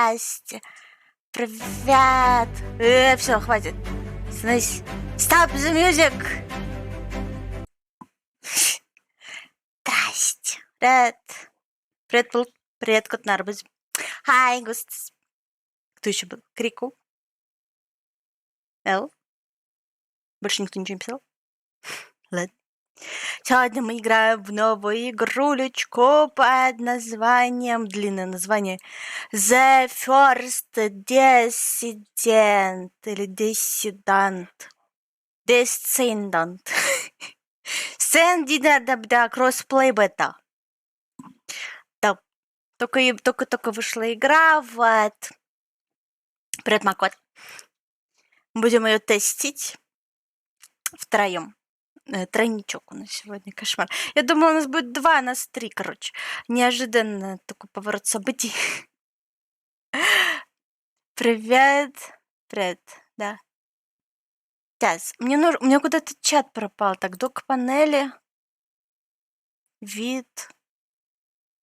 Здрасте. Привет. Все, хватит. Становись. Stop the music. Здрасте. Привет. Привет, Пул. Привет, кот на арбузе. Hi, Густас. Кто еще был? Крику. Эл. Больше никто ничего не писал? Ладно. Сегодня мы играем в новую игрулечку под названием, длинное название, The First Descendant или Descendant. Descendant. Да, кроссплей бета. Да, только вышла игра, вот. Привет, Макот. Будем ее тестить втроем. Тройничок у нас сегодня, кошмар. Я думала, у нас будет 2, а нас 3, короче. Неожиданно такой поворот событий. Привет. Привет, да. Сейчас, у меня куда-то чат пропал. Так, док-панели. Вид.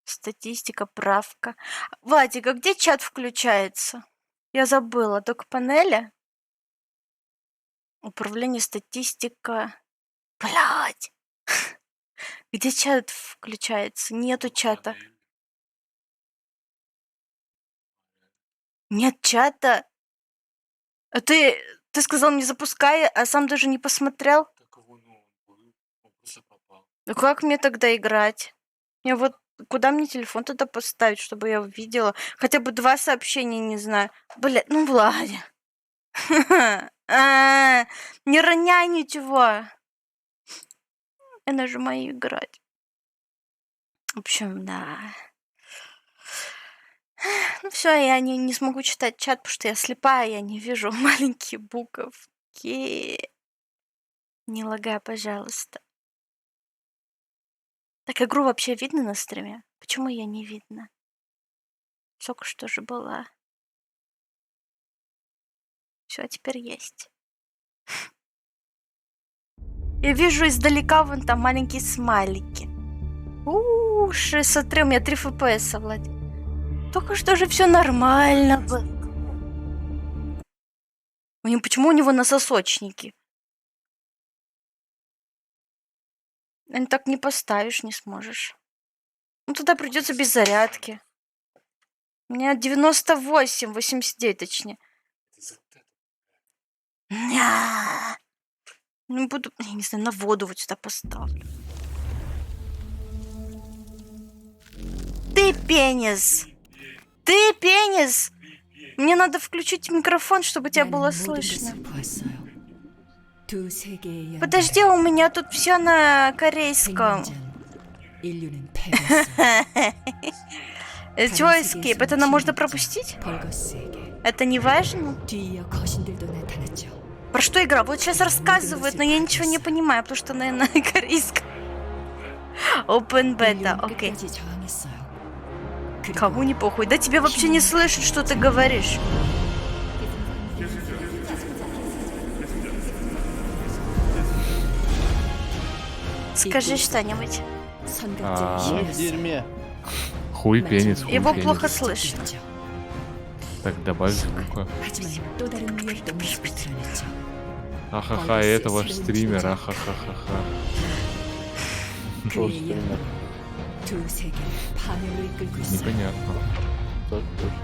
Статистика, правка. Владик, а где чат включается? Я забыла. Док-панели. Управление, статистика. Блядь. Где чат включается? Нету чата. Нет чата. А ты сказал не запускай, а сам даже не посмотрел? Ну как мне тогда играть? Я вот куда мне телефон тогда поставить, чтобы я увидела? Хотя бы 2 сообщения, не знаю. Блядь, ну Владя. Не роняй ничего. Я нажимаю играть. В общем, да. Ну все, я не смогу читать чат, потому что я слепая, я не вижу маленькие буковки. Не лагай, пожалуйста. Так, игру вообще видно на стриме? Почему я не видно? Только что же была. Все, теперь есть. Я вижу издалека вон там маленькие смайлики. Смотри, у меня 3 FPS, Влад. Только что же все нормально было. Почему у него на сосочнике? Так не поставишь, не сможешь. Ну тогда придется без зарядки. У меня 98, 89 точнее. Не буду, я не знаю, на воду вот сюда поставлю. Ты пенис! Ты пенис! Мне надо включить микрофон, чтобы тебя было слышно. Подожди, у меня тут все на корейском. Чего escape? Это нам можно пропустить? Это не важно? Про что игра? Вот сейчас рассказывают, но я ничего не понимаю, потому что, наверное, на корейском. Open beta, окей. Кому не похуй? Да тебе вообще не слышат, что ты говоришь. Скажи что-нибудь. В дерьме. Хуй пенис, хуй Его пенис. плохо слышно. Так, добавь звука. Ахаха, это ваш стример, ахахахаха. Что стример? Непонятно. Так, точно.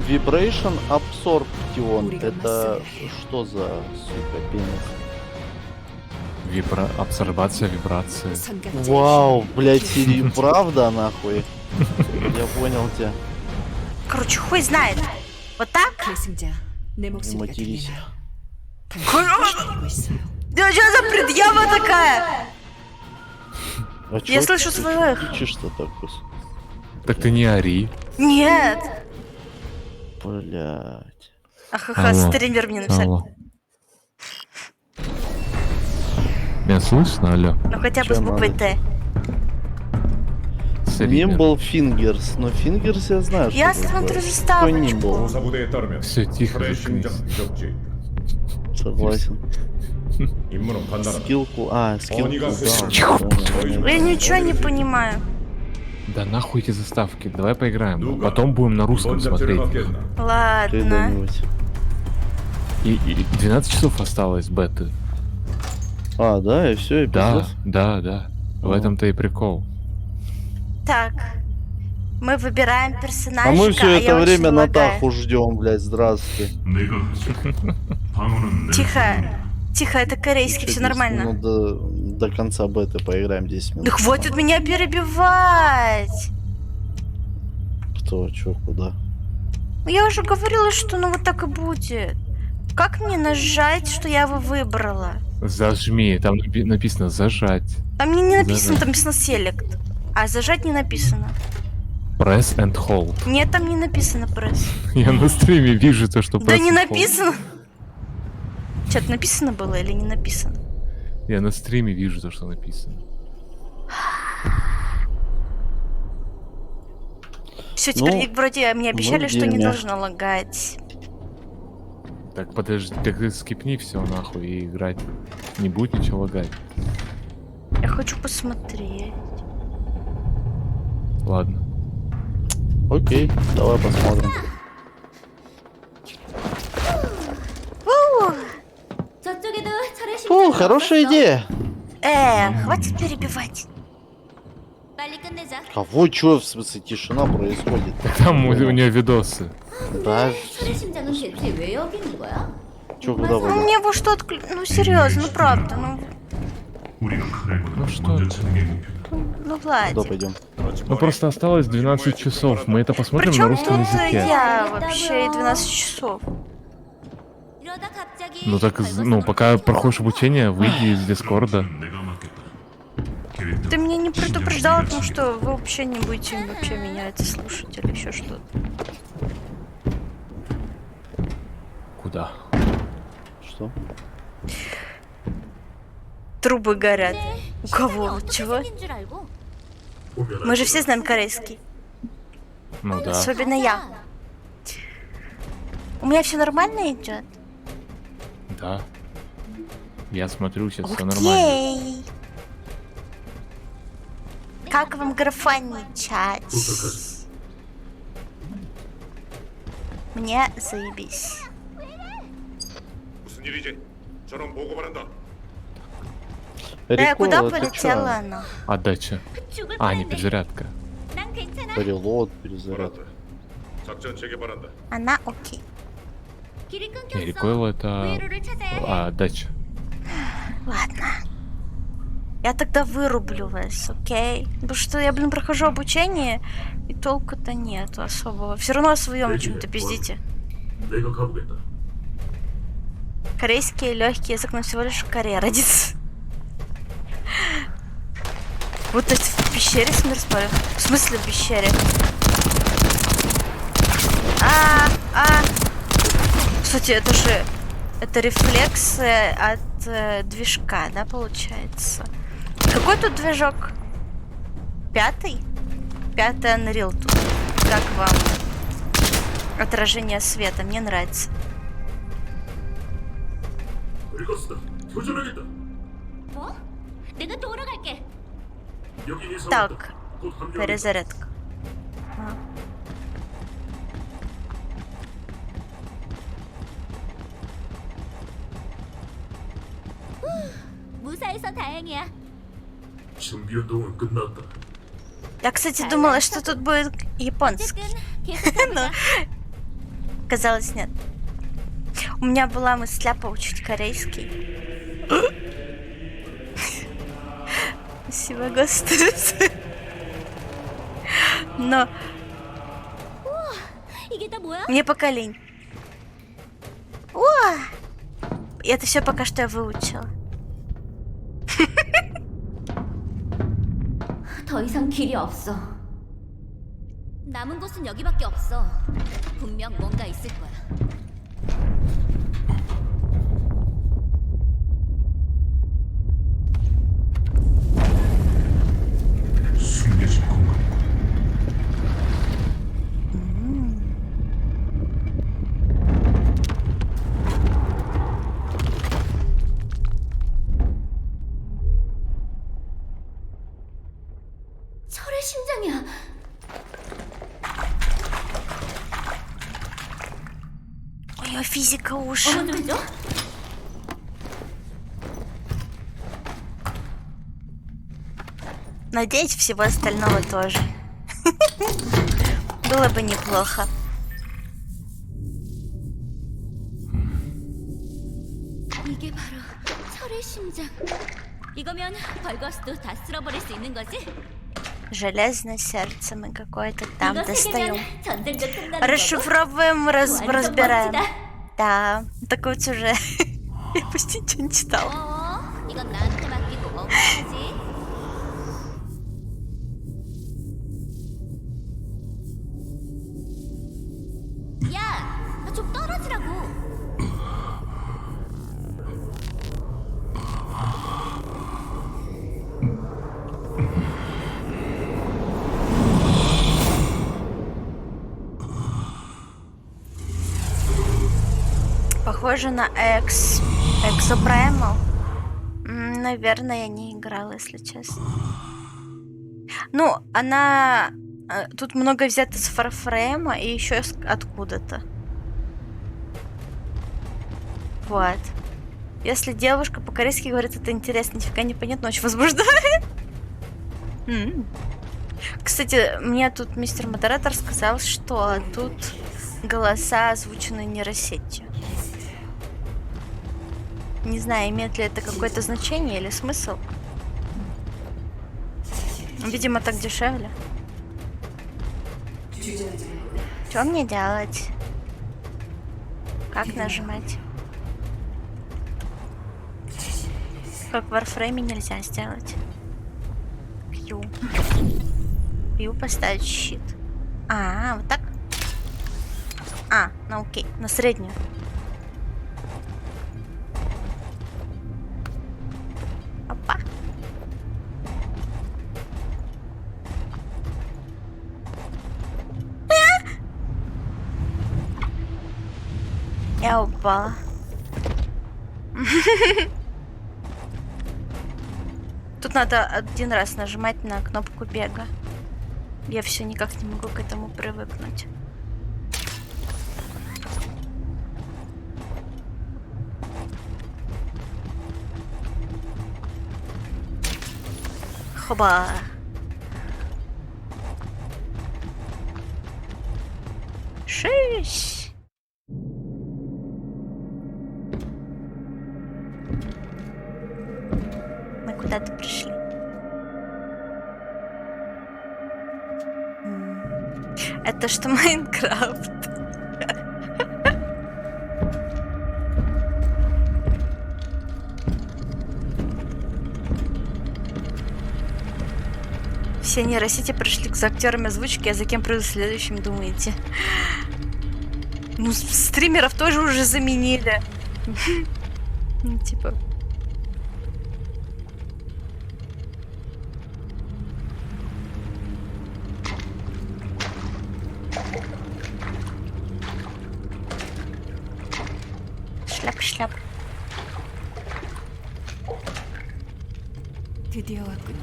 Vibration Absorption. Это что за, сука, пенис? Абсорбация вибрации. Вау, блядь, Сири, правда, нахуй? Я понял тебя. Короче, хуй знает. Вот так? Не матерись. Да что за предъява такая? А Я чё слышу ты свой эхо. кричишь-то так? Так ты не ори. Нет. Блядь. Ахаха, Алло. стример мне написал. Алло. Меня слышно, алло? Ну хотя бы с Чё буквой надо? Т. Нимбл Фингерс, но Фингерс я знаю, что Я такое. смотрю Какой заставочку. Нимбл? 사부대에 따르면 Все, тихо, 프레 заткнись. 심장 적지 Согласен. 임무는 간단하다. Скилку, скилку, Они как да. всё. Я ничего не понимаю. Да нахуй эти заставки, давай поиграем. Ну-ка. Потом будем на русском 이번 잡지를 смотреть. 받겠나? Ладно. Когда-нибудь. И 12 часов осталось беты. А, да, и все, и Да, пиздец? да. В Ага. этом-то и прикол. Так. Мы выбираем А персонажа, мы все я это очень время лагаю. Натаху ждем, блядь, здравствуйте. Тихо. Тихо, это корейский, все 10 нормально. минут до конца беты поиграем 10 минут. Да хватит меня перебивать! Кто, чё, куда? Ну, я уже говорила, что ну вот так и будет. Как мне нажать, что я его выбрала? Зажми, там написано зажать. Там мне не написано, Зажать. там написано select. А зажать не написано. Press and hold. Нет, там не написано пресс. Я на стриме вижу то, что Да press не and hold. написано. Что-то написано было или не написано? Я на стриме вижу то, что написано. Все, теперь Ну, вроде мне обещали, в что не дерьме. должно лагать. Так, подожди, так ты скипни все нахуй и играть. Не будет ничего лагать. Я хочу посмотреть. Ладно. Окей, давай посмотрим. 저쪽에도 철의 О, 심장이 хорошая 없었어. идея. Хватит перебивать. 빨리 끝내자. Кого, чё, в смысле, тишина происходит? Там у нее видосы. Да, 철의 심장은 대체 왜 여기 있는 거야? чё, куда Ну пойдем? мне бы что отклю... Ну серьезно, ну правда, ну, Ну что? ну Куда Владик. пойдем? Ну просто осталось 12 часов. Мы это посмотрим на Причем русском тут языке. я вообще и 12 часов. 이러다 갑자기 Ну так, ну пока проходишь обучение, выйди из Дискорда. Ты меня не предупреждал о том, что вы вообще не будете вообще меня это слушать или еще что-то. Куда? Что? Трубы горят. У кого? Вот чего? 생긴 줄 알고. Мы же все знаем корейский. Ну да. Особенно я. У меня все нормально идет? Да. Я смотрю, сейчас все нормально. Окей. Как вам графоничать? Мне заебись. 무슨 일이지? 저런 보고 바란다. Куда Рикола, ты полетела чё? она? Отдача. 죽을 А, не 뻔했네. перезарядка. 난 괜찮아. Перелот, перезаряд. 바란다. 작전 재개바란다. Она окей. 길이 Не, 끊겼어. рекойл это... 우회로를 찾아야 해. А, отдача. Ладно. Я тогда вырублю вас, окей? Потому что я, блин, прохожу обучение, и толку-то нету особого. Все равно о своем чем-то пиздите. 내가 가보겠다. Корейский легкий язык, но всего лишь в Корее родится. Вот это в пещере смерть смотрю. В смысле в пещере? Кстати, это же... Это рефлексы от движка, да, получается? Какой тут движок? 5-й? 5-й Unreal тут. Как вам? Отражение света, мне нравится. 리거스다. 교전하겠다. 뭐? 내가 돌아갈게. 여기 이상 Так, 없다. 곧 합류하겠다. перезарядка. 무사해서 다행이야. 준비 운동은 끝났다. Я, кстати, думала, что тут будет японский. 어쨌든 계속해보자. Казалось, нет. У меня была мысля поучить корейский. Спасибо, Господи. Но 이게 다 뭐야? мне пока лень. О! И это все пока что я выучила. 더 이상 길이 없어. 남은 곳은 여기밖에 없어. 분명 뭔가 있을 거야. 숨겨진 공간. 철의 심장이야. У нее физика уши. 어머 좀 줘. Надеюсь, всего остального тоже. Было бы неплохо. 이게 바로 철의 심장. 이거면 벌거스도 다 쓸어버릴 수 있는 거지? Железное сердце мы какое-то там 이거 достаем. 세계면 전쟁도 끝나는 거고. Расшифровываем, 완전 разбираем. 멋지다. Да, так вот уже. Я почти ничего не читала. 이건 나한테 맡기고 멍청하지. 야, 좀 떨어지라고. Похоже на Экзопраймал. Наверное, я не играла, если честно. Ну, она... Тут много взято с Фарфрейма и еще откуда-то. Вот. Если девушка по-корейски говорит, это интересно, нифига не понятно, очень возбуждает. Кстати, мне тут мистер модератор сказал, что тут голоса озвучены нейросетью. Не знаю, имеет ли это какое-то значение или смысл. Видимо, так дешевле. Что мне делать? Как нажимать? Как в Warframe нельзя сделать. Q. Q поставить щит. Вот так? Ну окей, на среднюю. Опа. Я упала. Тут надо один раз нажимать на кнопку бега. Я все никак не могу к этому привыкнуть. Хоба. Шиш. Мы куда-то пришли. Это что, Майнкрафт? Все нейросети пришли к актерам озвучки, а за кем придут следующим, думаете? Ну, стримеров тоже уже заменили. Ну, типа... Шляп. 드디어 왔군요.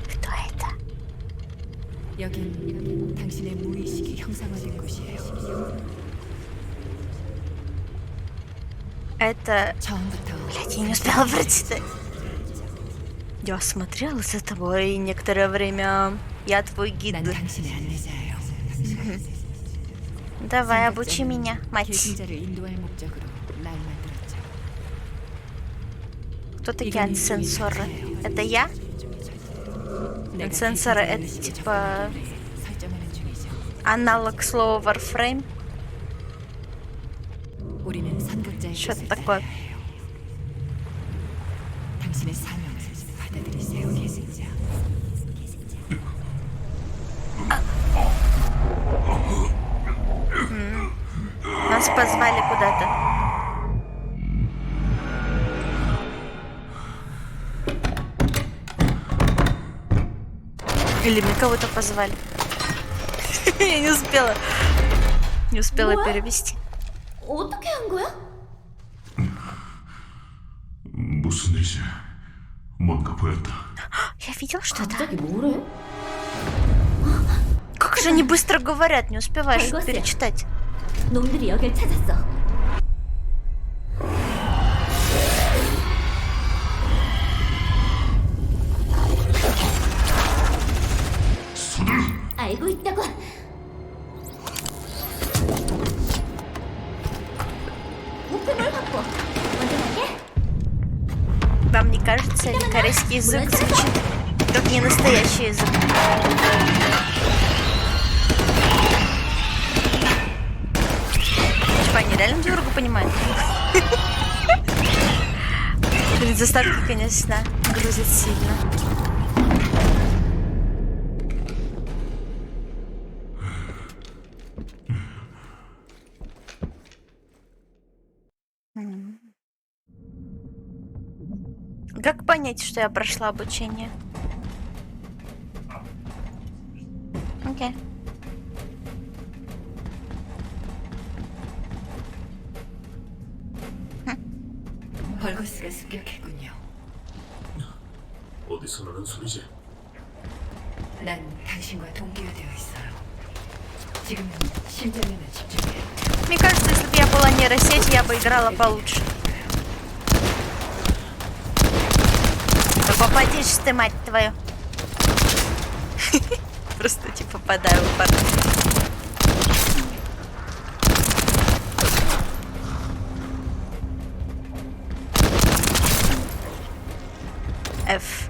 Кто это? 여긴 당신의 무의식이 형상화된 곳이에요. Это... 처음부터 Блядь, я не успела прочитать. Я смотрела за тобой некоторое время. Я твой гид. 난 당신의 안내자예요. Давай, обучи меня, мать. 계승자를 인도할 목적으로 날 만들었죠. Кто такие ансенсоры? Это я? 내가 Ансенсоры 계승자를 это 시켜 типа 설정하는 중이죠. аналог слова Warframe? 우리는 선각자의 Что-то 뜻을 такое. 따라야 해요. 당신의 사명을 받아들이세요, 계승자. Нас позвали куда-то. Или мы кого-то позвали. Я не успела. Не успела What? перевести. 어떻게 한 거야? 무슨 이제 뭔가 보였다. Я видел что-то. 갑자기 뭐래? Как же они быстро говорят, не успеваешь Альгосе. перечитать. 놈들이 여길 찾았어. 서둘! 알고 있다고. 목표물 확보. 먼저 갈게. Вам не кажется, корейский язык звучит как не настоящий язык? Типа они реально друг друга понимают? Блин, заставки, конечно, грузят сильно. Как понять, что я прошла обучение? Окей. 벌거스가 습격했군요. 어디서 나는 소리지? 난 당신과 동기화되어 있어요. 지금은 심장에만 집중해. Мне кажется, если бы я была нейросеть, я бы играла получше. Да попадешь ты, мать твою. Просто типа попадаю в парк. F.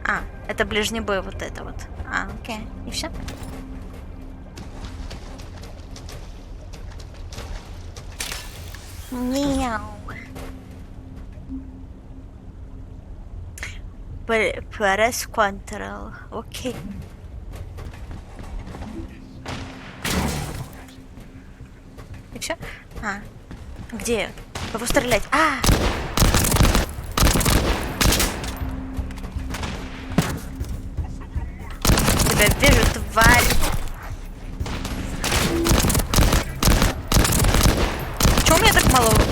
А, это ближний бой, вот это вот. А, окей. И все? Мяу. Press Ctrl. Окей. И все? А. Где? Кого стрелять? А! Тебя вижу, тварь. Чего у меня так мало урона?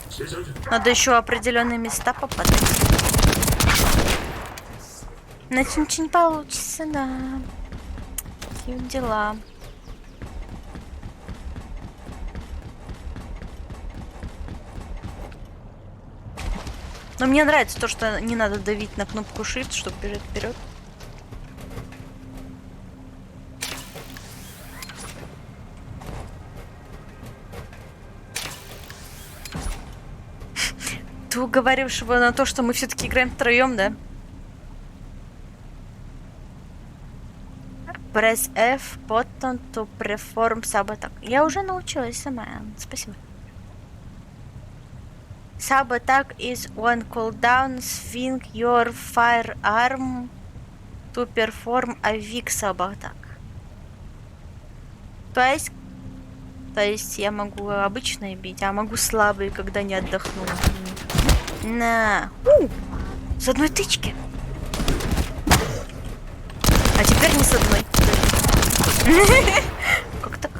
제자들 Надо еще определенные места попадать. Иначе ничего не получится, да. Такие вот дела. Но мне нравится то, что не надо давить на кнопку Shift, чтобы бежать вперед. Ты уговариваешь его на то, что мы все-таки играем втроем, да? Press F button to perform sub-attack. Я уже научилась сама. Спасибо. Sub-attack is on cooldown. Swing your firearm to perform a weak sub-attack. То есть я могу обычные бить, а могу слабые, когда не отдохну. На. С одной тычки. А теперь не с одной. Как так?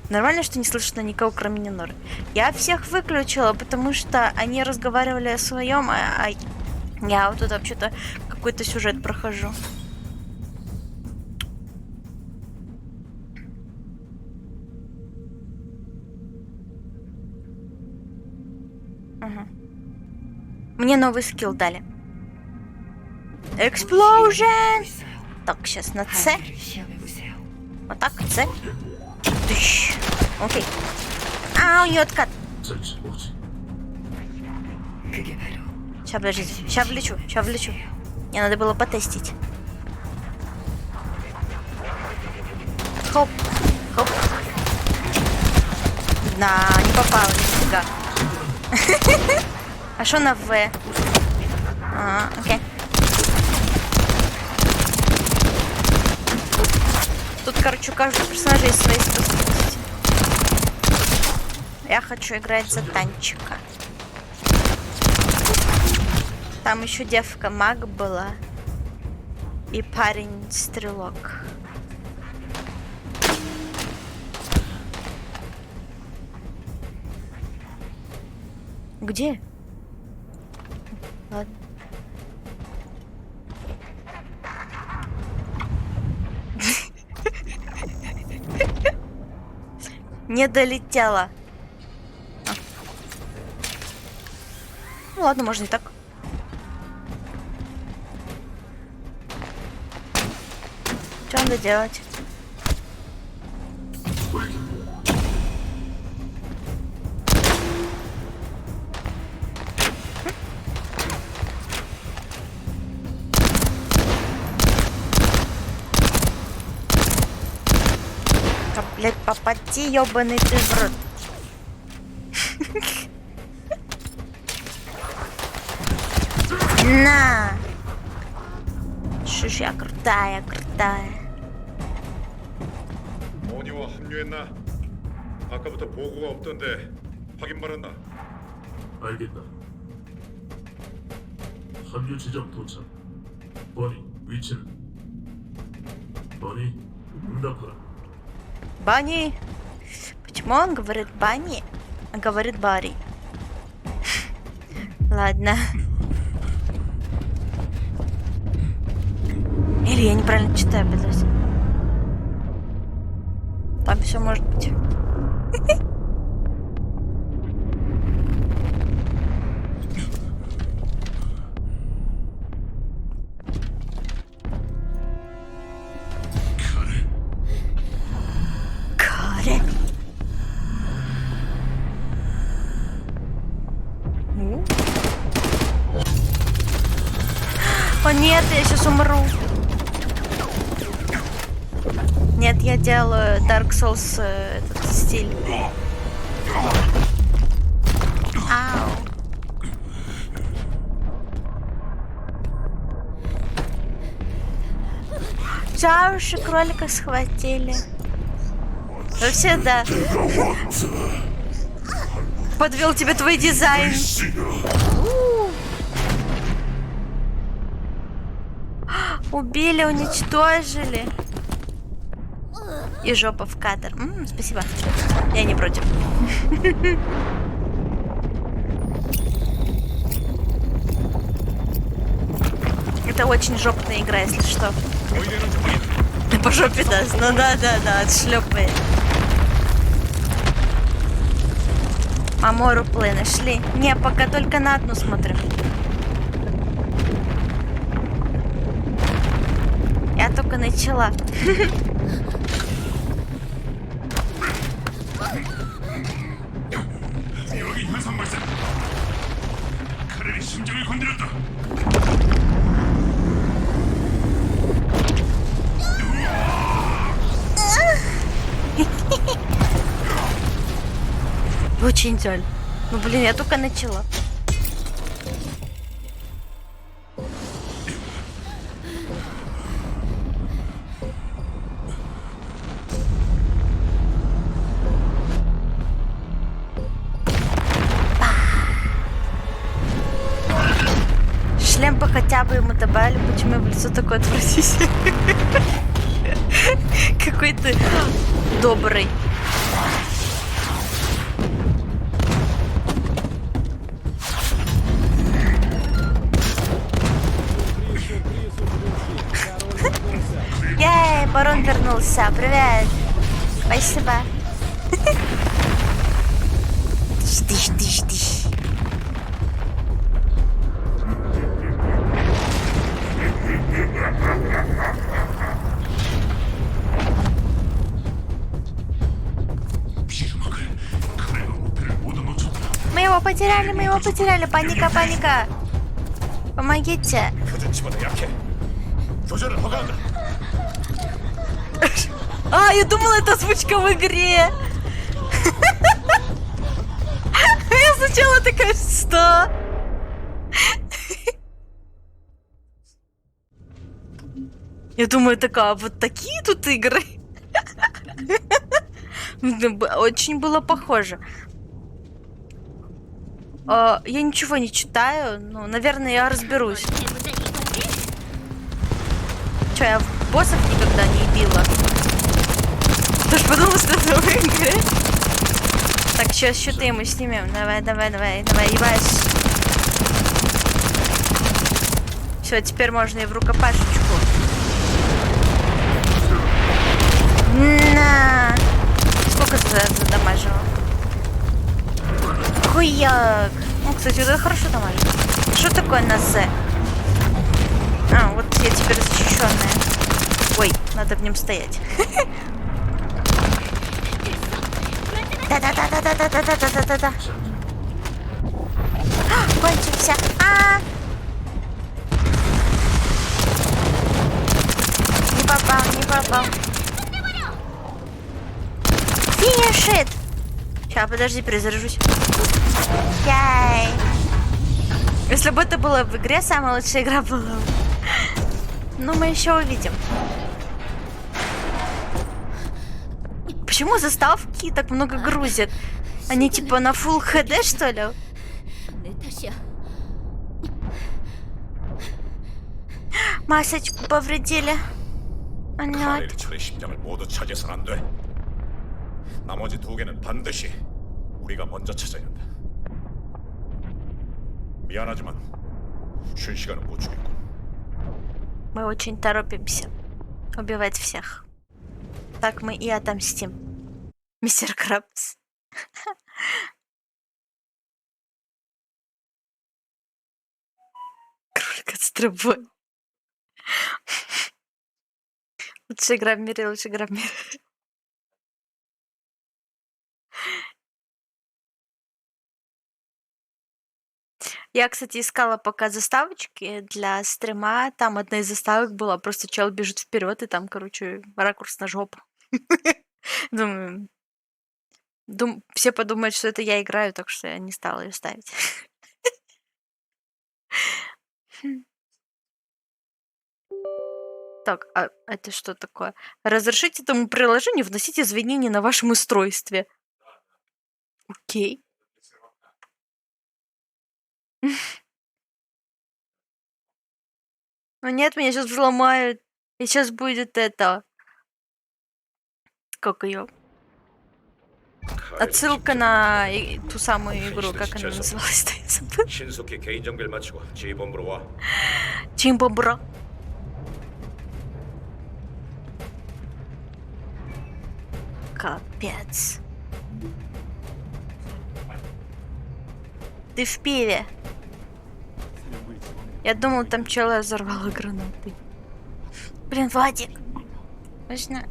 Нормально, что не слышно никого, кроме Ниноры. Я всех выключила, потому что они разговаривали о своем, а я вот тут вообще-то какой-то сюжет прохожу. Ага. Мне новый скилл дали. Explosion! 있어요. Так, сейчас на С. 하늘을 시험해 보세요. Вот так, С. Тыщ. Окей. А, у нее откат. 설치 뭐지? 그게 바로 Сейчас, подождите. Сейчас влечу, сейчас влечу. Мне надо было потестить. Хоп. Хоп. Да, не попала нифига. А что на В? А, окей. Тут, короче, у каждого персонажа есть свои способности. Я хочу играть за танчика. Там еще девка маг была. И парень стрелок. Где? Ладно. Не долетела. А. Ну ладно, можно и так. Что надо делать? Да, блядь, попади, ёбаный ты в рот. На! Шиш, я крутая, крутая. 버니와 합류했나? 아까부터 보고가 없던데 확인 바란다. 알겠다. 합류 지점 도착. 버니, 위치는? 버니, 응답하라. Бани. Почему он говорит Бани, а говорит Барри? Ладно. Или я неправильно читаю, блядь. Там все может быть. Каре. О нет, я сейчас умру. Нет, я делаю Dark Souls этот стиль. Ау. За уши кролика схватили. Вообще, да. Подвел тебе твой дизайн. Убили, уничтожили. И жопа в кадр. Спасибо. Я не против. Это очень жопная игра, если что. По жопе даст. Ну да, отшлепает. Мамору плыны шли. Не, пока только на одну смотрим. Я только начала. 여기 현상 발생. 카렐이 심장을 건드렸다. Очень жаль. Ну блин, я только начала. Шлем бы хотя бы ему добавили, почему в лицо такое отвратительное. Какой ты добрый. Ей, барон вернулся. Привет. Спасибо. Жди. Мы его потеряли. Паника. Помогите. 표준치보다 약해. 교전을 허가한다. А, я думала, это озвучка в игре. Я сначала такая, что? Я думаю, такая, вот такие тут игры. Очень было похоже. Я ничего не читаю, но, наверное, я разберусь. Че, я в боссов никогда не била? Ты ж подумала, что это в игре? Так, Сейчас щиты ему снимем. Давай, ебать. Все, теперь можно и в рукопашечку. На! Сколько задамажил? Хуяк! Ну, кстати, вот это хорошо дамажит. Что такое на З? А, вот я теперь защищенная. Ой, надо в нем стоять. Да-да-да-да-да-да-да-да-да-да. Кончился. Не попал. Финишит. Сейчас, подожди, перезаряжусь. Яй. Если бы это было в игре, самая лучшая игра была бы. Ну, мы еще увидим. Почему заставки так много грузят? Они типа на Full HD, что ли? 내 탓이야. Масочку повредили. Нет. 카레리철의 심장을 모두 차지해선 안 돼. 나머지 두 개는 반드시 우리가 먼저 찾아야 한다. 미안하지만 쉴 시간은 못 주겠고. Мы очень торопимся убивать всех. Так мы и отомстим. Мистер Крабс. Кролик с трубой. Лучшая игра в мире, лучшая игра в мире. Я, кстати, искала пока заставочки для стрима. Там одна из заставок была, просто чел бежит вперед, и там, короче, ракурс на жопу. Думаю, все подумают, что это я играю, так что я не стала ее ставить. Так, а это что такое? Разрешите этому приложению вносить извинения на вашем устройстве. Окей. Ну нет, меня сейчас взломают. И сейчас будет это... Как ее? Отсылка на ту самую игру, как она называлась? Я забыла. 신속히 개인 정비를 마치고 지휘본부로 와. Чимбобро. Капец. Ты в пиве. Я думал, там чела взорвала гранаты. Блин, Владик. Можно...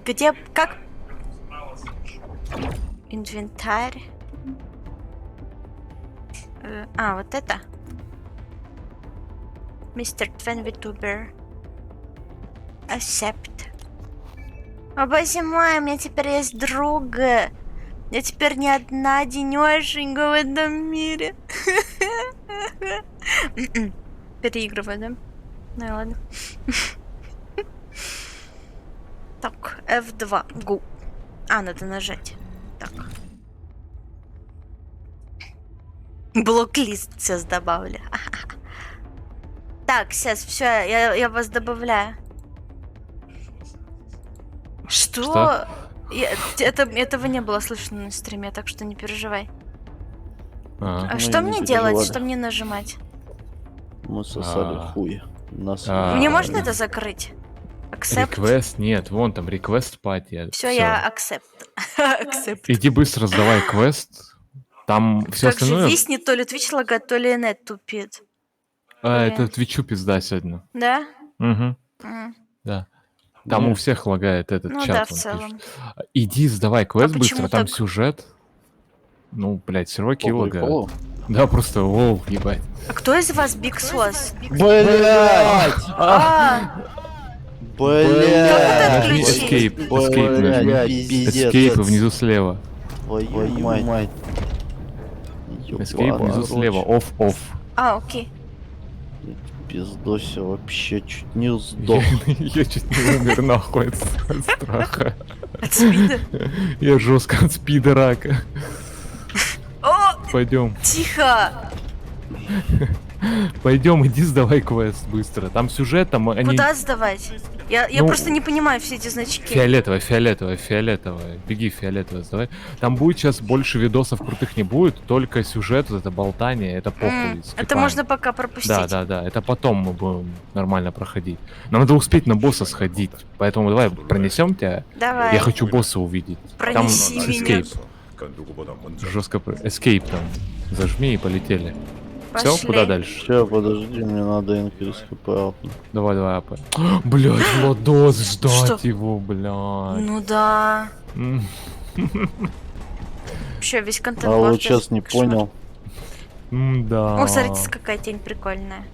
Где... Как... Инвентарь. А, вот это? Мистер Твен Витубер. Accept. О, боже мой, у меня теперь есть друг. Я теперь не одна денёшенька в этом мире. Переигрываю, да? Ну и ладно. Так, F2. Go. А, надо нажать. Так. Блок-лист сейчас добавлю. Так, сейчас, все, я вас добавляю. Что? Этого не было слышно на стриме, так что не переживай. А Мы что не мне делать? переживали. Что мне нажимать? Мы сосали хуй. Нас... Мне можно это закрыть? Accept? Request? Нет, вон там request party. Все, я accept. Accept. Иди быстро сдавай квест. Там все Как же остальное... виснет, то ли Twitch лагает, то ли нет тупит. А, блин. это Твичу пизда сегодня. Да? Угу, М. да. Там у Нет. всех лагает этот Ну чат. да, в он целом. пишет. Иди сдавай квест почему быстро, там так? сюжет. Ну, блядь, серваки По лагают. приколу? Да, просто воу, ебать. А кто из вас Big Sauce? Блять! Блять! Нажми отключить? escape, escape нажми. Блять, пиздец. Escape внизу слева. Твою мать. Escape внизу Ёбаный слева. рот. Off. А, окей. Пиздося вообще чуть не сдох. Я чуть не умер нахуй от страха. От спида? Я жестко от спида рака. О, Пойдем. тихо! Пойдем, иди сдавай квест быстро. Там сюжет, там они... Куда сдавать? Я Ну, просто не понимаю все эти значки. Фиолетовая, фиолетовая, фиолетовая. Беги, фиолетовая, сдавай. Там будет сейчас больше видосов крутых не будет, только сюжет, вот это болтание, это похуй. Это скипаем. можно пока пропустить. Да, это потом мы будем нормально проходить. Нам надо успеть на босса сходить, поэтому давай пронесем тебя. Давай. Я хочу босса увидеть. Пронеси там меня. escape, 그 누구보다 먼저 жестко escape там. Зажми и полетели. Все, Пошли. куда дальше? Сейчас, подожди, мне надо инкрис хп апнуть. Давай, апай. Блять, Владос, ждать Что? его, блядь. Ну да. М. Вообще весь контент. А вот лавки, сейчас не кошмар. понял. Да. О, смотрите, какая тень прикольная.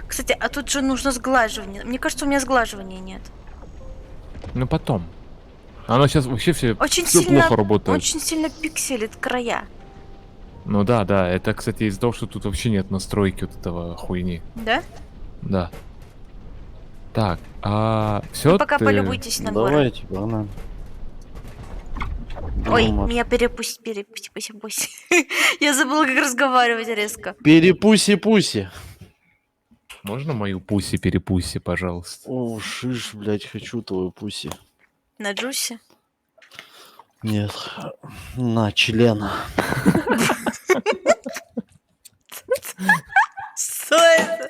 Кстати, а тут же нужно сглаживание. Мне кажется, у меня сглаживания нет. Ну потом. Оно сейчас вообще все Очень плохо сильно, работает. очень сильно пикселит края. Ну да, это, кстати, из-за того, что тут вообще нет настройки вот этого хуйни. Да? Да. Так, все. Вы пока полюбуйтесь на горы. Давайте, погнали. Ой, Думаю, меня перепусть. Я забыла, как разговаривать резко. Перепуси-пуси. Можно мою пуси-перепуси, пожалуйста? О, шиш, блядь, хочу твою пуси. На джусе. Нет. На член. Что это?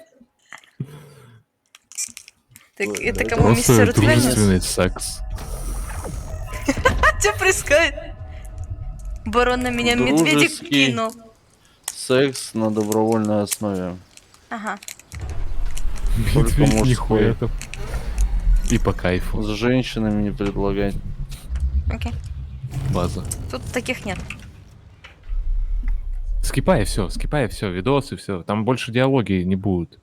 Так, это кому Просто мистер Твеннис? дружественный секс. Что происходит? Барон на меня медведик Дружеский. кинул. Секс на добровольной основе. Ага. Только Медведь мужской. нихуя там. И по кайфу. С женщинами не предлагать. Окей. База. Тут таких нет. Скипай все, видосы, все. Там больше диалоги не будет.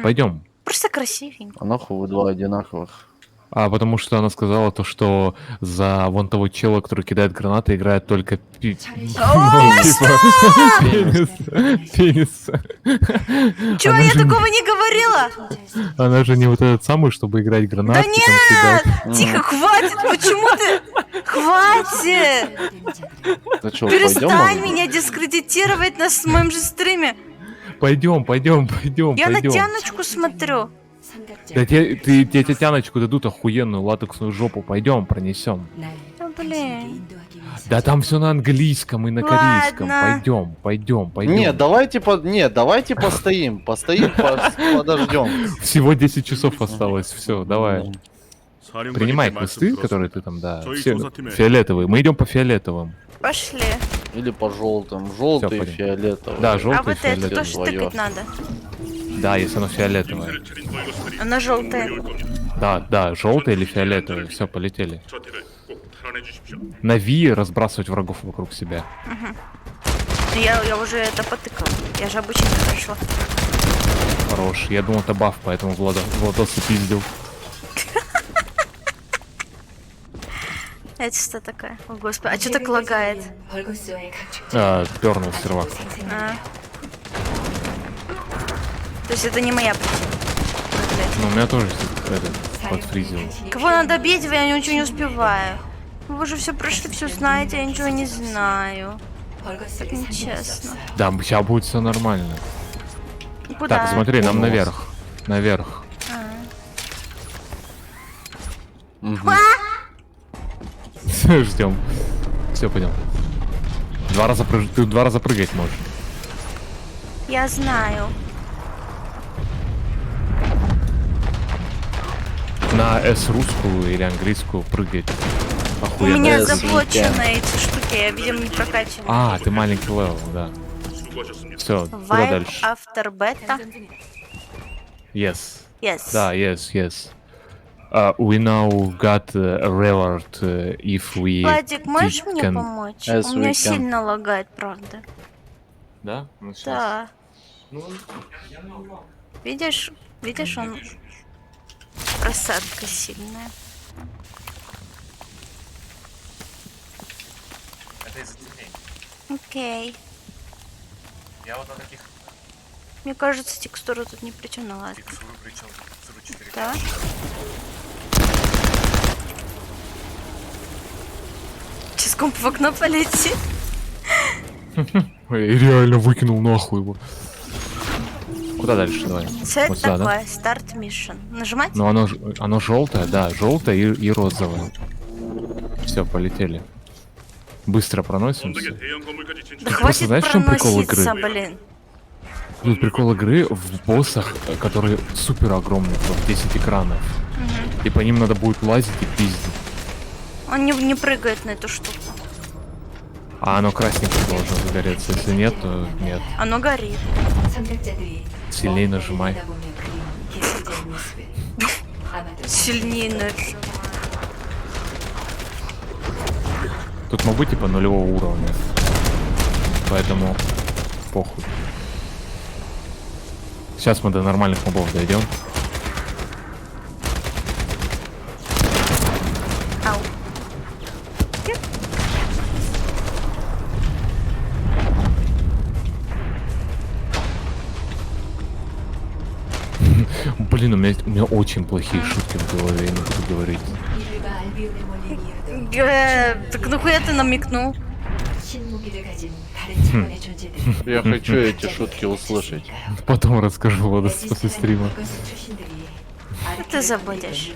Пойдем. Просто красивенько. А нахуй вы два одинаковых? Потому что она сказала то, что за вон того чела, который кидает гранаты, играет только пенис. Пенис. Чё, Она я же такого не говорила? Она же не вот этот самый, чтобы играть Да гранаты, там нет! кидать. Тихо, хватит! Почему ты? Хватит! Да чё, Перестань пойдем? меня дискредитировать на моем же стриме. Пойдем. Я на Тяночку смотрю. Да тебе Тяночку дадут охуенную латексную жопу. Пойдем, пронесем. Да блин. Да там все на английском и на корейском. Ладно. Пойдем. Нет, давайте постоим. Подождем. Всего 10 часов осталось. Все, давай. Принимай квесты, которые ты там, да. Все фиолетовые. Мы идем по фиолетовым. Пошли. Или по желтым. Желтый и Всё, пойдем. фиолетовый. Да, А желтый вот и это фиолетовый. тоже твоё. тыкать надо. Да, если оно фиолетовое. Она желтая. Да, желтый или фиолетовый. Все, полетели. 저 팀에 꼭 탈환해 주십시오. На Ви разбрасывать врагов вокруг себя. Я уже это потыкала. Я же обычно не пришла. Хорош. Я думал, это баф, поэтому Владос и пиздил. Это что такое? О, господи, а что так лагает? Пернул сервак. А. То есть это не моя причина. Блядь. Ну, у меня тоже это подфризил. Кого надо бить, я ничего не успеваю. Вы же все прошли, все знаете, я ничего не знаю. Так нечестно. Да, сейчас будет все нормально. Куда? Так, смотри, нам наверх. Наверх. Ждем. Все, пойдем. Ты 2 раза прыгать можешь. Я знаю. На S русскую или английскую прыгать. У Охуенно. меня я заблочены эти штуки, я, видимо, не прокачиваю. Ты маленький левел, да. 수고하셨습니다. Все, куда Vibe дальше? after beta. Yes. Yes. Да, yes. We now got a reward if we Владик, можешь мне can- помочь? Yes, У меня we can. сильно лагает, правда. Да? Ну, щас. Да. Видишь, он просадка сильная. Это из-за теней. Окей. Я вот на таких Мне кажется, текстура тут ни при чем, ну ладно. текстуру причем текстуру 4К. Да? Сейчас комп в окно полетит. Ой, реально выкинул нахуй его. Куда дальше? Давай. Цель Вот сюда, да? такое, старт миссион. Нажимать? Ну оно желтое, да, желтое и розовое. Все, полетели. Быстро проносимся. 언덕의 대형 건물까지 Да 진출. хватит знаешь, в чем прикол игры? проноситься, блин. Тут прикол игры в боссах, которые супер огромные, там 10 экранов. И по ним надо будет лазить и пиздить. Он не прыгает на эту штуку. А оно красненькое должно загореться. Если нет, то нет. Оно горит. 선택자들이 Сильнее нажимай. 보다 보면 그린 기술적인 모습에 아마도 Сильнее нажимай. Тут мобы типа нулевого уровня. Поэтому похуй. Сейчас мы до нормальных мобов дойдем. Ау. Блин, у меня очень плохие шутки в голове, я не буду говорить. 이들과 알비온에 몰린 이유도 Так нахуя ты намекнул? 신무기를 가진 다른 차원의 존재들이 Я хочу эти шутки услышать. Потом расскажу после стрима. ты забудешь.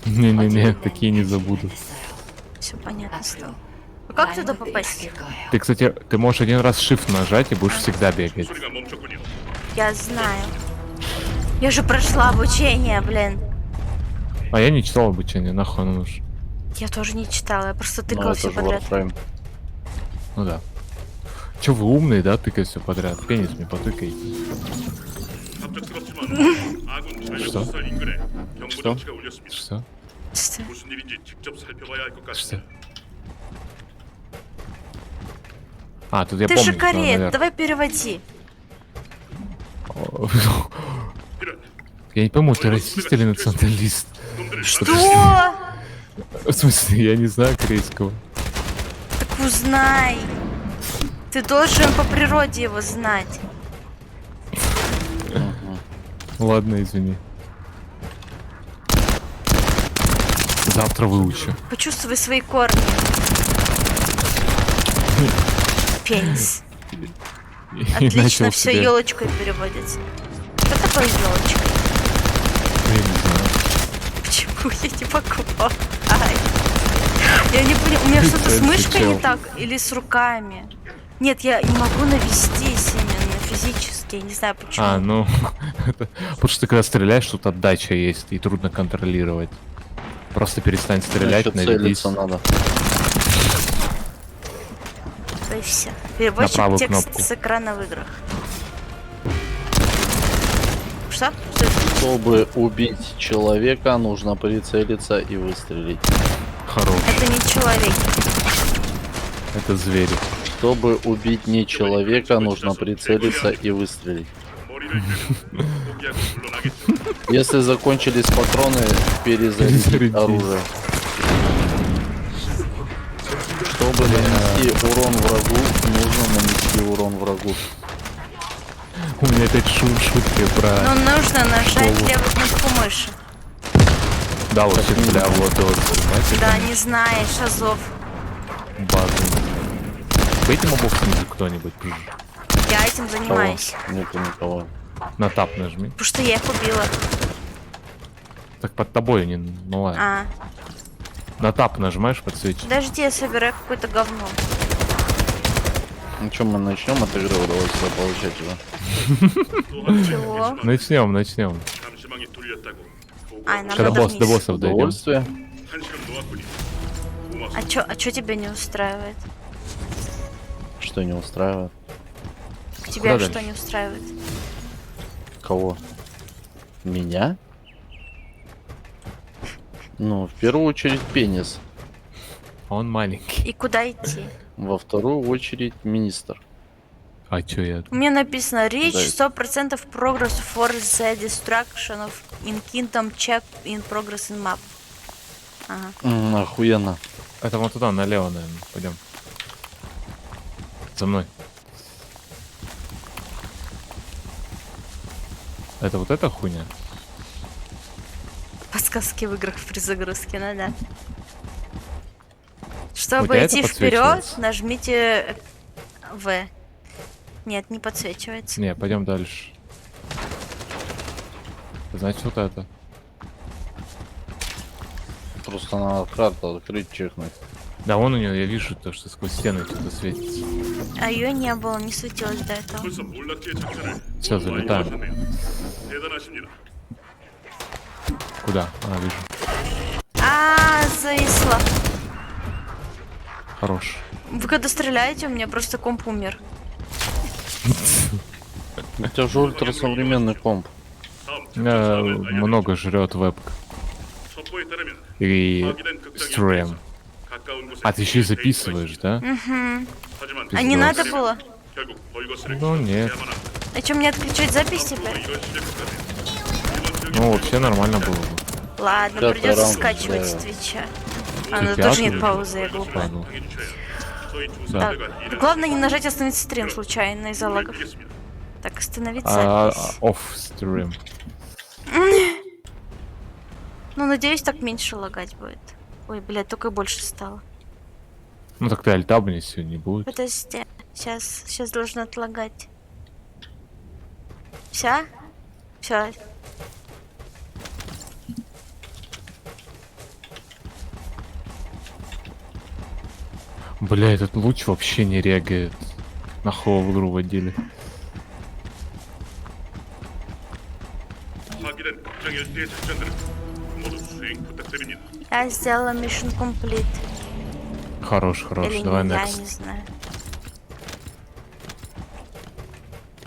Не-не-не, такие не забуду. Все понятно стало. А как туда попасть? Ты, кстати, ты можешь один раз shift нажать и будешь всегда бегать. 소리가 멈췄군요. Я знаю. Я же прошла обучение, блин. А я не читал обучение, нахуй оно нужно. Я тоже не читала, я просто Ну, тыкала это все же подряд. Warframe. Ну да. Че вы умные, да, тыкать все подряд? Пенис мне потыкай. 갑작스럽지만 아군 Что? 전력 시설 인근에 경보 장치가 울렸습니다. Что? Что? 무슨 일인지 직접 살펴봐야 할 것 Что? 같습니다. А, тут я Ты помню. же что, корет, наверное. давай переводи. 이런 Я не пойму, ты расист или националист? 놈들을 Что? В смысле, я не знаю корейского. Так узнай. Ты должен по природе его знать. Ладно, извини. Завтра выучу. Почувствуй свои корни. Пенис. И Отлично, начал все себе- елочкой переводится. Что такое елочка? Я не знаю. Почему я не покупаю? Ай. Я не понимаю, у меня что-то с Кстати, мышкой чел. не так или с руками. Нет, я не могу навестись именно физически, я не знаю почему. А, ну, потому что ты когда стреляешь, тут отдача есть, и трудно контролировать. Просто перестань стрелять, Значит, наведись. целиться надо. То есть все. Переводчик правую текст кнопку. с экрана в играх. Что? Что это? Чтобы убить человека, нужно прицелиться и выстрелить. Хорош. Это не человек. Это звери. Чтобы убить не человека, нужно прицелиться и выстрелить. 머리를 내면 포기하고 물러나겠죠. Если закончились патроны, перезарядить Перезарядись. оружие. Чтобы нанести урон врагу, нужно нанести урон врагу. У меня опять шутки про... Но нужно нажать Что? левую кнопку мыши. Да, вообще, бля, вот, понимаете, Да, не знаешь, Азов. базу. Бейте мобов снизу кто-нибудь. Я этим занимаюсь. Нету никого. На тап нажми. Потому что я их убила. Так под тобой они, ну ладно. А, На тап нажимаешь, подсвечиваешь. подожди, я собираю какое-то говно. Ну что, мы начнем отыгрывать удовольствие получать уже? Чего? Начнем. 잠시만이 뚫렸다고. Ай, нам Когда надо до вниз. боссов дойдем. Удовольствие? 한시름 놓았군요. 고맙습니다. А чё тебя не устраивает? Что не устраивает? Тебя Куда что дальше? не устраивает? Кого? Меня? Ну, в первую очередь пенис. Он маленький. И куда идти? Во вторую очередь министр. А чё я? У меня написано Reach Да. 100% progress for the destruction of in kingdom check in progress in map. Ага. Охуенно. Это вон туда, налево, наверное. Пойдем. За мной. Это вот эта хуйня? Подсказки в играх при загрузке, ну да. У Чтобы тебя это идти вперед, подсвечивается? нажмите В. Нет, не подсвечивается. Не, пойдем дальше. Значит, вот это. Просто надо карту открыть, чекнуть. Да, вон у него, я вижу то, что сквозь стены что-то светится. А ее не было, не светилось до этого. 벌써 몰락지의 작전을 Все, залетаем. 완료하셨네요. 대단하십니다. Куда? А, вижу. Зависла. Хорош. Вы когда стреляете, у меня просто комп умер. У тебя же ультрасовременный комп. Много жрет вебка. 첩보에 따르면 И 파괴된 극장 стрим. 가까운 곳에 А ты еще и записываешь, да? 하지만 А не Пиздос. надо было? 결국 벌거스를 Ну нет. 해야만 합니다. А что, мне отключить запись теперь? 이런 시대 국가는 Ну вообще нормально было бы. Ладно, Пятый придется раунд, скачивать да. с Твича. Ты А, ну пятый тоже нет уже? паузы, я глупая. Ладно. 당해주셔야 저희 Да. 조사대가 일을 Главное не нажать остановить стрим случайно из-за лагов. 하겠습니다. Так, остановить А, запись. офф стрим. Ну, надеюсь, так меньше лагать будет. Ой, блядь, только больше стало. Ну так ты альтабни сегодня не будет. Подожди, сейчас должно отлагать. Вся? Все. Бля, этот луч вообще не регает. Нахуй в игру водили. 파괴된 극장 일대의 작전들은 모두 수행 부탁드립니다. Я сделала mission complete. Хорош, хорош. Или Давай не, я next. не знаю.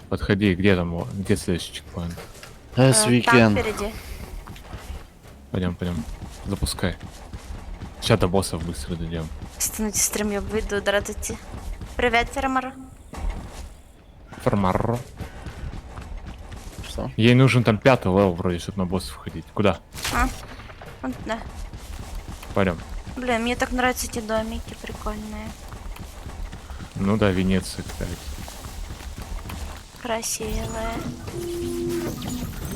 Подходи, где там, где следующий чекпоинт? С Там weekend. впереди. Пойдем, пойдем. Запускай. Сейчас до боссов быстро дойдем. Стануть стрим, я выйду, здравствуйте. Привет, Фермер. Фармарро. Что? Ей нужен там 5-й левел вроде, чтобы на боссов ходить. Куда? Вот, да. Пойдем. Блин, мне так нравятся эти домики прикольные. Ну да, Венеция какая-то. Красивые.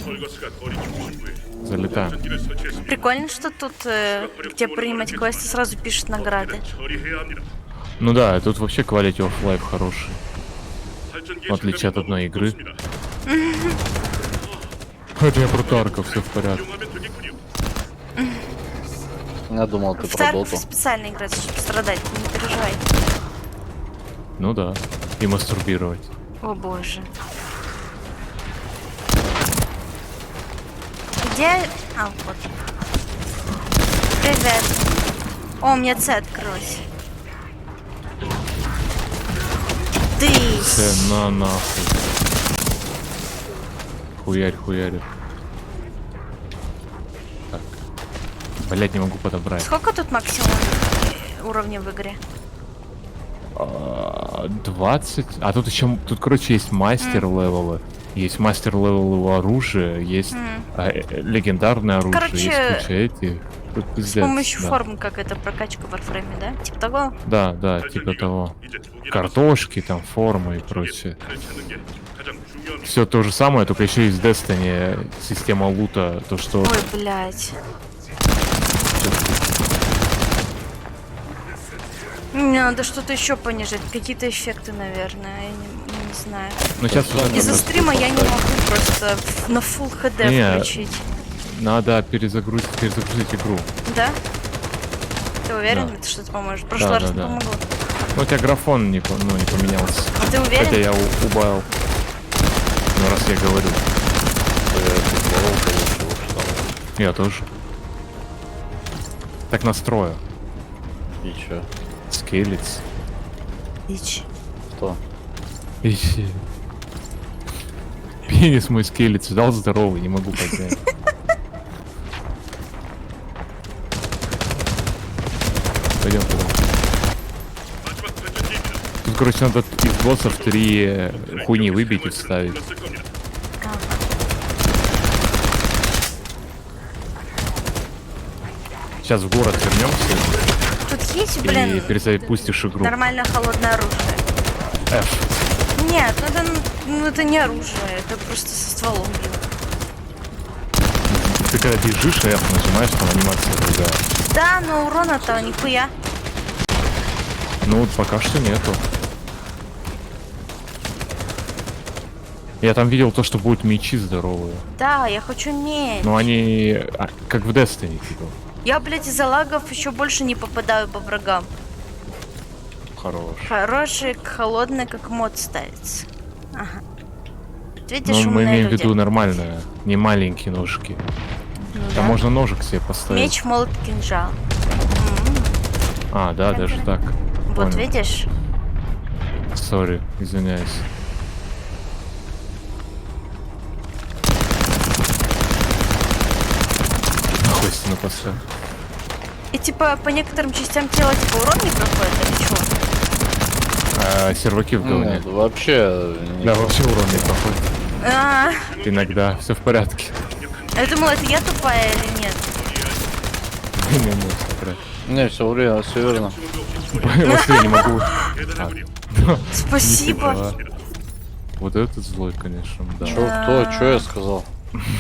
벌거스가 거리 중심 부에 Залетаем. 전기를 설치했습니다. Прикольно, что тут, где принимать квесты, сразу пишут награды. 처리해야 합니다. Ну да, тут вообще quality of life хороший. 발전기의 В отличие от 작전은 одной 너무 игры. 좋습니다. Это я про Тарка, все в порядке. 이용하면 되겠군요. Я думал, ты В про Тарков доту. специально играть, чтобы страдать, не переживай. Ну да. И мастурбировать. О боже. Где? А, вот. Привет. О, у меня С открылась. Ты. На нахуй. Хуярь, хуярь. Так. Блять, не могу подобрать. Сколько тут максимум уровней в игре? 20. А тут еще, тут, короче, есть мастер левелы. Есть мастер левел оружия, есть легендарное оружие, Короче, есть куча этих. Тут С пиздец, помощью да. формы, как это прокачка в Warframe, да? Типа того? Да, да, типа того. 이제 두 개나 Картошки, там, формы и прочее. 칼을 찾는 게 가장 중요합니다. Все то же самое, только еще из Destiny система лута, то что... Ой, блядь. Мне надо что-то еще понижать, какие-то эффекты, наверное, я не знаю. Ну сейчас вот это Из-за вот стрима я не могу просто на full HD Не. включить. надо перезагрузить игру. Да? Ты уверен, Да. это что-то поможет? В прошлый раз да. помогло. Ну у тебя графон не поменялся. А ты уверен? Хотя я убавил. Ну раз я говорю. Я тоже. Так настрою. И чё? Скейлиц. Ич. Кто? Ищи. Пенис мой скейлиц дал здоровый, не могу поднять. Пойдем. 마지막 발전기입니다. Тут, короче, надо из боссов 3 хуйни выбить и вставить. 불렀을 겁니다. Сейчас в город вернемся Тут есть, и блин, перезапустишь игру. нормальное холодное оружие? F. Нет, ну это не оружие, это просто со стволом, блин. Ты когда бежишь, F нажимаешь, там анимация другая. Да, но урона-то нихуя. Ну вот пока что нету. Я там видел то, что будут мечи здоровые. Да, я хочу меч. Но они как в Destiny, типа. Я, блядь, из-за лагов еще больше не попадаю по врагам. Хорош. Хороший, холодный, как мод ставится. Ага. Видишь, Но мы умные имеем в люди. виду нормальное, не маленькие ножики. Ну Там да. можно ножик себе поставить. Меч, молот, кинжал. А, да, даже так. Вот Понял. видишь? Сори, извиняюсь. Нахуй стену поставь. И типа по некоторым частям тела типа урон не проходит или чего? Серваки в говне. Нет, вообще... Да, вообще урон не проходит. А, Иногда все в порядке. я думала, это я тупая или нет. Не, всё в порядке. Не, все время, все верно. Вот я не могу. Спасибо. Нифига. Вот этот злой, конечно, да. Чё, кто, что я сказал?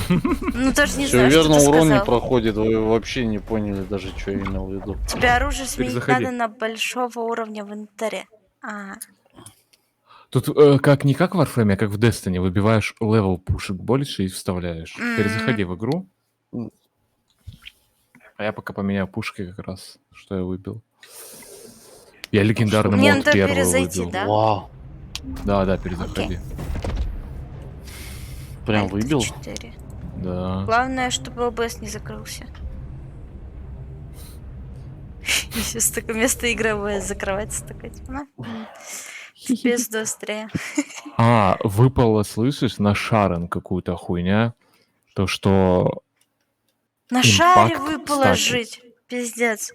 Ну даже не Все знаю, верно, что ты урон не сказал. проходит, вы вообще не поняли даже, что я имел в виду. Тебе оружие сменить заходи. надо на большого уровня в инвентаре. А, Тут как не как в Warframe, а как в Destiny. Выбиваешь левел пушек больше и вставляешь. Теперь заходи в игру. А я пока поменяю пушки как раз, что я выбил. Я легендарный Мне мод надо первый перезайти, выбил. да? Вау, Да, перезаходи. прям Alt выбил? 4. Да. Главное, чтобы ОБС не закрылся. Сейчас такое место игровое закрывается, такое типа, ну, в пизду острее. А, выпало, слышишь, на Шарен какую-то хуйня. То, что... На шаре Импакт, выпало кстати. жить. Пиздец.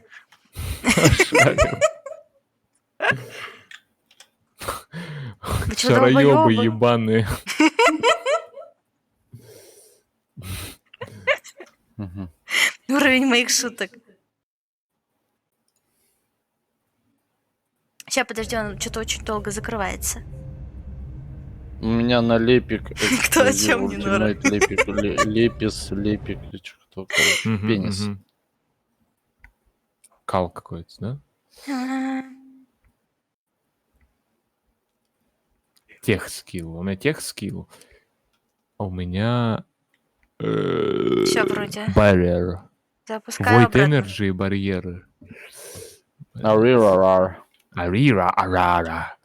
Вы чё, Шароёбы долбоёбы? ебаные. Мгм. Уровень моих шуток. Сейчас, подожди, он что-то очень долго закрывается. У меня на лепик. Кто о чём не нора? Ultimate лепик, лепис, лепик, или чё, кто, короче, Мгм, пенис. мгм. Кал какой-то, да? А, Тех скилл. У меня тех скилл. А у меня... Всё вроде. Барьер. Запускаю Void обратно. Energy и барьеры. Арирарар. Арира, арара.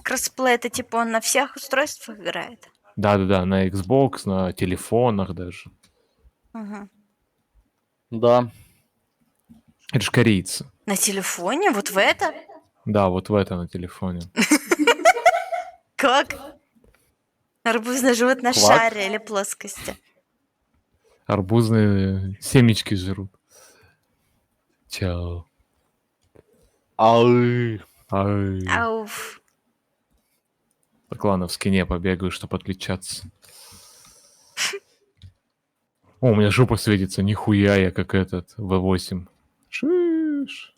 Кроссплей это типа он на всех устройствах играет? Да, на Xbox, на телефонах даже. Мгм. Да. Это ж корейцы. На телефоне? Вот в это? Да, вот в это на телефоне. Как? Арбузный живот на Квак. шаре или плоскости? Арбузные семечки жрут. Чао. Ай. Ай. Ауф. Так ладно, в скине побегаю, чтобы отличаться. О, у меня жопа светится, нихуя я как этот V8. Шиш.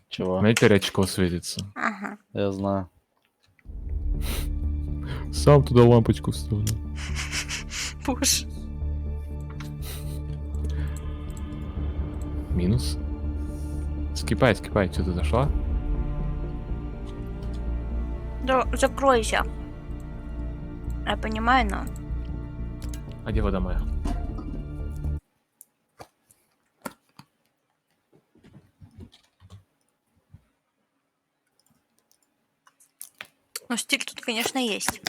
Чего? Знаете, очко светится. Ага. Я знаю. Сам туда лампочку вставлю. Боже. Минус. Скипай, что ты зашла? Да, закройся. Я понимаю, но... А где вода моя? Ну, стиль тут, конечно, есть.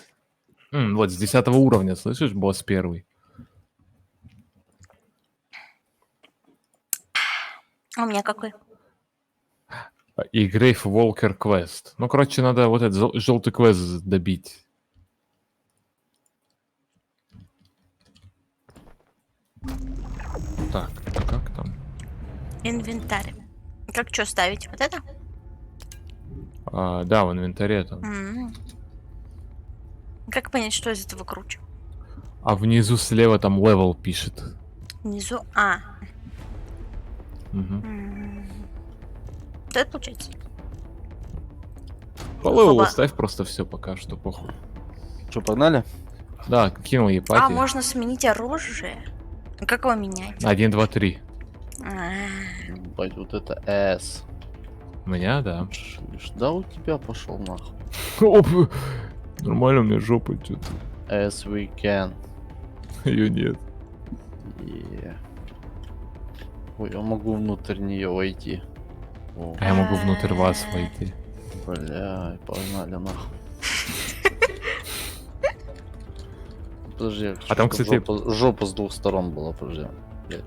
Вот с 10 уровня, слышишь, босс первый. А у меня какой? И Грейв Волкер квест. Ну, короче, надо вот этот желтый квест добить. Так, а как там? Инвентарь. Как что ставить? Вот это? Да, в инвентаре там. М. Как понять, что из этого круче? А внизу слева там левел пишет. Внизу. А. Мгм. Что это получается? По левелу Оба. ставь просто все пока что, похуй. Что, погнали? Да, кинул А, епати. можно сменить оружие? А как его менять? 1, 2, 3. А, Ебать, вот это S. У меня, да. Да у тебя пошел нахуй. Оп. нормально, у меня жопа что-то. As we can. Ее нет. Yeah. Ой, я могу внутрь нее войти. О, А я могу внутрь вас войти. бля, погнали нахуй. Подожди, А там, что-то кстати- жопа с двух сторон была, подожди. Блядь.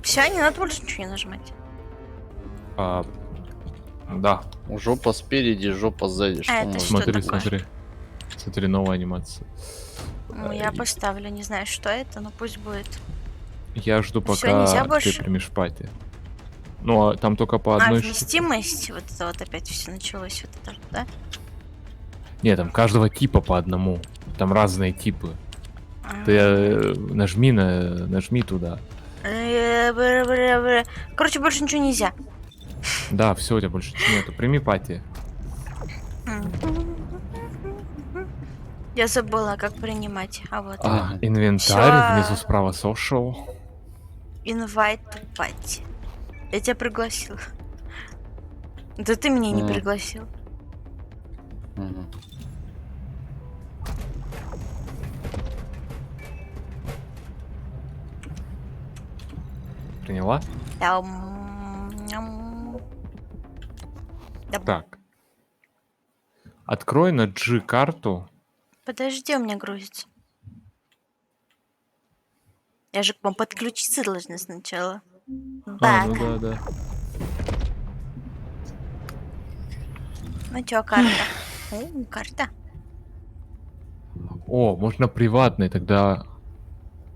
Все, не надо больше ничего не нажимать. Да, Жопа спереди, жопа сзади. Что это можно? что смотри, такое? смотри. Смотри, новая анимация. Ну, я поставлю, не знаю, что это, но пусть будет. Я жду, Всё, пока нельзя ты больше? примешь пати. Ну, а там только по А, одной штуке. вместимость, вот это вот опять все началось, вот это, да? Нет, там каждого типа по одному. Там разные типы. Ты нажми туда. Короче, больше ничего нельзя. Да, все, у тебя больше ничего нету. Прими пати. Я забыла, как принимать. А вот. Инвентарь, Всё. внизу справа social. Invite to party. Я тебя пригласил. Да ты меня не пригласил. Мгм. Приняла? Ням. Да, Так. Открой на G карту. подожди, у меня грузится. Я же к вам подключиться должна сначала. А, ну Бак. да, да. Ну чё, карта? О, карта. О, можно приватный, тогда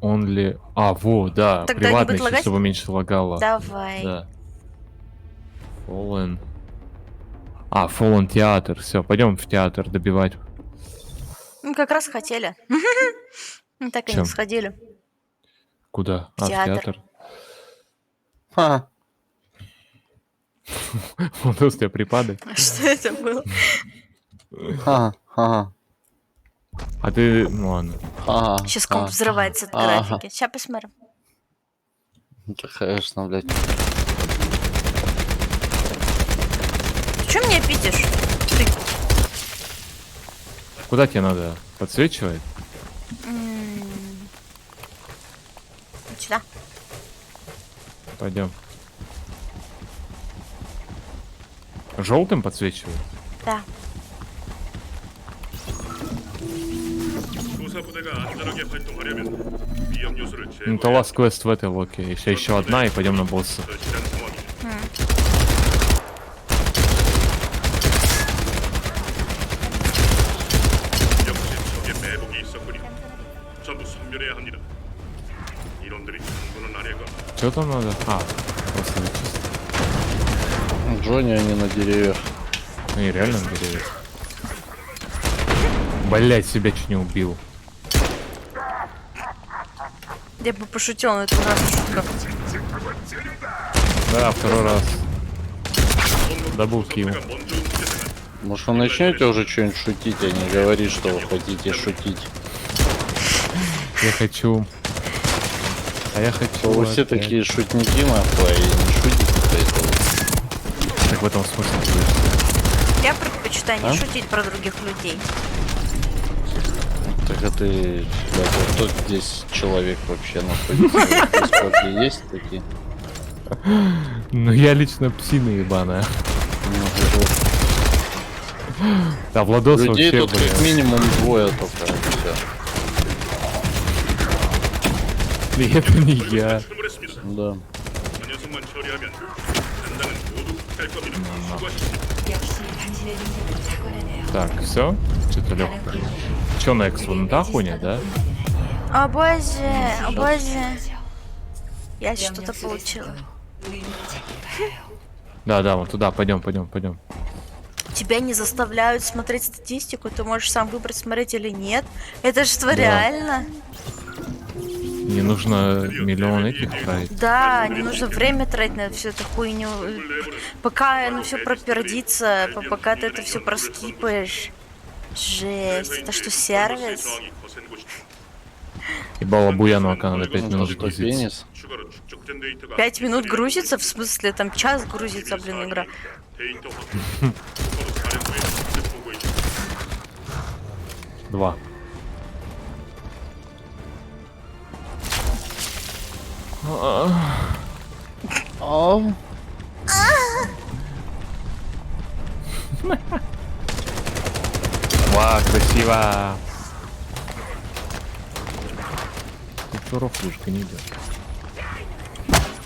only... А, во, да, Тогда не приватный, будет лагать? чтобы меньше лагало. Давай. Да. Fallen. А, Fallen театр. Все, пойдем в театр добивать. Ну, как раз хотели. Ну, так и Чё? не сходили. Куда? В А, театр. в театр. Ха. Вот у тебя припадок. Что это было? Ха. Ха. А ты... Ну ладно. Ха. Сейчас комп взрывается от Ага. графики. Сейчас посмотрим. Да, конечно, блядь. Ты чё меня пидишь? Ты... Куда тебе надо? Подсвечивать? Сюда. Пойдем. Желтым подсвечивать? Да. 조사부대가 안전하게 활동하려면 위험 요소를 Ну, то 제거해야 лast квест в этой локе. Еще одна и пойдем на босса. 절실한 상황이다. 역시 적의 매복이 있었군요. 전부 섬멸해야 합니다. 이놈들이 전부는 아닐까. Что там надо? А, просто вычистить. Джонни, они на деревьях. Ну и реально берет. Блять, себя чуть не убил. Я бы пошутил, но это ужасная шутка. Да, второй раз. Дабл килл. 먼저 움직였으면 Может, вы начнете уже что-нибудь шутить, а не говорить, что вы хотите шутить? Я хочу... А я хочу... Вы все опять. такие шутники, нахуй, и не шутите, поэтому. Так в этом смысле. Я предпочитаю не А? шутить про других людей. Так а ты, блядь, вот тут здесь человек вообще находится? В Дискорде есть такие? Ну я лично псина ебаная. Ну, вот. Да, Владос Людей вообще, тут как блядь. минимум двое только, и всё. И это не я. 출몰했습니다. Да. 저 녀석만 처리하면 전당은 모두 갈 겁니다. 수고하십시오. 역시 당신의 능력은 탁월하네요. Так, все? Что-то легкое. Че, Некс, вон та хуйня, да? О боже, о боже. Я что-то получила. Да, вот туда, пойдем. Тебя не заставляют смотреть статистику, ты можешь сам выбрать, смотреть или нет. Это же что, Да. реально? Не нужно миллион этих тратить. Да, не нужно время тратить на всю эту хуйню. Пока оно все пропердится, пока ты это все проскипаешь. Жесть, это что, сервис? 상황이 거센 곳이다. Ебало Буянова, надо 5 Ну, минут что, грузиться. пенис? 추가로 축적된 데이터가 5 минут грузится? В смысле, там час грузится, блин, игра. 데이터 확보. 서로 사령부에 직접 보고 있다. 2. Ау. Ва, красиво. Тут рофлюшка не идет.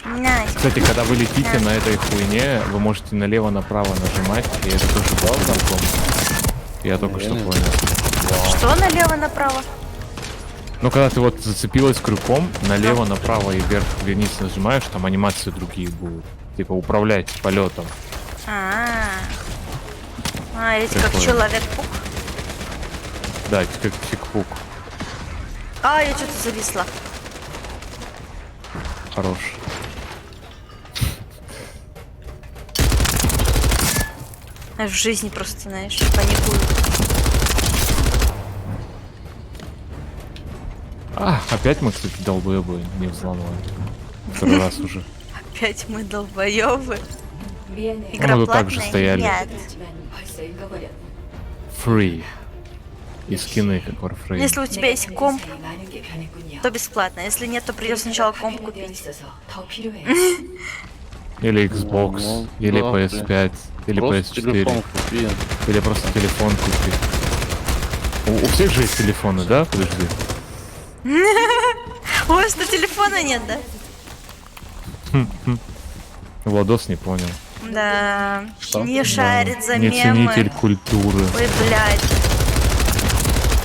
Найс. Кстати, когда вы летите на этой хуйне, вы можете налево-направо нажимать, и это тоже было знакомо. Я только что Не-не. понял. Что налево-направо? Ну, когда ты вот зацепилась крюком, налево, направо и вверх, вниз нажимаешь, там анимации другие будут. Типа управлять полетом. Эти как Прикольно. Человек-паук. Да, как чик-пук. Я что-то зависла. Хорош. Я в жизни просто, знаешь, паникую. Опять мы, кстати, долбоебы не взломали. Второй раз уже. Опять мы долбоёбы. 미안해. Игра мы тут так же платная? стояли. Нет. 하지만 벌써 읽어버렸네. Free. И скины, как Warframe. Если у тебя есть комп, 사이 많은 게 변했군요. то бесплатно. Если нет, то придется сначала комп 할인이 되어 купить. 있어서 더 필요해. Или Xbox, Ну, или да, PS5, или Просто PS4. телефон купи. Или просто телефон купи. У всех же есть телефоны, да? Подожди. У вас что, телефона нет, да? Владос не понял. Да. Что? Не шарит за Не ценитель мемы. культуры. Ой, блядь.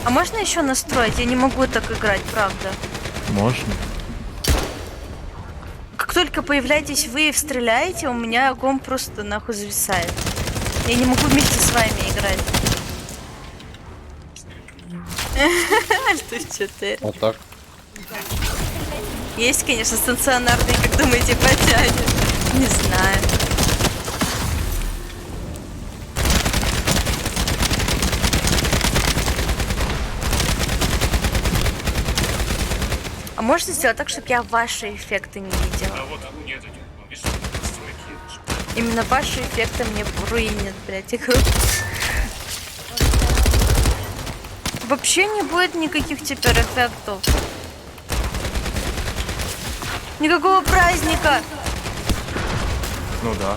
А можно еще настроить? Я не могу так играть, правда. Можно? Как только появляетесь вы и стреляете, у меня комп просто нахуй зависает. Я не могу вместе с вами играть. Альт 4. Вот так. Есть, конечно, стационарные, как думаете, потянет. Не знаю. А можно сделать так, чтобы я ваши эффекты не видела? Именно ваши эффекты мне руинят, блядь, игру. Вообще не будет никаких теперь эффектов. Никакого праздника. Ну да.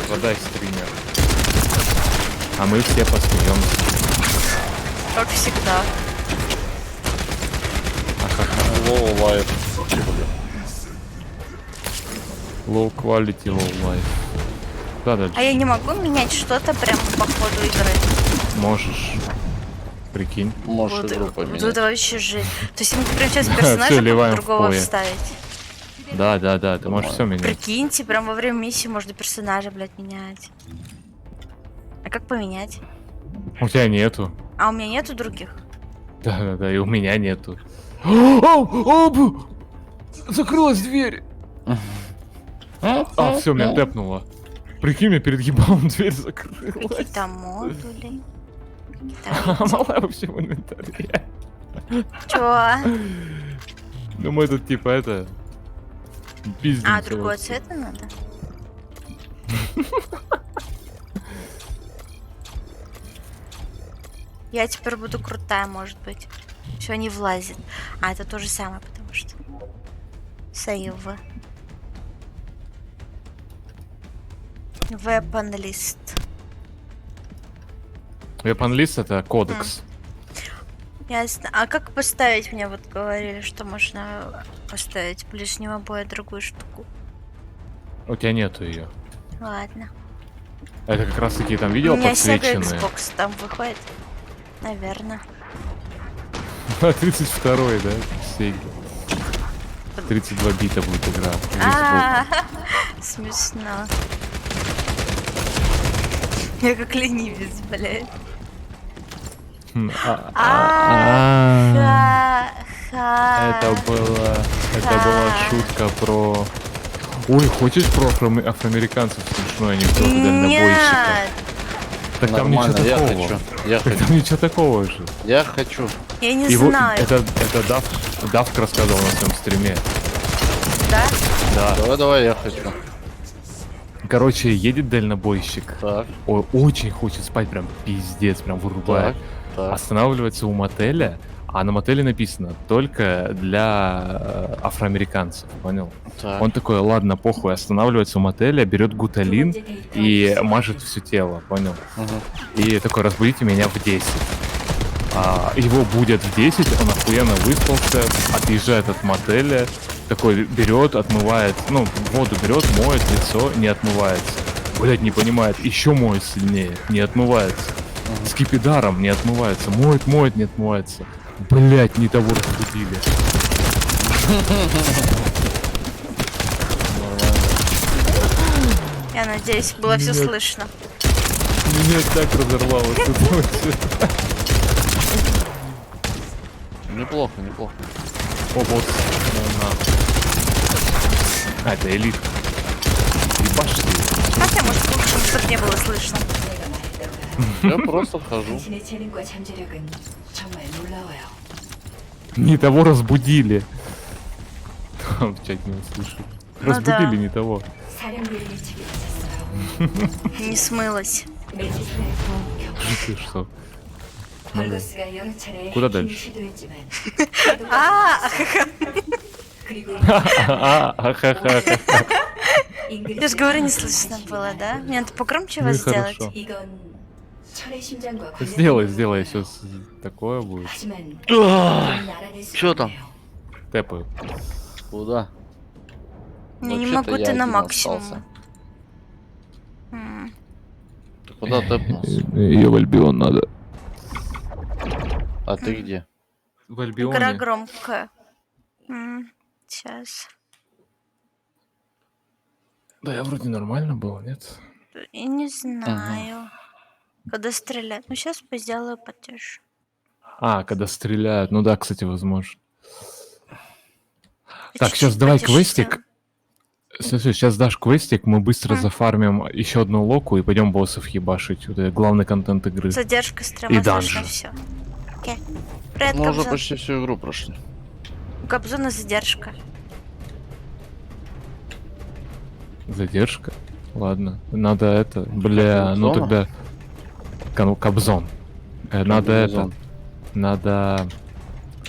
Подай стример. А мы все посмеемся. Как всегда. Low life. Low quality, low life. Да, дальше. А я не могу менять что-то прям по ходу игры. Можешь. Прикинь. Можешь игру Вот поменять. это вообще жизнь. То есть я могу прям сейчас Всё, персонажа ливаем в другого пое. вставить. Да, ты можешь все менять. Прикиньте, прям во время миссии можно персонажа, блядь, менять. А как поменять? У тебя нету. А у меня нету других? Да, и у меня нету. Закрылась дверь. Все, меня тэпнуло. Прикинь, мне перед ебалом дверь закрылась. Какие-то модули. Малая вообще в инвентаре. Чё? Ну мы тут типа это... Пиздимся. А, другого вот. цвета надо? Я теперь буду крутая, может быть. Все не влазит. А, это то же самое, потому что... Сейв. Weapon list. Weapon list это кодекс. Ясно. А как поставить, мне вот говорили, что можно поставить ближнего боя другую штуку. У тебя нету ее. Ладно. Это как раз таки там У видео меня Sega подсвеченные. Xbox там выходит. Наверное. 32-й, да? Сеги. 32 бита будет игра. Весь А, смешно. Я как ленивец, блядь. звук. Хм, Ха-ха. Это была шутка про... Ой, хочешь про афроамериканцев смешной анекдот дальнобойщика? Нет, Так там ничего Нормально, я такого. хочу. Я Так хочу. там ничего такого же. Я хочу. я не Его, знаю. это Давк рассказывал на своем стриме. Да? Да. Давай, я хочу. Короче, едет дальнобойщик. Так, Очень хочет спать, прям пиздец, прям вырубает. так. Останавливается у мотеля, а на мотеле написано только для афроамериканцев, понял? Так. Он такой, ладно, похуй, останавливается у мотеля, берет гуталин и мажет все тело, понял? Мгм. И такой, разбудите меня в 10. Его будят в 10, он охуенно выспался, отъезжает от мотеля, такой берет, отмывает, ну, воду берет, моет лицо, не отмывается. Блять, не понимает, еще моет сильнее, не отмывается. Скипидаром не отмывается, моет, не отмывается. Блять, не того разбудили. Я надеюсь, было все Нет. слышно. Меня так разорвало тут вообще. Неплохо, неплохо. О, вот. А, это элит. Ебашь ты. Хотя, может, лучше, чтобы не было слышно. Я просто хожу. 당신의 재능과 잠재력은 정말 놀라워요. Не того разбудили. Там в чате не услышали. Ну Разбудили да. не того. 사령부의 예측이 있었어요. Не смылось. 매지스라이프 Ты что? 발로스가 여러 차례 Куда 해킹을 дальше? 시도했지만 А, 그리고 Ха-ха-ха. я же говорю, не слышно было, да? Мне надо погромче Ну и вас сделать. хорошо. 이건 철의 심장과 관련된 Сделай, 거예요. сейчас такое будет. 하지만 Ах, 이건 알아낼 수가 чё там? 없네요. Тэпаю. Куда? Я не Вообще-то могу, я ты на один максимум. остался. Ты куда тэпнулся? Ее в Альбион надо. А ты где? В Игра громкая. Сейчас. Да я вроде нормально был, нет? Я не знаю. Когда стрелять. Ну, сейчас сделаю потише. А, когда стреляют. Ну да, кстати, возможно. Я Так, чуть-чуть сейчас давай потише квестик. сделаю. Слушай, сейчас дашь квестик, мы быстро зафармим еще одну локу и пойдем боссов ебашить. Вот это главный контент игры. Задержка стрима, И данжи. все. Окей. Привет, Мы уже Кобзон. почти всю игру прошли. У Кобзона задержка. Задержка? Ладно. Надо это. Бля, ну Кобзона? тогда. Кобзон. Надо это. Кобзон. Надо.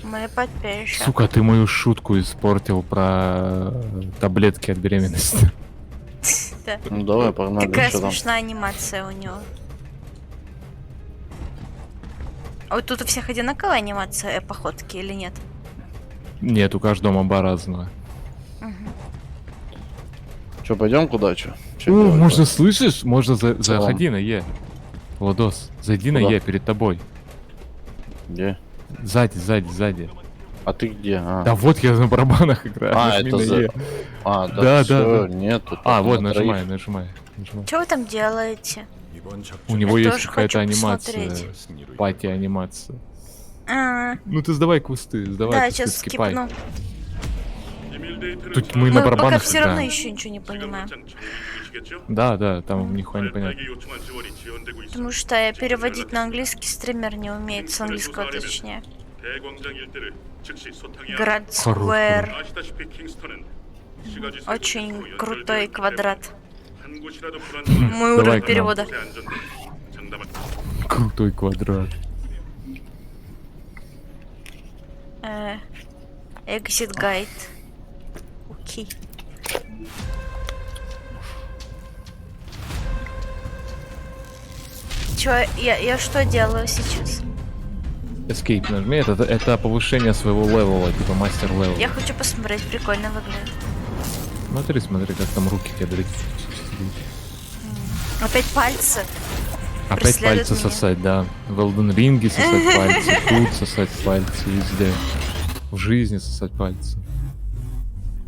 Мы подпишем. Сука, ты мою шутку испортил про таблетки от беременности. Да. Ну давай, погнали. Такая Что там? смешная анимация у него. А вот тут у всех одинаковая анимация походки или нет? Нет, у каждого моба разного. Че, пойдем куда, че? О, можно, слышишь? Можно заходи на Е. Владос, зайди на Куда? Е перед тобой. Где? Сзади. А ты где? А, Да вот я на барабанах играю. А, нажми это на за- Е. да, да, всё, да. нет. Тут А, только вот, на троих. нажимай. Что вы там делаете? 이번 작전 У него Я есть тоже какая-то хочу анимация. посмотреть. 승리로 Пати анимация. А, Ну ты сдавай квесты, сдавай да, квесты, сейчас скипай. скипну. 비밀 데이터를 Тут мы на Мы пока барабанах все равно играем. еще ничего не понимаем. 지금 전투 중이시겠죠? Да, там нихуя не понятно. 알파에게 요청한 지원이 지연되고 있어. Потому что переводить на английский стример не умеет, с английского точнее. 대광장 일대를 즉시 소탕해야 Град Хорош, Сквер. 아시다시피 킹스턴은 시가지 Очень 세력으로 крутой 연결되어 있기 квадрат. 때문에 한 곳이라도 불안정하면 Мой Давай уровень к нам. перевода. 곳의 안전도 장담한 Крутой квадрат. Exit guide. Окей. Чё, я что делаю сейчас? Escape нажми, это повышение своего левела, типа мастер левел. Я хочу посмотреть, прикольно выглядит. Смотри, как там руки кедрить. Опять пальцы. Опять Преследует пальцы меня. сосать, да. В Elden Ring сосать пальцы, тут сосать пальцы, везде. В жизни сосать пальцы.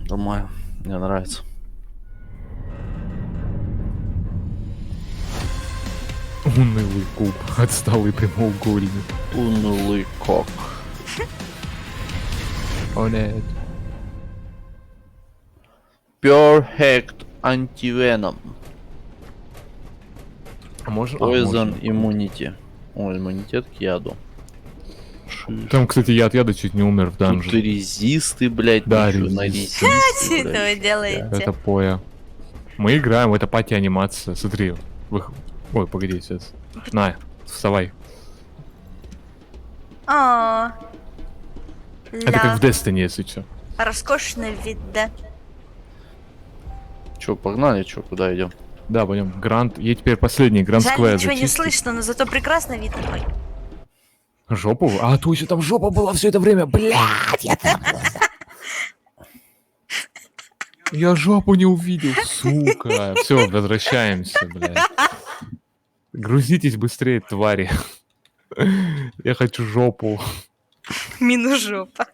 Нормально, мне нравится. Унылый куб, отсталый прямоугольник. Унылый кок. О нет. Perfect антивеном. А можно? Poison immunity. О, иммунитет к яду. Там, кстати, я от яда чуть не умер в Тут данже. резисты, блядь, Да, ничего на резисты. резисты, Что блядь. вы делаете? Это поя. Мы играем, это пати-анимация. Смотри. Ой, погоди, сейчас. На, вставай. О, Это как в ля, Destiny, если что. роскошный вид, да. Че, погнали, че, куда идем? Да, пойдем. Гранд. Ей теперь последний Гранд Жаль, Сквер ничего не зачистить. слышно, но зато прекрасно видно. Ой. Жопу? А, точно, там жопа была все это время. Блядь, я там была. Я жопу не увидел, сука. Все, возвращаемся, блядь. Грузитесь быстрее, твари. Я хочу жопу. Минус жопа.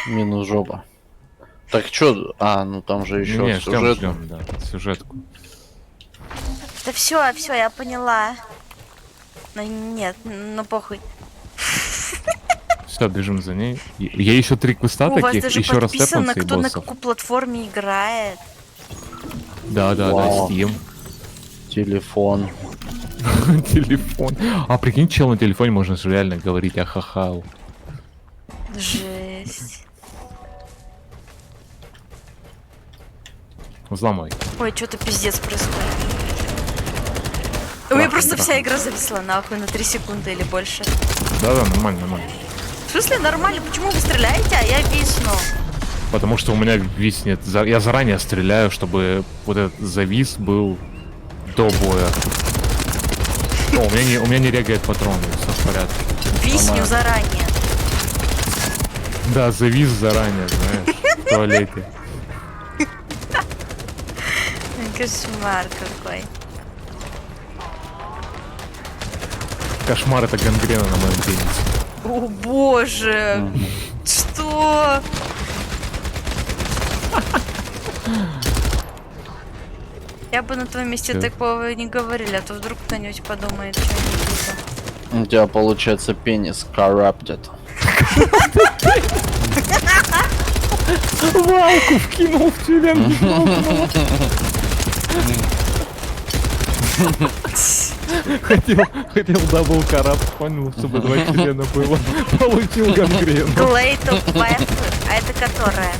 Минус жопа. Так, чё? А, ну там же еще Не, сюжет. ждем, да, сюжетку. Да все, я поняла. Ну нет, ну похуй. Все, бежим за ней. Я еще 3 квеста У вас таких, даже еще раз подписано, тэпнуться и кто на боссов. какой платформе играет. Да, Вау. Steam. Телефон. Телефон. А прикинь, чел на телефоне можно же реально говорить ахахау. Жесть. Взломай. Ой, что-то пиздец происходит. У меня просто вся игра зависла нахуй на 3 секунды или больше. Да, нормально, нормально. В смысле нормально? Почему вы стреляете, а я висну? Потому что у меня виснет. Я заранее стреляю, чтобы вот этот завис был до боя. О, у меня не регает патроны, все в порядке. Висню Нормально. заранее. Да, завис заранее, знаешь, в туалете. Кошмар какой. Кошмар — это гангрена на моем пенисе. О боже! Что? Я бы на твоем месте Чё? такого не говорили, а то вдруг кто-нибудь подумает что-нибудь. У тебя получается пенис corrupted. Валку вкинул в член. Хотел дабл карат, понял, чтобы 2 члена было. Получил гангрену. Glade of Weapon, а это которая?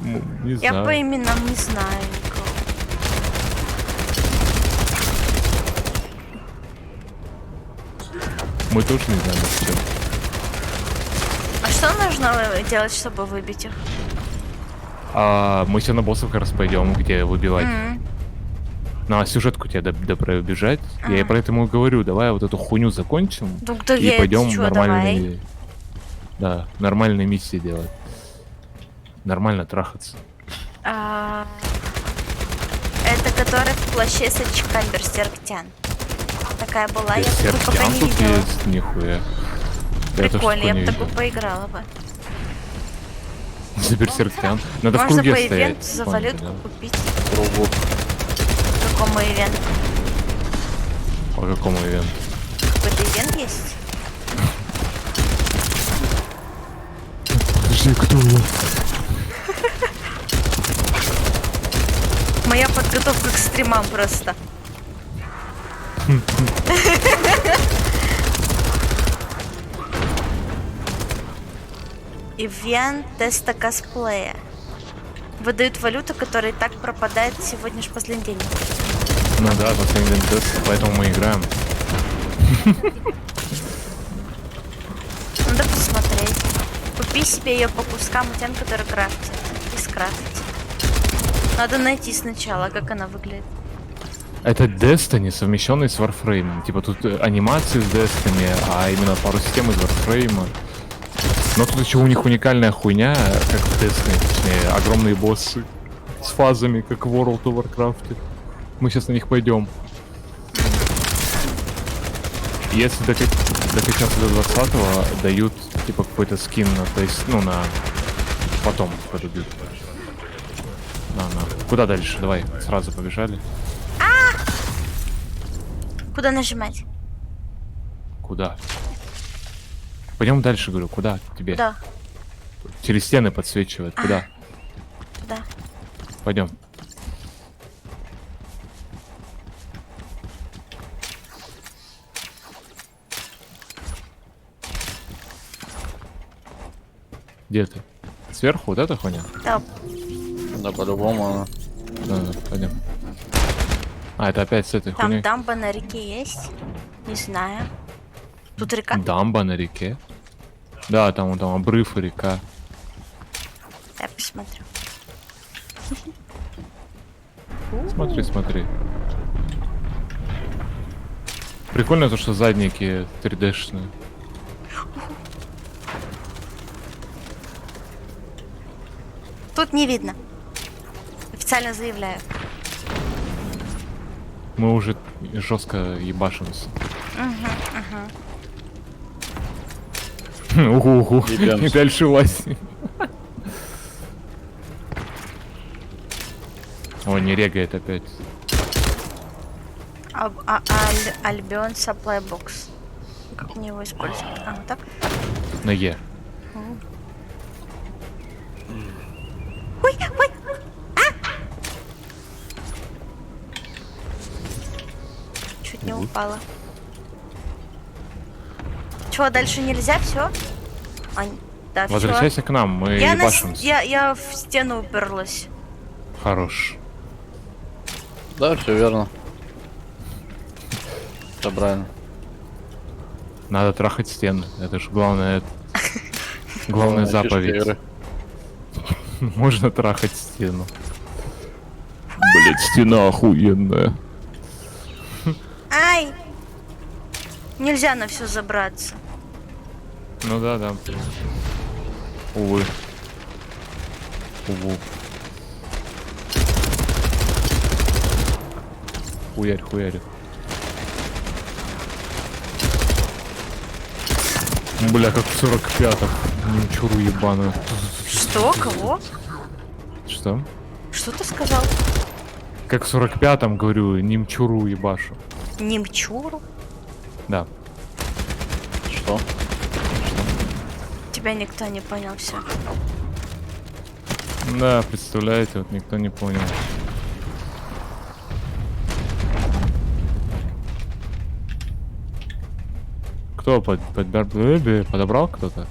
Не Я по знаю. именам не знаю никого. Мы тоже не знаем, что. А что нужно делать, чтобы выбить их? Мы все на боссов как раз пойдем, где выбивать. М. На сюжетку тебе пробежать. Я и поэтому и говорю, давай вот эту хуйню закончим Ну, да и я пойдем чё, нормальные. Да, нормальные миссии делать. Нормально трахаться. А, это которая в плаще с очками Берсерктян. Такая была, я такую пока Сердцам не тут видела. есть, нихуя. Я тоже Прикольно, я такой бы не такую видел. поиграла бы. За Берсерктян. Надо в Можно круге по стоять. ивенту за Понял, валютку да. купить. Кругу. Какому ивенту? По какому ивенту? Какой-то ивент есть? Подожди, кто я? Моя подготовка к стримам просто. Ивент теста косплея. Выдают валюту, которая и так пропадает сегодня же последний день. Ну да, последний тест, поэтому мы играем. Надо посмотреть. Купи себе ее по кускам у тем, которые крафтят. И скрафтить. Надо найти сначала, как она выглядит. Это Destiny, совмещенный с Warframe. Типа тут анимации с Destiny, а именно пару систем из Warframe. Но тут еще у них уникальная хуйня, как в Destiny, точнее, огромные боссы с фазами, как в World of Warcraft. Мы сейчас на них пойдем. Если докачаться до 20-го, дают типа какой-то скин, то есть, ну, на потом подадут. На. Куда дальше? Давай, сразу побежали. Куда нажимать? Куда? Пойдем дальше, говорю, куда тебе? Да, Через стены подсвечивает. Куда? туда. Пойдем. Где ты? Сверху вот эта хуйня? Да. Да, по-любому она. Да, пойдем. А, это опять с этой Там хуйней. дамба на реке есть? Не знаю. Тут река? Дамба на реке. Да, там обрыв и река. Я посмотрю. Смотри, смотри. Прикольно то, что задники 3D-шные. Тут не видно. Официально заявляю. Мы уже жестко ебашимся. Угу. Ебемся. И дальше лазим. О, не регает опять. Альбион Supply Box. Как мне его использовать? А, вот так? На Е. Ой, ой! Чуть не упала. Чего, дальше нельзя? Все? Да, всё. Возвращайся к нам, мы Я, ебашимся. я в стену уперлась. Хорош. Да, все верно. Все правильно. Надо трахать стены. Это же главное. Главная Фишка заповедь. игры. Можно трахать стену. Блять, стена охуенная. Ай! Нельзя на все забраться. Ну да, да. Увы. Уву. Хуярь, хуярь. Бля, как в 45-м. Немчуру ебаную. Что? Кого? Что? Что ты сказал? Как в 45-м, говорю, немчуру ебашу. Немчуру? Да. Что? Тебя никто не понял, все. Да, представляете, вот никто не понял. Кто подобрал кто-то?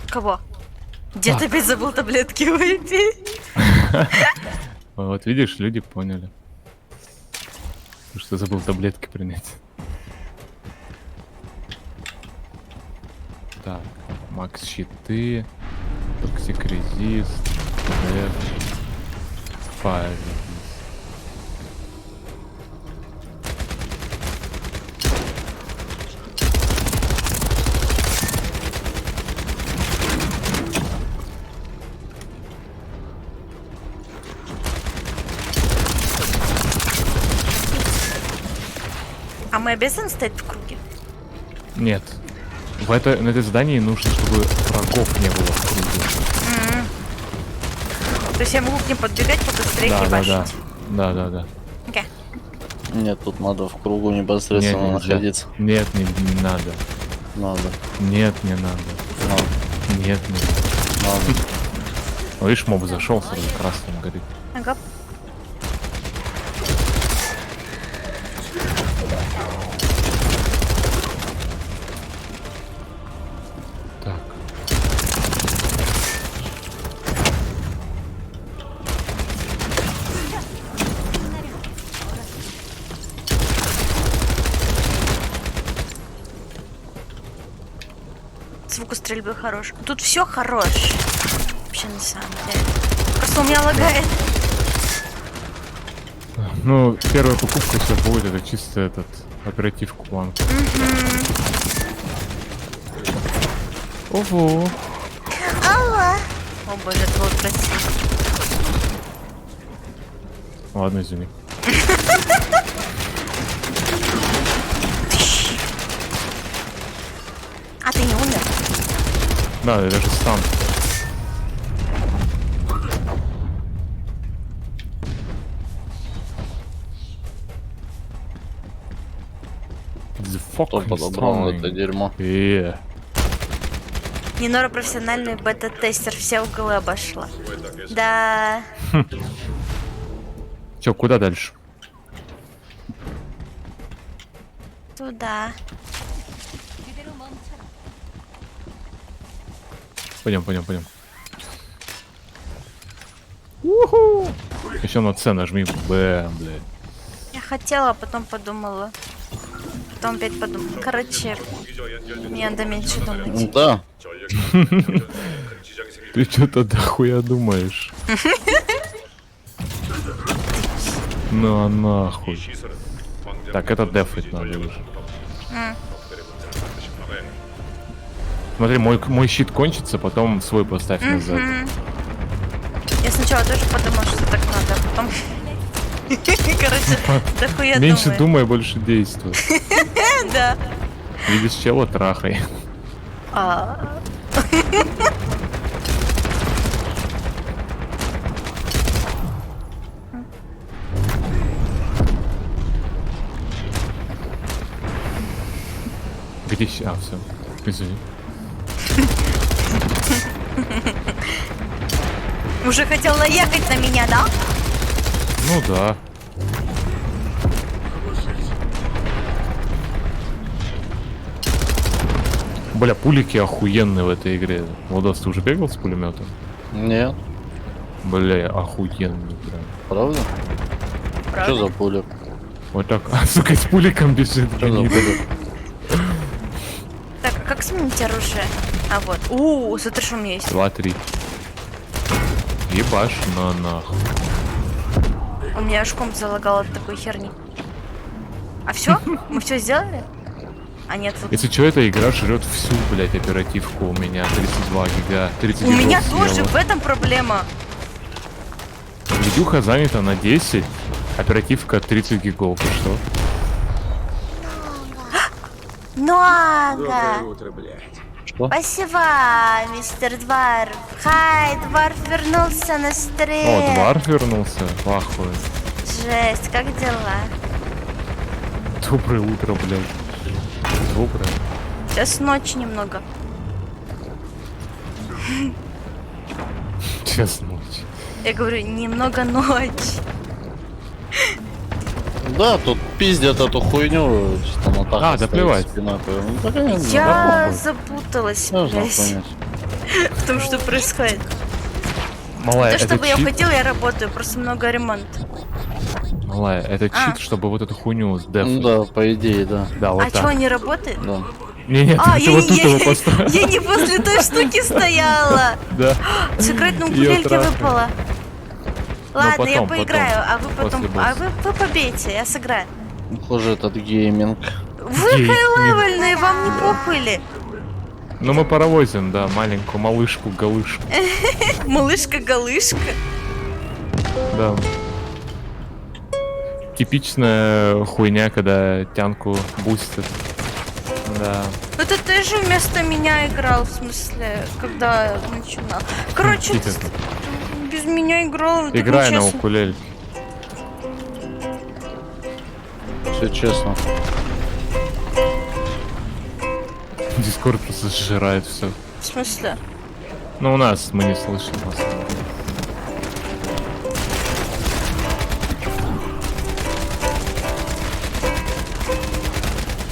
Кого? Дед опять забыл таблетки выпить. Вот видишь, люди поняли. Что забыл таблетки принять. Так, Макс щиты, Токсик резист, Фаер. А мы обязаны стоять в круге? Нет. На это задании нужно, чтобы врагов не было в круге. То есть я могу к ним подбегать, побыстрее Да, да, да. ебашить? Да. Окей. Нет, тут надо в кругу непосредственно нельзя. находиться. Нет, не надо. Надо. Нет, не надо. Надо. Нет, не надо. Надо. Ну, видишь, моб зашел, сразу красным горит. Ага. Так. Звук стрельбы хорош. Тут все хорош. Вообще на самом деле. Просто у меня лагает. Ну, первая покупка все будет, это чисто этот оперативку план. Ого. Алло. О боже, это было красиво. Ладно, извини. А ты не умер? Да, это же стан. The Кто fucking подобрал stunning. это дерьмо? Нинора профессиональный бета-тестер, все углы обошла. Да. Чё, куда дальше? Туда. Пойдем. Еще на С нажми. Бэм, блядь. Я хотела, а потом подумала. Потом опять подумала. Короче, мне надо меньше думать. Да. 전력이 큰 지장이 생길 Ты что-то дохуя думаешь. Ну а нахуй. 시설은 광장 Так, это дефать надо уже. Смотри, мой щит кончится, потом свой поставь назад. Я сначала тоже подумала, что так надо, а потом... Короче, дохуя Меньше думаю. думай, больше действуй. Да. Видишь чела, трахай. А. Где А, все. Извини. Уже хотел наехать на меня, да? Ну да. Бля, пулики охуенные в этой игре. Владос, ты уже бегал с пулеметом? Нет. Бля, охуенный прям. Правда? Что за пуля? Вот так, сука, с пуликом бежит. Что за гнида. пуля? Так, как сменить оружие? А вот. Смотри, что у меня есть. 2-3. Ебашь на нахуй. У меня аж комп залагал от такой херни. А все? Мы все сделали? А нет, вот. Если что, эта игра жрет всю, блядь, оперативку у меня. 32 гига. 30 У меня гигов тоже, съела. в этом проблема. Видюха занята на 10, оперативка 30 гигов. И что? Много. Что? Спасибо, мистер Дварф. Хай, Дварф вернулся на стрим. О, Дварф вернулся. Вахуй. Жесть, как дела? Доброе утро, блядь. Доброе. Сейчас ночь немного. Сейчас ночь. Я говорю, немного ночь. Да, тут пиздят эту хуйню, что там атака А, да стоит, плевать. спина, ну, да, конечно, Я да, похуй. запуталась, Можно блядь, понять. в том, что происходит. Малая, То, это чтобы я чит? уходила, я работаю, просто много ремонта. Малая, это А. чит, чтобы вот эту хуйню Ну сдефать. да, по идее, да. Да, вот А что, так. не работает? Да. Не-не, А, ты вот тут его поставил. я не после той штуки стояла. Да. Сыграть на Её укулельке трахают. выпало. Ладно, я потом, поиграю, а вы потом... после А босса. вы побейте, я сыграю. Похоже, этот гейминг. Вы Гей. хай-левельные, вам не похуй ли? Ну мы паровозим, да, маленькую малышку-галышку. Малышка-галышка. Да. Типичная хуйня, когда тянку бустят. Да. Это ты же вместо меня играл, в смысле, когда начинал. Короче, Тихо ты ты. без меня играл. это Играй на нечестно. укулеле. Все честно. Дискорд просто сжирает все. В смысле? Но у нас мы не слышим особо.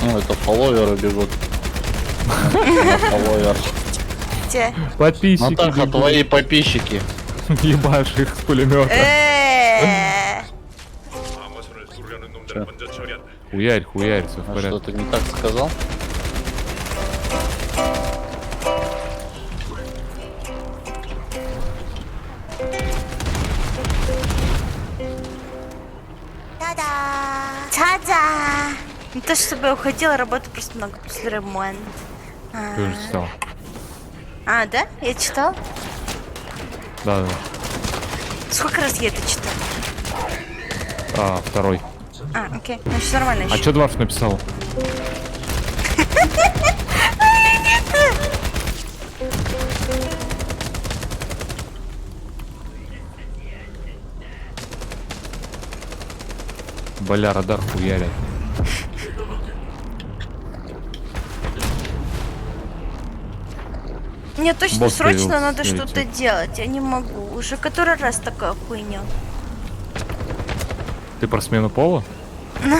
Ну, это фолловеры бегут. Фолловер. Где? Подписчики. Натаха, бегут. твои подписчики. Ебашь их с пулемета. 방어선을 수리하는 놈들을 먼저 처리한다. Хуярь, хуярь, все в А что, порядке. ты не так сказал? Та-да! Не то чтобы я уходила, работы просто много после ремонта. Ты уже читал. А, да? Я читал? Да, да. Сколько раз я это читал? А, второй. А, окей. Значит, нормально А еще. что Дварф написал? Бля, радар хуярят. Мне точно Босс срочно появился, надо видите. что-то делать. Я не могу. Уже который раз такая хуйня. Ты про смену пола? О,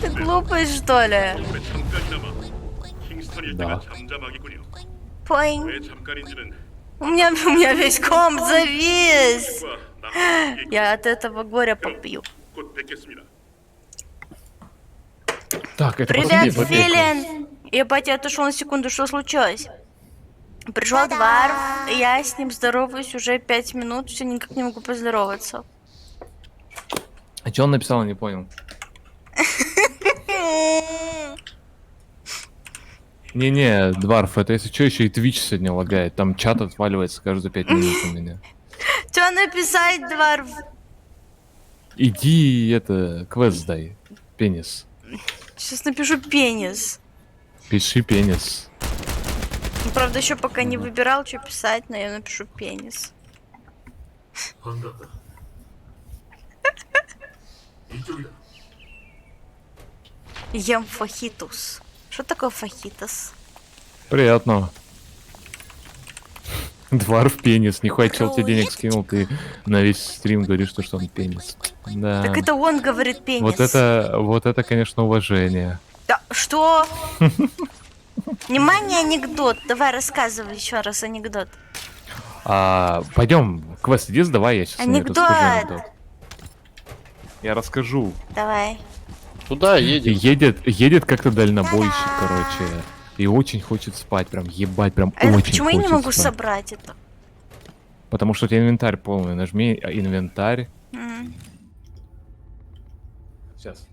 Ты глупый, что ли? 오래 잠깐이나마 킹스턴 일대가 나. 잠잠하겠군요. Поинь. 왜 잠깐인지는 У меня весь комп завис. 과 남은 Я от этого горя попью. 곧 뵙겠습니다. Так, это Привет, последний побег. Филин! Ебать, я отошел на секунду, что случилось? Пришел Дварф, я с ним здороваюсь уже 5 минут, все никак не могу поздороваться. А что он написал, не понял. Не-не, Дварф, это если что, еще и Twitch сегодня лагает. Там чат отваливается каждые 5 минут у меня. Что написать, Дварф? Иди, это, квест сдай. Пенис. Сейчас напишу пенис. Пиши пенис. Ну, правда, еще пока не выбирал, что писать, но я напишу пенис. 반갑다. 이쪽이다. Ем фахитус. Что такое фахитус? Приятного. Дварф пенис. Нихуя, чел тебе денег скинул, ты на весь стрим говоришь, что он пенис. Да. Так это он говорит пенис. Вот это, конечно, уважение. Да, что? Внимание, анекдот. Давай рассказывай еще раз анекдот. Пойдем, квест иди сдавай, я сейчас Анекдот. Я расскажу. Давай. Туда едем. Едет как-то дальнобойщик, короче. И очень хочет спать, прям ебать, прям А это очень почему я не хочет могу спать. собрать это? Потому что у тебя инвентарь полный. Нажми инвентарь. М. Сейчас.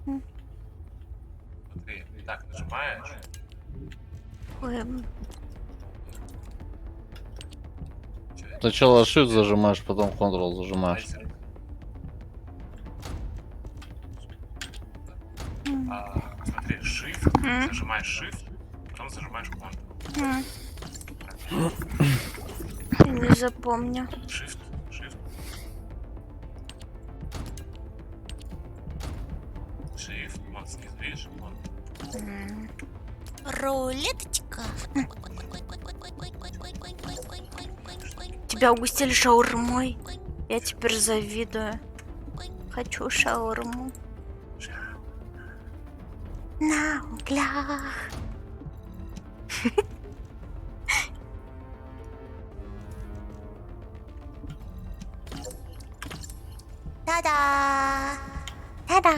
Смотри, так нажимаешь. Ой, Сначала Shift зажимаешь, потом Ctrl зажимаешь. Смотри, Shift, зажимаешь Shift, потом зажимаешь Ctrl. я не запомню. Shift. Shift, вот снизу, видишь? Вот. Рулеточка. Тебя угостили шаурмой. Я теперь завидую. Хочу шаурму. На углях. Та-да! Та-да!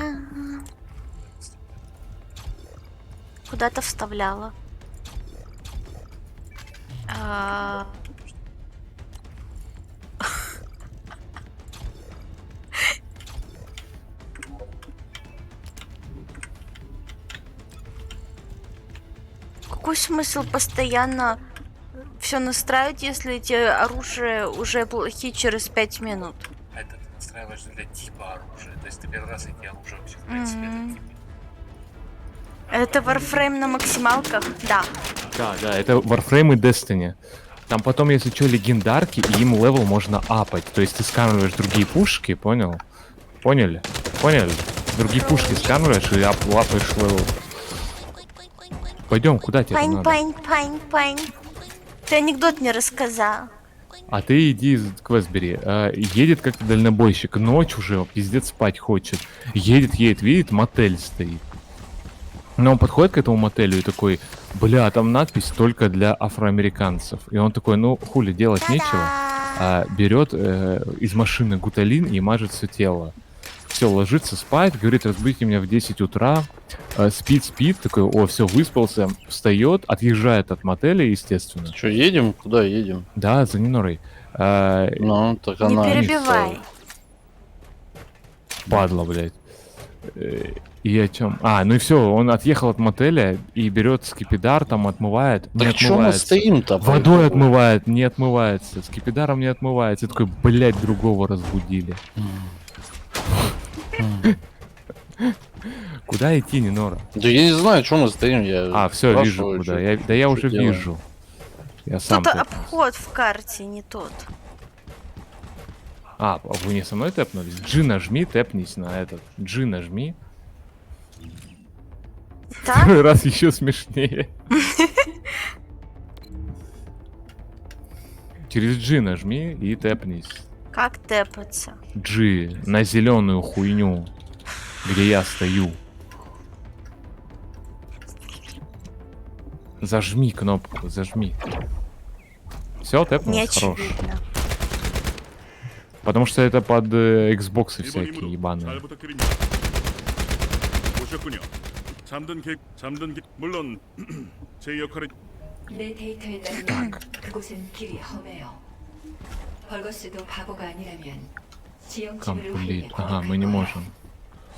Куда-то вставляла. Какой смысл постоянно все настраивать, если эти оружия уже плохие через 5 минут? Это ты настраиваешь для типа оружия. То есть ты первый раз эти оружия вообще в принципе. Это Warframe на максималках? Да. Да, это Warframe и Destiny. Там потом, если что, легендарки, и им левел можно апать. То есть ты сканываешь другие пушки, понял? Поняли? Другие пушки сканываешь и лапаешь левел. Пойдем, куда тебе там надо? Пань. Ты анекдот не рассказал. А ты иди квест бери. Едет как-то дальнобойщик. Ночь уже, пиздец, спать хочет. Едет, видит, мотель стоит. Но он подходит к этому мотелю и такой, бля, там надпись только для афроамериканцев. И он такой, ну, хули, делать нечего. Берет из машины гуталин и мажет все тело. Все, ложится спать, говорит, разбудите меня в 10 утра. Спит, такой, все, выспался. Встает, отъезжает от мотеля, естественно. Что, едем? Куда едем? Да, за Нинорой. Ну, так Не она... перебивай. Падла, блядь. И о чем? Ну и все, он отъехал от мотеля и берет скипидар, там отмывает. Не Так что мы отмывается. стоим-то? Водой отмывает, не отмывается. Скипидаром не отмывается. И такой, блядь, другого разбудили. Куда идти, Нинора? Да я не знаю, что мы стоим. Я Все, вижу спрашиваю, куда. чё- Я чё уже делаем. вижу. Я сам Тут тэпнусь. обход в карте не тот. Вы не со мной тэпнулись? G нажми, тэпнись на этот. G нажми. Так? Второй раз еще смешнее. Через G нажми и тэпнись. Как тэпаться? G на зеленую хуйню, где я стою. Зажми кнопку, зажми. Все, тэпнулась, Не хорош. очевидно. Потому что это под Xbox 이번 всякие 임무도 잘 ебаные. 부탁드립니다. 오셨군요. 잠든 길 물론 제 역할은 내 데이터에 따르면 그곳은 길이 험해요. 벌거스도 바보가 아니라면 지형 지물을 Комплит. 확인해 Ага, мы не 거예요. можем.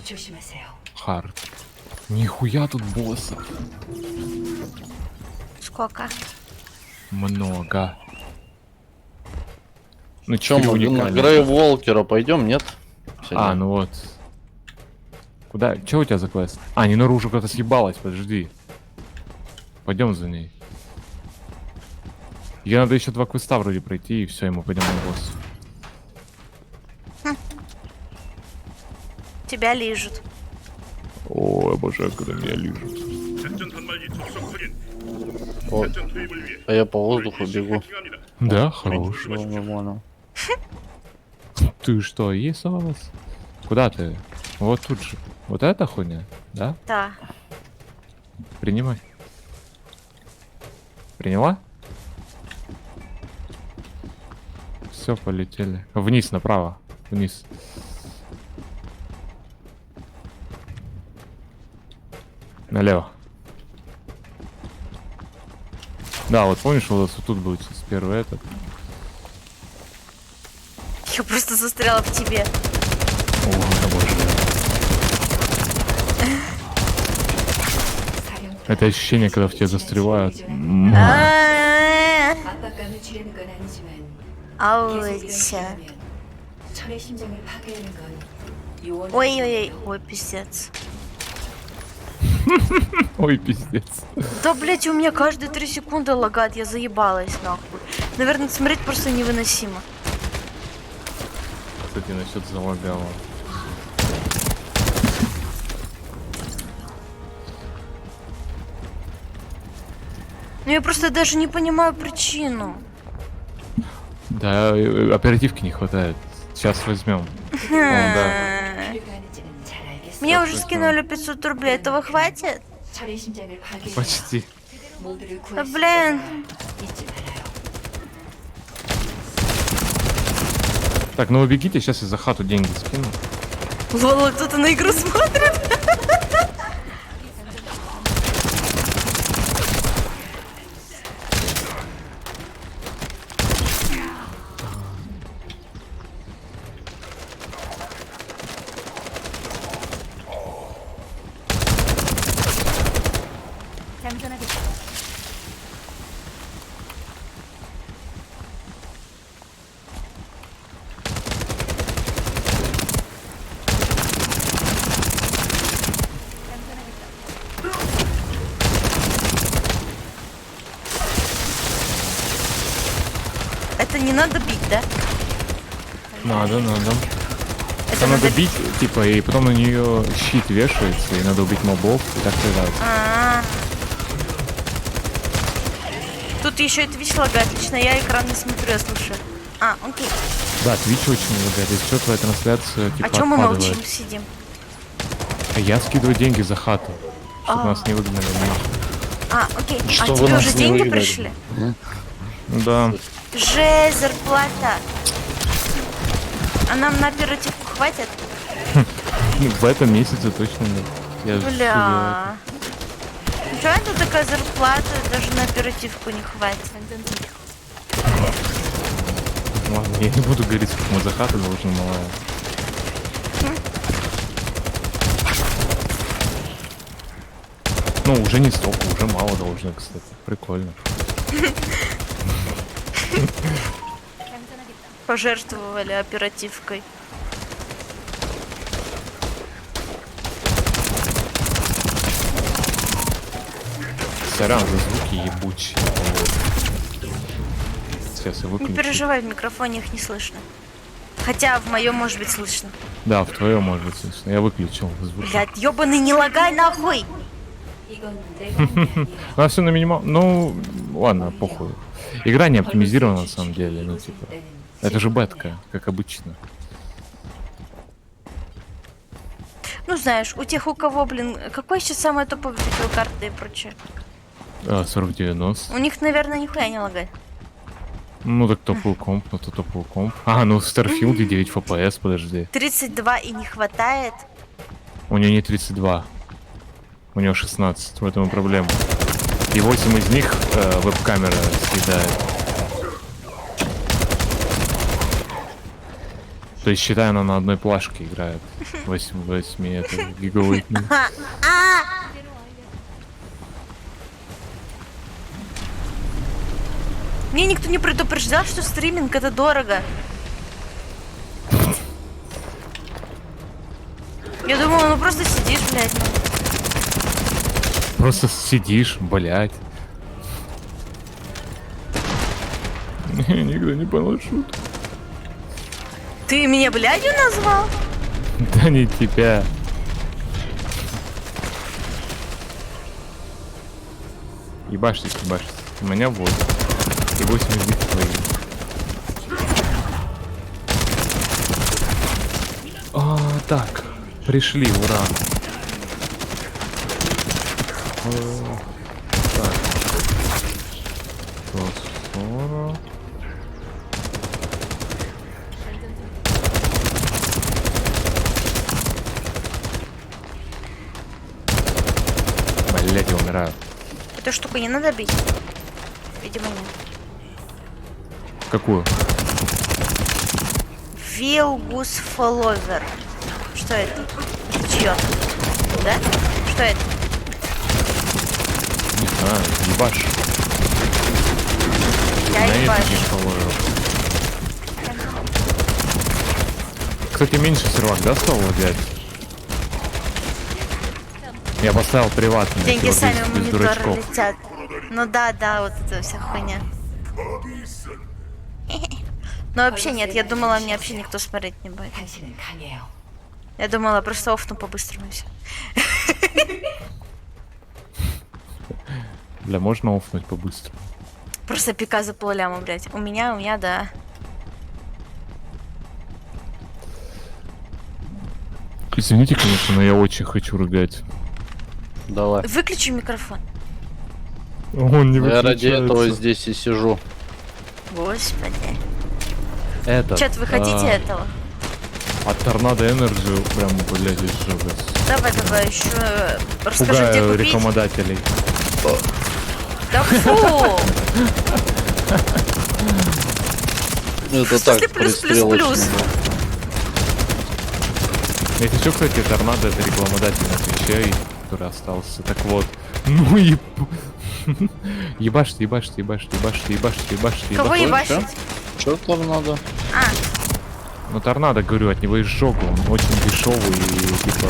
조심하세요. Хард. Нихуя тут боссов. Сколько? Много. Ну Чем чё, мы на уникально. Грей Волкера пойдем, нет? А, Сегодня. ну вот. Куда? Че у тебя за квест? А, не наружу куда-то съебалась, подожди. Пойдем за ней. Ей надо еще 2 квеста вроде пройти, и все, и мы пойдем на босс. Тебя лижут. Ой, боже, когда меня лижут. 작전 단말기 접속 확인. Вот. 작전 투입을 위해 А я по воздуху бегу. 해킹합니다. Да, хорош. Всё нормально. Ты что, есалась? Куда ты? Вот тут же. Вот эта хуйня, да? Да. Принимай. Приняла? Все, полетели. Вниз, направо. Вниз. Налево. Да, вот помнишь, вот тут будет сейчас первый этот. Я просто застряла в тебе. О, боже. Это ощущение, когда в тебя застревают. А-а-а. 압박감을 주려는 건 아니지만 Ауч. 계속 이렇게 하면 철의 심장을 파괴하는 건 요원. Ой-ой-ой. Ой, пиздец. Ой, пиздец. Да, блять, у меня каждые 3 секунды лагает, я заебалась нахуй. Наверное, смотреть просто невыносимо. Кстати, насчет залагала. Ну я просто даже не понимаю причину. Да, оперативки не хватает. Сейчас возьмем. Да. 필요가 하는지는 잘 알겠어. Мне уже скинули 500 рублей, этого хватит? 철의 심장을 파괴해서 Почти. 모두를 Да 구할 수 блин. 잊지 말아요. Так, ну вы бегите, сейчас я за хату деньги скину. Лола, кто-то на игру смотрит. 장전하겠다. Это не надо бить, да? Надо, надо. Это Там надо надо бить, типа, и потом на нее щит вешается, и надо убить мобов, и так сражаться. А-а-а. Тут еще и Twitch лагает. Лично я экран не смотрю, я слушаю. А, окей. Да, Twitch очень лагает. Если что, твоя трансляция, типа, А чё мы отпадает. молчим, сидим? А я скидываю деньги за хату, чтобы А. нас не выгнали нахуй. А, окей. А Чтобы тебе нас уже не деньги выгнали. пришли? Да. Жесть, зарплата. А нам на оперативку хватит? Ну, в этом месяце точно нет. Я же судил. Бля. Ничего, это такая зарплата, даже на оперативку не хватит. Ладно, я не буду говорить, как мы за хату должны, малая. Ну, уже не столько, уже мало должны, кстати. Прикольно. Пожертвовали оперативкой. Сорян за звуки ебучие. Сейчас я Не выключу. переживай, в микрофоне их не слышно. Хотя в моем может быть слышно. Да, в твоем может быть слышно. Я выключил звук. Блядь, ёбаный, не лагай нахуй! 이건 내가 하는 게 아니야. Ну, а все на минимал. Ну, ладно, похуй. Игра не оптимизирована на самом деле, ну типа. Это же бетка, как обычно. Ну знаешь, у тех, у кого, блин, какой сейчас самая топовая видеокарта и прочее? 4090. У них, наверное, нихуя не лагает. Ну так топовый комп, ну то топовый комп. А, ну в Starfield 9 FPS, подожди. 32 и не хватает. У него не 32. У него 16, в этом и проблема. И 8 из них веб-камера съедает. То есть, считай, она на одной плашке играет. 8 это гигабайтный. Мне никто не предупреждал, что стриминг это дорого. Я думала, ну просто сидишь, блядь. Просто сидишь, блять. Никто не понял шутку. Ты меня блядью назвал? Да не тебя. Ебашьтесь, ебашьтесь. У меня вот. И 8 из них твои. Так. Пришли, ура. Так. 140. Блять, я умираю. Эту штуку не надо бить? Видимо, нет. Какую? Филгус Фолловер. Что это? Чьё? Да? Что это? Не знаю, ебашь. Я На это ебашу. не положил. Кстати, меньше сервак, да, стал взять? Я поставил приватный. Деньги типа, сами без в монитор дурачков. летят. Ну да, вот эта вся хуйня. Ну вообще нет, я думала, мне вообще никто смотреть не будет. 당신은 강해요. Я думала, просто офну по-быстрому и всё. Бля, можно офнуть побыстрее. Просто пика за полляму, блядь. У меня, да. Извините, конечно, но я очень хочу рыгать. Давай. Выключи микрофон. Он не Я ради этого выключается. здесь и сижу. Господи. Это. Чё, вы хотите этого? От Торнадо Энерджи прям, блядь, изжогас. Давай, еще расскажи, где Пугаю купить. рекламодателей. Да фу! Это В так, смысле плюс, плюс, пристрелочно плюс? было. Если что, кстати, Торнадо это рекламодатель на Твиче, который остался. Так вот. Ну и... Ебашьте, ебашьте, ебашьте, ебашьте, ебашьте, ебашьте, Кого ебашьте. ебашить? Что там надо? А, Ну Торнадо, говорю, от него изжог, он очень дешевый и типа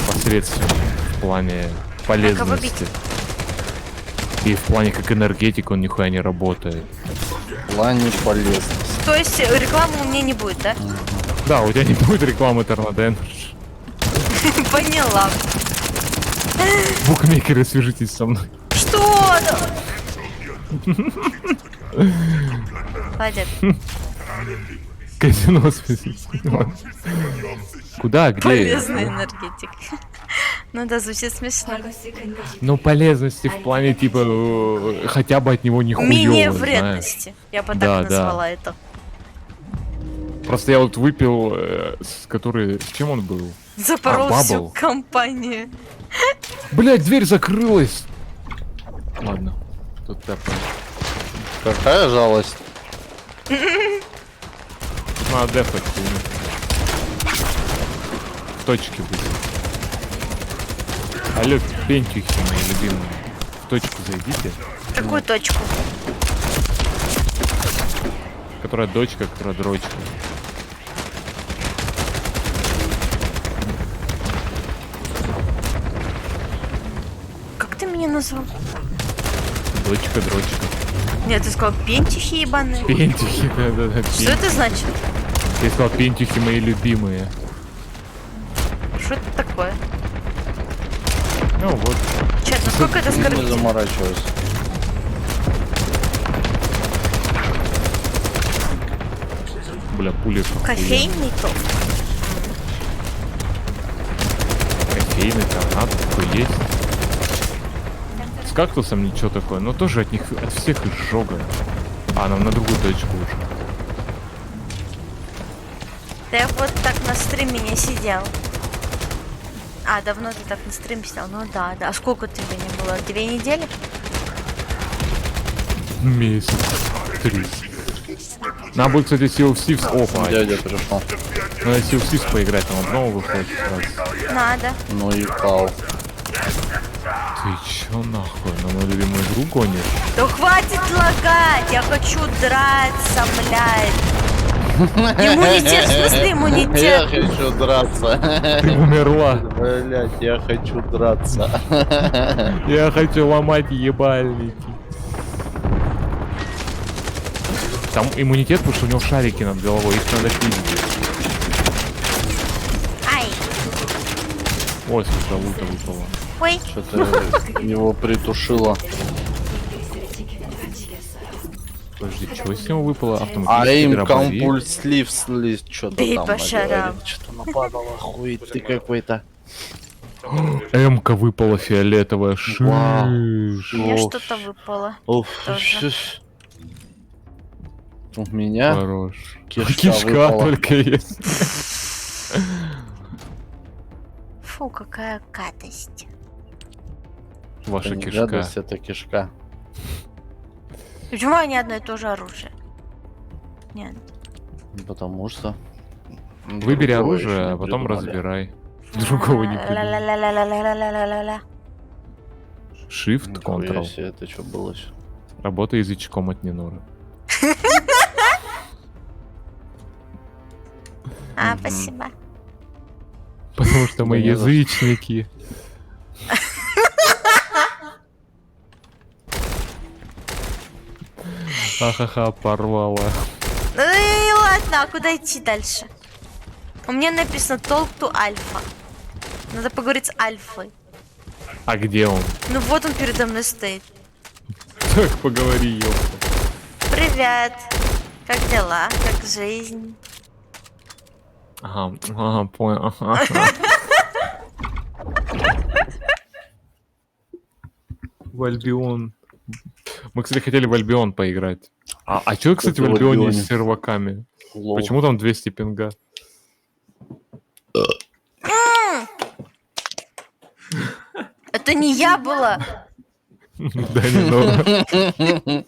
посредственный в плане полезности. И в плане как энергетик он нихуя не работает. В плане полезности. то есть рекламы у меня не будет, да? Да, у тебя не будет рекламы Торнадо Энерджи. Поняла. Букмекеры, свяжитесь со мной. Что? Хватит. Казино, свяжитесь. Куда, где? Полезный энергетик. Ну да, звучит смешно. 버거스 근거지. Ну, полезности в плане, типа, хотя бы от него нихуёво, Менее знаешь. вредности. Я бы Да, так да. назвала это. Просто я вот выпил, с который... С чем он был? Запорол А, всю Бабл. компанию. Блять, дверь закрылась! Ладно. Тут тапает. Какая жалость. Надо дефать хуйню. В точке будет. Алло, пентюхи, мои любимые. В точку зайдите. Какую точку? Которая дочка, которая дрочка. Как ты меня назвал? Дочка, дрочка. Нет, ты сказал пентихи ебаные. Пентюхи, да-да-да. Что это значит? Я сказал, пентюхи мои любимые. Что это такое? Ну вот. Чат, насколько это Не оскорбительно? заморачивайся. Бля, пули. Кофейный топ. Кофейный торнадо такой есть. кактусом ничего такое, но тоже от них, от всех изжога. А, нам на другую точку уже. Да я вот так на стриме не сидел. А, давно ты так на стрим сидел? Ну да, да. А сколько тебе не было? 2 недели? Месяц. 3. Надо будет, кстати, Sea of Thieves. Опа, Дядя пришел. надо Sea of Thieves поиграть, там одного выходит раз. Надо. Ну и пал. Ты чё нахуй? На мою любимую игру гонишь? Да хватит лагать! Я хочу драться, блядь. Иммунитет, в смысле Я иммунитет? хочу драться. Ты умерла. Блять, я хочу драться. Я хочу ломать ебальники. Там иммунитет, потому что у него шарики над головой, их надо пиздить. Ай, Ой, сколько лута выпало. ой. Что-то его притушило. Подожди, чего с него выпало? А Автоматический им дробовик. компульслив что-то Бей там. по шарам. Что-то нападало, хуй ты какой-то. М-ка выпала фиолетовая. Вау. Шиш. Мне Ох. что-то выпало. Уф, Тоже. щас. У меня Хорош. кишка Кишка выпала. только есть. Фу, какая гадость. Ваша это не кишка. гадость, это кишка. Почему они одно и то же оружие? Нет. Потому что... Выбери другого еще оружие, не а потом придумали. разбирай. Другого не придумал. Ла-ла-ла-ла-ла-ла-ла-ла-ла-ла. Shift, Нихуя Ctrl. себе, это что было? щас? Работа язычком от Нинора. А, спасибо. Потому что мы Да не за что. язычники. Ахаха, порвала. Ну и ладно, а куда идти дальше? У меня написано Talk to Alpha. Надо поговорить с Альфой. А где он? Ну вот он передо мной стоит. Так, поговори, ёпта. Привет. Как дела? Как жизнь? Ага, ага, понял. Ага. В Альбион. Мы, кстати, хотели в Альбион поиграть. А чё, кстати, в в Альбионе Альбионе? с серваками? Лол. Почему там 200 пинга? Это не я была. Да не надо.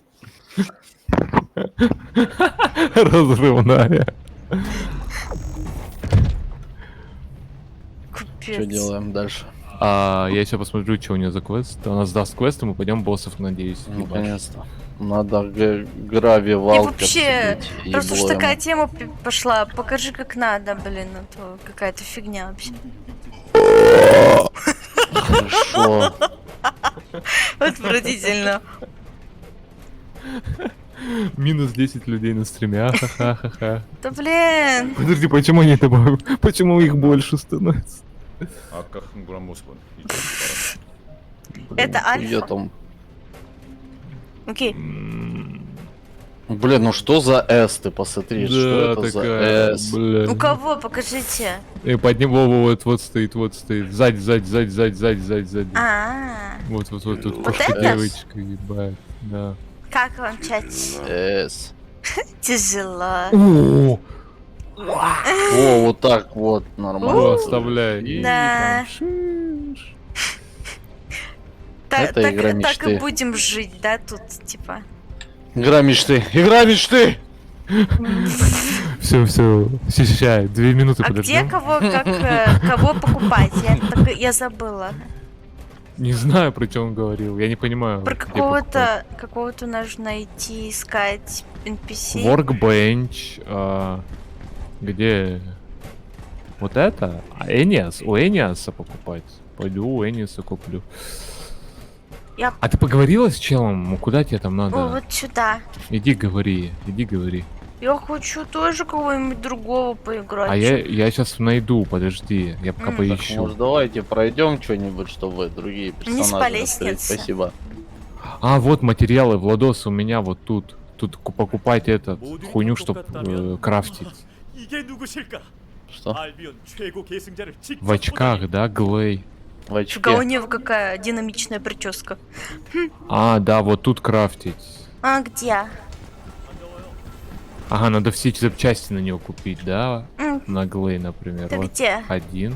Разрывная. Что Капец. делаем дальше? Я сейчас посмотрю, что у нее за квест. Она сдаст квест, и мы пойдем боссов, надеюсь. ебашить. Наконец-то. Надо грави валкер. И вообще, сидеть, просто ебло уж такая ему. тема пошла. Покажи, как надо, блин, а то какая-то фигня вообще. Хорошо. Отвратительно. Минус 10 людей на стриме. Ахахахаха. Да блин. Подожди, почему они добавили? Почему их больше становится? 아까 흥분한 모습은 이제 Это Я Альфа. там... Окей. Блин, ну что за S, ты посмотри, что это за S? У блядь. кого? Покажите. И под ним вот стоит, вот стоит. Сзади, сзади, сзади, сзади, сзади, сзади, сзади. А, Вот тут Вот кошка это? девочка, ебать. Да. как вам чат? S. Тяжело. О, О, вот так вот, нормально. оставляй. И Да. там шиш. Это игра Так и мечты. будем жить, да, тут, типа. Игра мечты. Игра мечты! Все, сейчас, 2 минуты А где подождем. кого покупать? Я забыла. Не знаю, про что он говорил, я не понимаю. Про где покупать. какого-то нужно найти, искать NPC. Workbench, где вот это? Эниас, у Эниаса покупать. Пойду у Эниаса куплю. Я- А ты поговорила с челом? Ну, куда тебе там надо? О, вот сюда. Иди говори, иди говори. Я хочу тоже кого-нибудь другого поиграть. А я сейчас найду, подожди, я пока Так, Так, поищу. может, давайте пройдем что-нибудь, чтобы другие персонажи по открыть. лестнице. Спасибо. А, вот материалы, Владос, у меня вот тут. Тут покупать эту хуйню, чтоб крафтить. 이게 누구실까? Что? 알비온 최고 계승자를 직접 В очках, да, Глей. В Фига, у очке. него какая динамичная прическа. А, да, вот тут крафтить. А где? Ага, надо все эти запчасти на него купить, да? М. На Глей, например. Ты Вот где? один.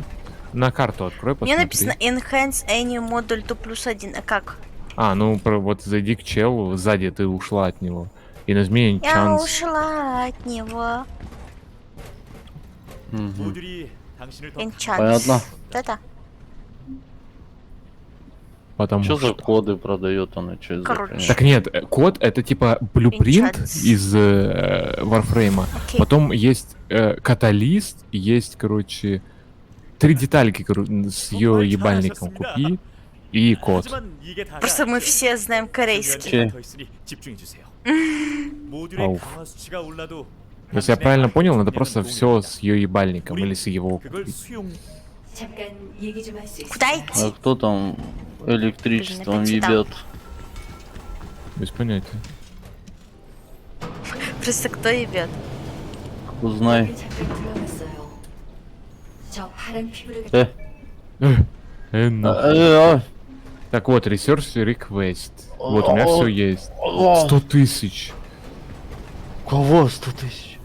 На карту открой, Мне посмотри. написано Enhance Any модуль 2+1. А как? А, ну вот зайди к челу, сзади ты ушла от него. И нажми Я Enchant. ушла от него. Мгм. Enchant. Понятно. Да-да. Потому Что что... за коды продает он? И что за Короче. хрень? Так нет, код это типа блюпринт Enchant. из Warframe. Окей. Потом есть каталист, есть, короче, 3 детальки с ее ебальником купи и код. Просто мы все знаем корейский. Че? Ауф. Если я правильно понял, надо просто все с ее ебальником или с его купить. 잠깐 얘기 좀 할 수 있어. Куда А идти? кто там электричеством Блин, опять ебет? Без понятия. Просто кто ебет? Узнай. 잠깐 들어갔어요. 저 파란 피부를 Нахуй. А, Так вот, Research Request. Вот, у меня все есть. 100 тысяч. Кого 100 тысяч?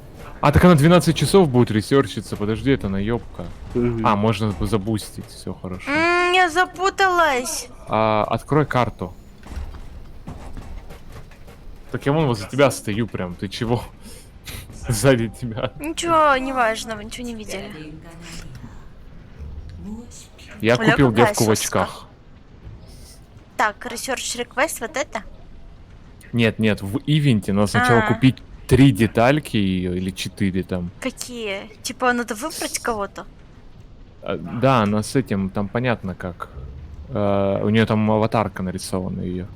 А, так она 12 часов будет ресерчиться. Подожди, это наебка. А, можно забустить, все хорошо. Я запуталась. Открой карту. Так я вон возле тебя стою прям, ты чего? Сзади тебя. Ничего, неважно, вы ничего не видели. Я Бля, купил какая девку в соска. очках. Так, Research Request, вот это? Нет, нет, в ивенте надо сначала А. купить 3 детальки ее или 4 там. Какие? Типа надо выбрать кого-то? Да, она с этим, там понятно как. У нее там аватарка нарисована ее.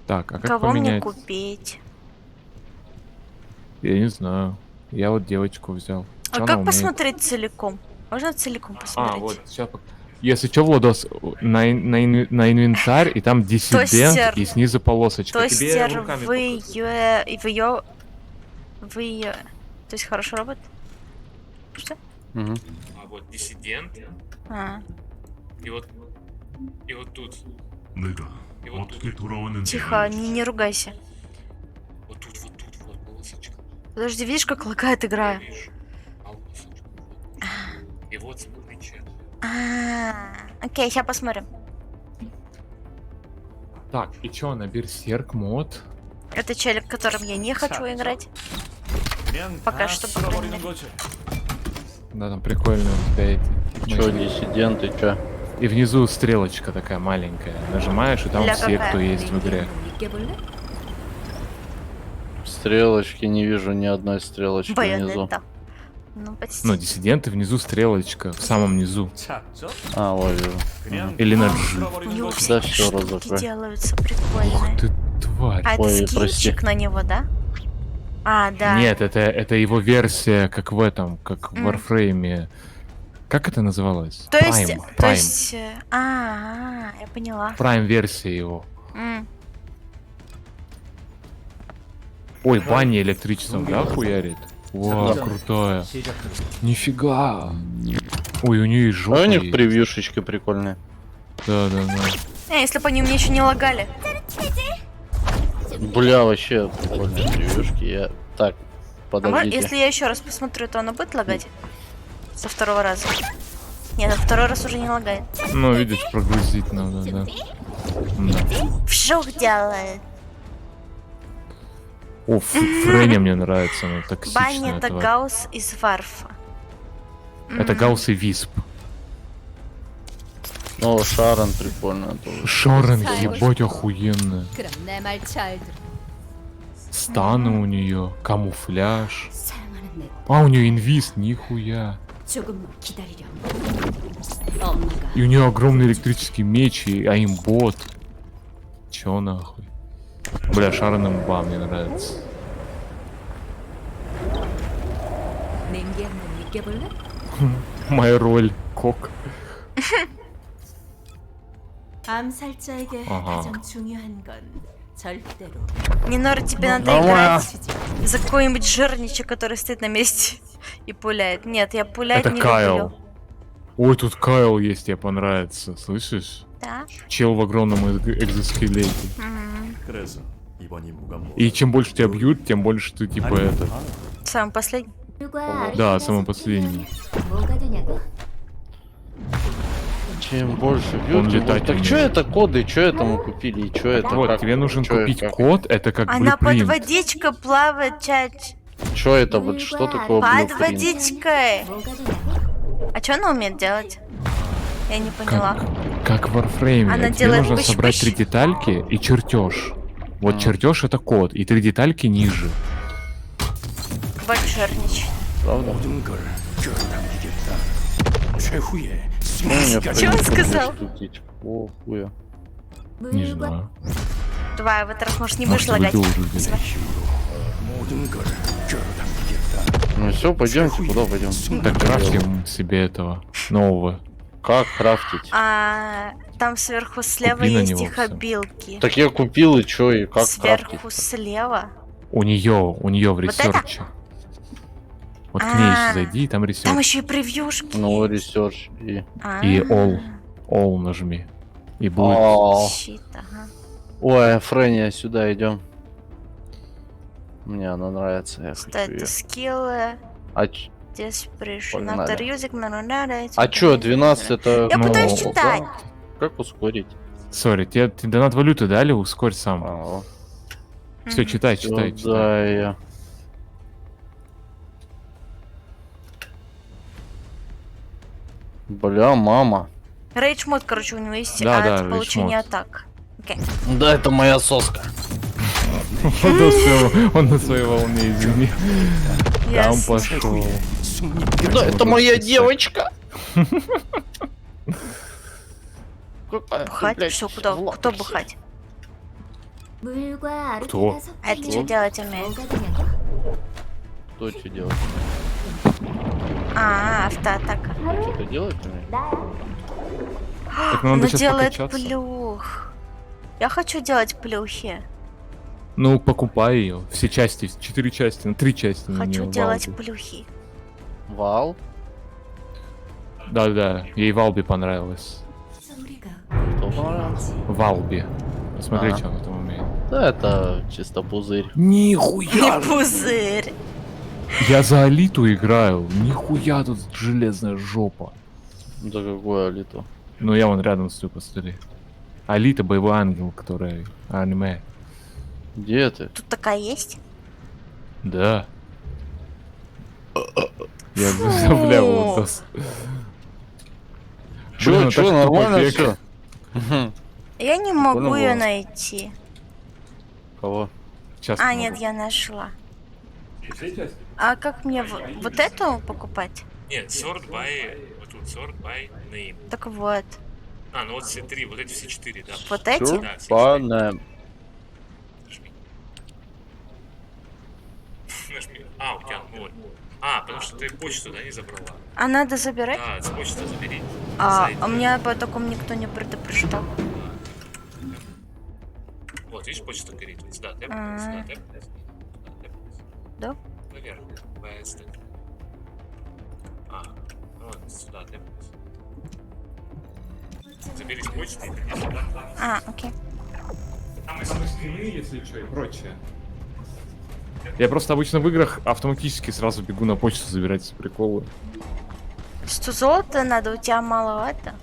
Так, а как Кого мне поменять? купить? Я не знаю. Я вот девочку взял. Чё А она как умеет? посмотреть целиком? Можно целиком посмотреть? А, вот, сейчас. Если что, Владос, на инвентарь, и там диссидент, Тостер. и снизу полосочка. Тостер, Тебе руками вы показать. ее... Вы ее... То есть хорошо работает? Что? Мгм. А вот диссидент, А, и вот тут. 내가 И вот 어떻게 돌아왔는지 тихо, не ругайся. Вот полосочка. Подожди, видишь, как лагает игра? Вижу. Полосочка. И вот смотри, чат. Окей, сейчас посмотрим. Так, и чё, на Берсерк мод? Это челик, которым я не хочу играть. Пока что, по крайней мере. Да, там прикольно у тебя эти. Чё, значит, диссиденты, чё? И внизу стрелочка такая маленькая. Нажимаешь, и там Для все, какая? кто есть в игре. Стрелочки не вижу, ни одной стрелочки внизу. Байонета. Ну, почти. Ну, диссиденты внизу стрелочка, в самом низу. А, вот вижу. Или на G. У него Да все всё, штуки разокрой. делаются Ух прикольные. ты, тварь. А это Ой, скинчик прости. на него, да? А, да. Нет, это его версия, как в этом, как в М. Warframe. Как это называлось? То есть... Prime. То Prime. есть... я поняла. Prime версия его. М. Ой, баня электричеством, да, хуярит? Вау, Да. крутая. Нифига. Ой, у нее и жопа А у них есть. превьюшечки прикольные. Да, да, да. Если бы они мне еще не лагали. Бля, вообще прикольные превьюшки. Я... Так, А подождите. если я еще раз посмотрю, то оно будет лагать? Со второго раза. Нет, на второй раз уже не лагает. Ну, видишь, прогрузить надо, да. Да. Вжух делает. О, Френя мне нравится, она Баня токсичная это тварь. Гаусс из Варфа. Это Гаусс и Висп. Ну, Шарон прикольно тоже. Шорен, ебать, охуенная. 그럼 내 말 잘 들어. Станы у нее, камуфляж. 사랑하는 내 А, у нее инвиз, нихуя. 조금만 기다리렴. 엄마가 И у нее огромный электрический меч и аимбот. Чё нахуй? Бля, Шарон имба, мне нравится. 냉기 한번 느껴볼래? Моя роль, кок. 암살자에게 아하. 가장 중요한 건 절대로 Нинора, тебе надо Нормально. играть за какой-нибудь жирничек, который стоит на месте и пуляет. Нет, я пулять Это не Кайл. люблю. Ой, тут Кайл есть, тебе понравится, слышишь? Да. Чел в огромном экзоскелете. 그래서 이번 임무가 뭐? И чем больше тебя бьют, тем больше ты типа это... Самый последний. Да, самый последний. 뭐가 되냐고? Чем больше Он бьют, тем летать больше. Так умеет. что это коды, что это мы купили, и что это? Вот, как, тебе нужен чё купить как? код, это как Она под блюпринт. водичкой плавает, чать. Что это вот, что такое Под блюпринт? водичкой. 뭐가 되냐고? А что она умеет делать? Я не поняла. Как в Warframe. Она Тебе делает нужно собрать пыщ-пыщ. 3 детальки и чертеж. Вот чертеж это код, и 3 детальки ниже. Большерничать. Правда? 모든 걸 끌어당기겠다. 최후의 Ну, у меня, в Чё он принципе, сказал? две штуки. О, хуя. Не знаю. Давай, в этот раз, может, не Может, будешь лагать. выйду уже здесь. 모든 걸 끌어당기겠다. Ну все, пойдемте, куда пойдем? Так крафтим себе этого нового. Как крафтить? Там сверху слева Купи на есть него их всё. обилки. Так я купил, и чё, и как Сверху крафтить? слева. У нее в это? ресерче. Вот к ней А, еще зайди, и там Там ресерч. еще и превьюшки. Ну, ресерч и... И all нажми. И будет. О, Щит, ага. ой, Френия, сюда идем. Мне она нравится, я Что хочу это? её. Скиллы. Desperation. Desperation. Погнали. After using nanonada. А чё, 12 это... Я Ну, пытаюсь да. читать. Как ускорить? Сори, тебе донат валюты дали, ускорь сам. А, Все, читай, читай, читай. да, я... Бля, мама. Рейдж мод, короче, у него есть Да, да, от рейдж получения мод. атак. Окей. Да, это моя соска. Он на своей волне, извини. Там Ясно. пошел. Да, это моя девочка. Какая ты, Бухать? блядь, Что, в кто лапке. бухать? 물과 Кто? 아르테가 А это что 섞이면 делать умеет? 뭐가 되냐고? Кто что делает? Автоатака. Что-то делать умеет? Так, ну, надо Она сейчас делает покачаться. плюх. Я хочу делать плюхи. Ну, покупай ее. Все части, 4 части, 3 части на Хочу неё, делать Валби. плюхи. Вал? Да, ей Валби понравилось. 소리가 Кто понравился? Валби. Посмотри, Ага. что она там умеет. Да, это чисто пузырь. Нихуя! Пузырь. Я за Алиту играю. Нихуя тут железная жопа. Да какое алито? Ну, я вон рядом стою, посмотри. Алита боевой ангел, который аниме. Где ты? Тут такая есть? Да. Я бля, вот Чё, чё, нормально все? Я не могу Понял ее вас. найти. Кого? Сейчас. А, нет, я нашла. А как мне вот эту покупать? Нет, sort by, вот тут sort by name. Так вот. А, ну вот все три, вот эти все четыре, да. Вот эти? Да, все четыре. Пане. Нажми. Нажми. А, у тебя ноль. А, потому что ты почту, да, не забрала? А надо забирать? Да, с почты забери. А Сайт. меня по такому никто не предупреждал. Вот, видишь, почта горит. Вот сюда тэп, А. сюда тэп, сюда тэп. Да? Наверх. PS. А, вот, сюда тэп. Забери с почты и принеси. А, окей. Там скины, если что, и прочее. Я просто обычно в играх автоматически сразу бегу на почту забирать с приколы. 100 золота надо, у тебя маловато.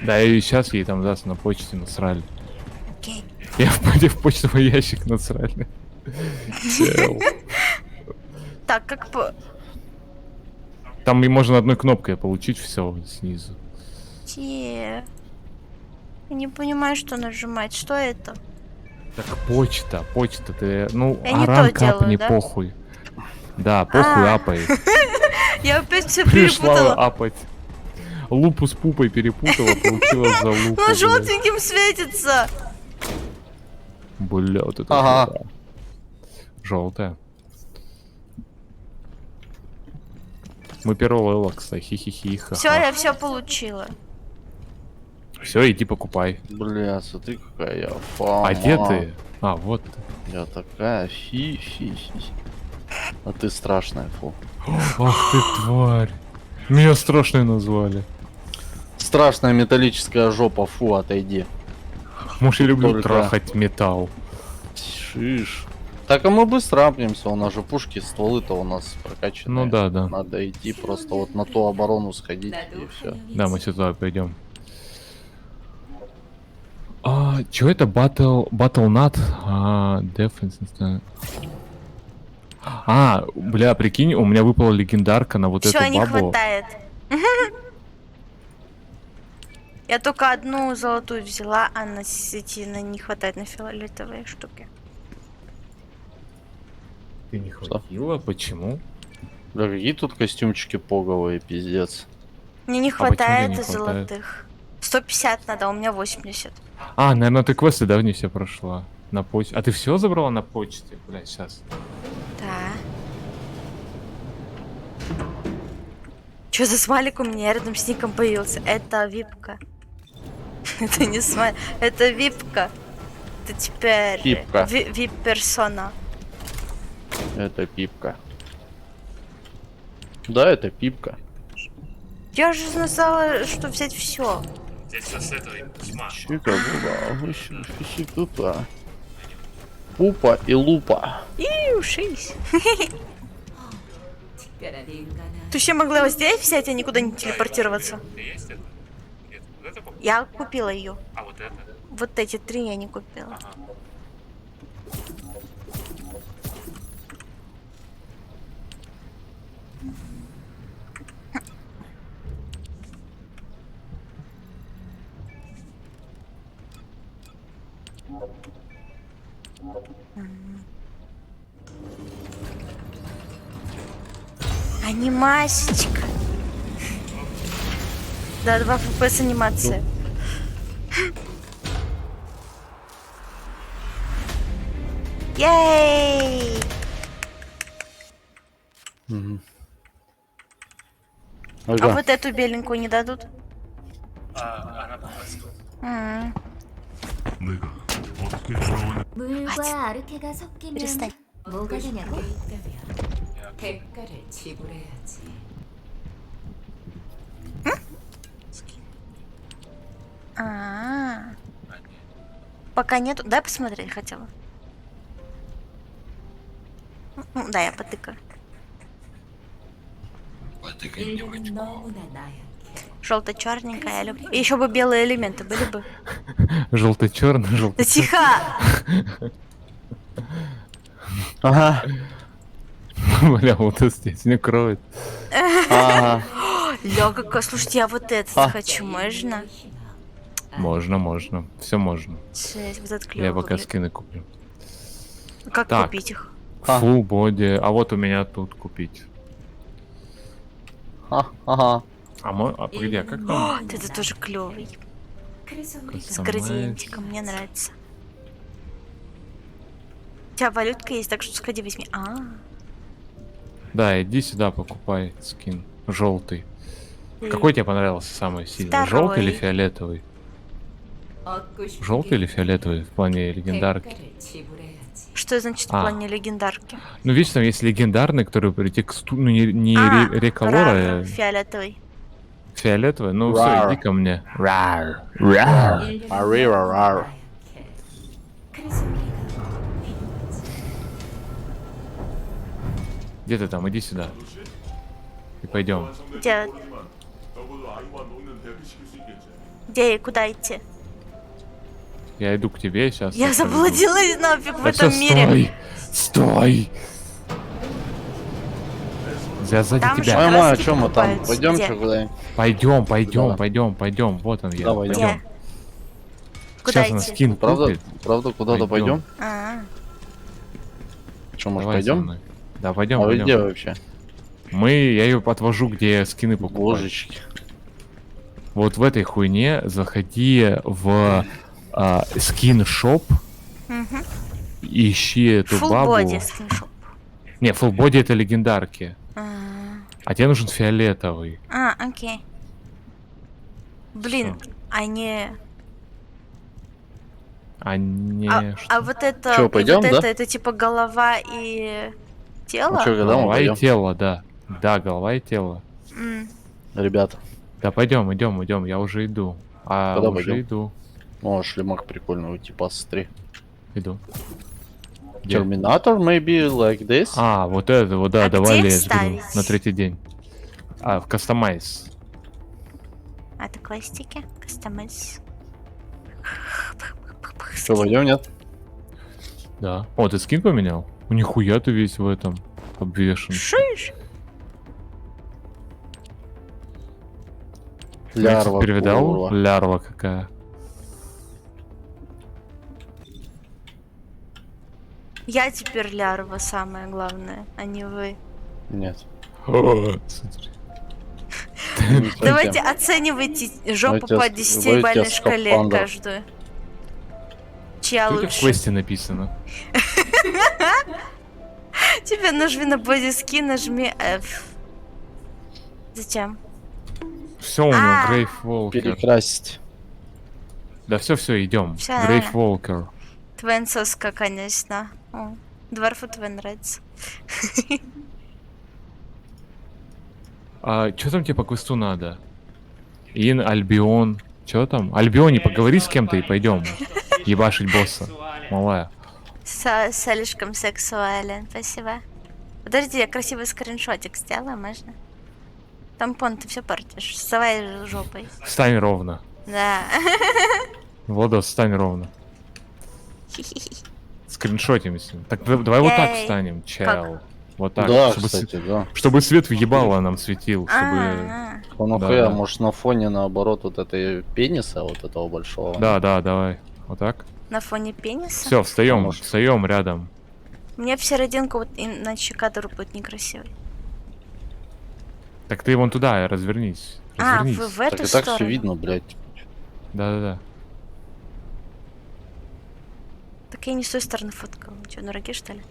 Да, и сейчас ей там даст на почте насрали. Окей. Я в почтовый ящик насрали. Чел. Так, как по... Там и можно одной кнопкой получить все снизу. Я не понимаю, что нажимать. Что это? Так почта, ты, ну, Я не то аранг делаю, апни, да? похуй. Да, похуй А. апай. Я опять все Пришла перепутала. апать. Лупу с пупой перепутала, получила за лупу. Он блядь. желтеньким светится. Бля, вот это Ага. желтая. Мы первого левела, кстати, хи-хи-хи. Все, я все получила. Все, иди покупай. Бля, смотри, какая я фама. А где ты? А, вот ты. Я такая фи. А ты страшная, фу. Ах ты тварь. Меня страшной назвали. Страшная металлическая жопа, фу, отойди. Может, я люблю Только- трахать металл. Шиш. Так, а мы быстро апнемся, у нас же пушки, стволы-то у нас прокачаны. Ну да, да. Надо идти просто вот на ту оборону сходить На и дух все. не Да, мы уйти. сюда пойдем. Чё это Battle.net? Defense. Бля, прикинь, у меня выпала легендарка на вот Все, эту не бабу. хватает. Я только одну золотую взяла, а на сетина не хватает на фиолетовые штуки. Ты не хватило? Почему? Да какие тут костюмчики поговые, пиздец. Мне не почему хватает тебе не хватает? золотых. 150 надо, а у меня 80. Наверное, ты квесты, да, не все прошла. На почте. А ты все забрала на почте? Бля, сейчас. Да. Чё за смайлик у меня рядом с ником появился? Это випка. Это не смайлик, это випка. Это теперь Пипка. вип-персона. Это пипка. Да, это пипка. Я же сказала, что взять все. Здесь все с этой тьма. Чика была, выше, тупа. Пупа и лупа. И ушись. 특별한 인간은 Ты еще могла его здесь взять, а никуда не телепортироваться. Есть это? Нет, вот это покупка. Я купила ее. А вот это? Вот эти 3 я не купила. Ага. Анимасечка. Да, 2 FPS анимация. Ей! А Ага. вот эту беленькую не дадут? Она просто. М. 물과 아르케가 섞이면 перестань. 뭐가 되냐고? 있다면 대가를 지불해야지. А. Пока нету. Дай посмотреть хотела. Ну, да, я потыкаю. 일본은 너무나 나약해. Желто-черненькая, я люблю. И еще бы белые элементы были бы. Желто-черный, Да желто. тихо! Ага. Бля, вот это здесь не кроет. Ага. Ля, какая. Слушайте, я вот этот хочу, можно? Можно. Все можно. Жесть, вот этот Я клёвый пока выглядит. скины куплю. Как Так. купить их? Full body. А вот у меня тут купить. Ага. Погоди, а как там? О, вот это тоже клевый. 그래서 우리가 С градиентиком, мне нравится. У тебя валютка есть, так что сходи возьми. Да, иди сюда, покупай скин. Желтый. Какой тебе понравился самый сильный? Второй. Желтый или фиолетовый? 얻고 싶은 Желтый или 게 фиолетовый в плане легендарки? 대가를 지불해야지. Что значит в А. плане легендарки? Ну, видишь, там есть легендарный, который при текстуре, ну, не река Лора, рар, фиолетовый. фиолетовый. Ну, все, Рар. иди ко мне. Рар. 인류는 아리라라. 나약해. 그래서 우리가 Где ты там? Иди сюда. И пойдем. Где? Где и куда идти? Я иду к тебе сейчас. Я заблудилась нафиг в Да этом всё, мире. Стой! Я сзади Там же тебя. как Мама, раз о чем мы там? покупаются. Пойдем Где? что куда-нибудь? Пойдем. Вот он я. Давай, Пойдем. Где? Куда Сейчас она идти? скин Правда, купит. куда-то пойдем? А, Что, может, Давай со пойдем? мной. Да, пойдем, А вы где пойдем. вообще? Я ее отвожу, где скины покупаю. Божечки. Вот в этой хуйне заходи в скин-шоп, угу. ищи эту Full бабу. body скриншот. Не, full body это легендарки. А, А тебе нужен фиолетовый. окей. Блин, они... А не... А вот это... Чё, и пойдём, вот да? это типа голова и тело? Ну что, когда мы Голова и пойдем? тело, да. Да, голова и тело. М, Ребята, Да пойдем, идем, я уже иду. Куда Уже пойдем? иду. о, шлемак прикольный, типа посмотри. Иду. Где? Терминатор, maybe like this. А, вот это, вот, да, А давай где лезь, говорю, ставить? на третий день. А, в кастомайз. А, это квестики. Кастомайз. Что, пойдем, нет? Да. О, ты скин поменял? Нихуя ты весь в этом обвешен. Шиш! Лярва. Перевидал? курва. Лярва какая. Я теперь лярва, самое главное, а не вы. Нет. Смотри. Давайте оценивайте жопу Давайте по с- 10-бальной давайте с шкале скафандром. каждую. Чья Что у тебя в лучше? квесте написано? Тебе нажми на бодиски, нажми F. Зачем? Все, у него А. Грейв Волкер. Перекрасить. Да все, идем. Всё Грейв нормально. Волкер. Твен соска, конечно. О, Дворфу Твен нравится. А что там тебе по квесту надо? Ин, Альбион. Что там? Альбионе, поговори с кем-то и пойдем. Ебашить босса. Малая. Слишком сексуален, спасибо. Подожди, я красивый скриншотик сделаю, можно? Тампон, ты все портишь. Вставай жопой. Встань ровно. Да. Владос, встань ровно. Скриншотимся. Так давай вот так Эй. встанем, чел. Как? Вот так. Да, чтобы, кстати, да. чтобы свет въебало нам светил. Чтобы... А, А нахуя, Да. может на фоне наоборот вот этой пениса, вот этого большого. Да, давай. Вот так. на фоне пениса? Все, встаем, Может. встаем рядом. Мне в серединку, вот иначе кадр будет некрасивый. Так ты вон туда развернись. А, Развернись. вы в Так эту и так сторону? все видно, блядь. Да. Так я не с той стороны фоткала. Че, дураки, что ли?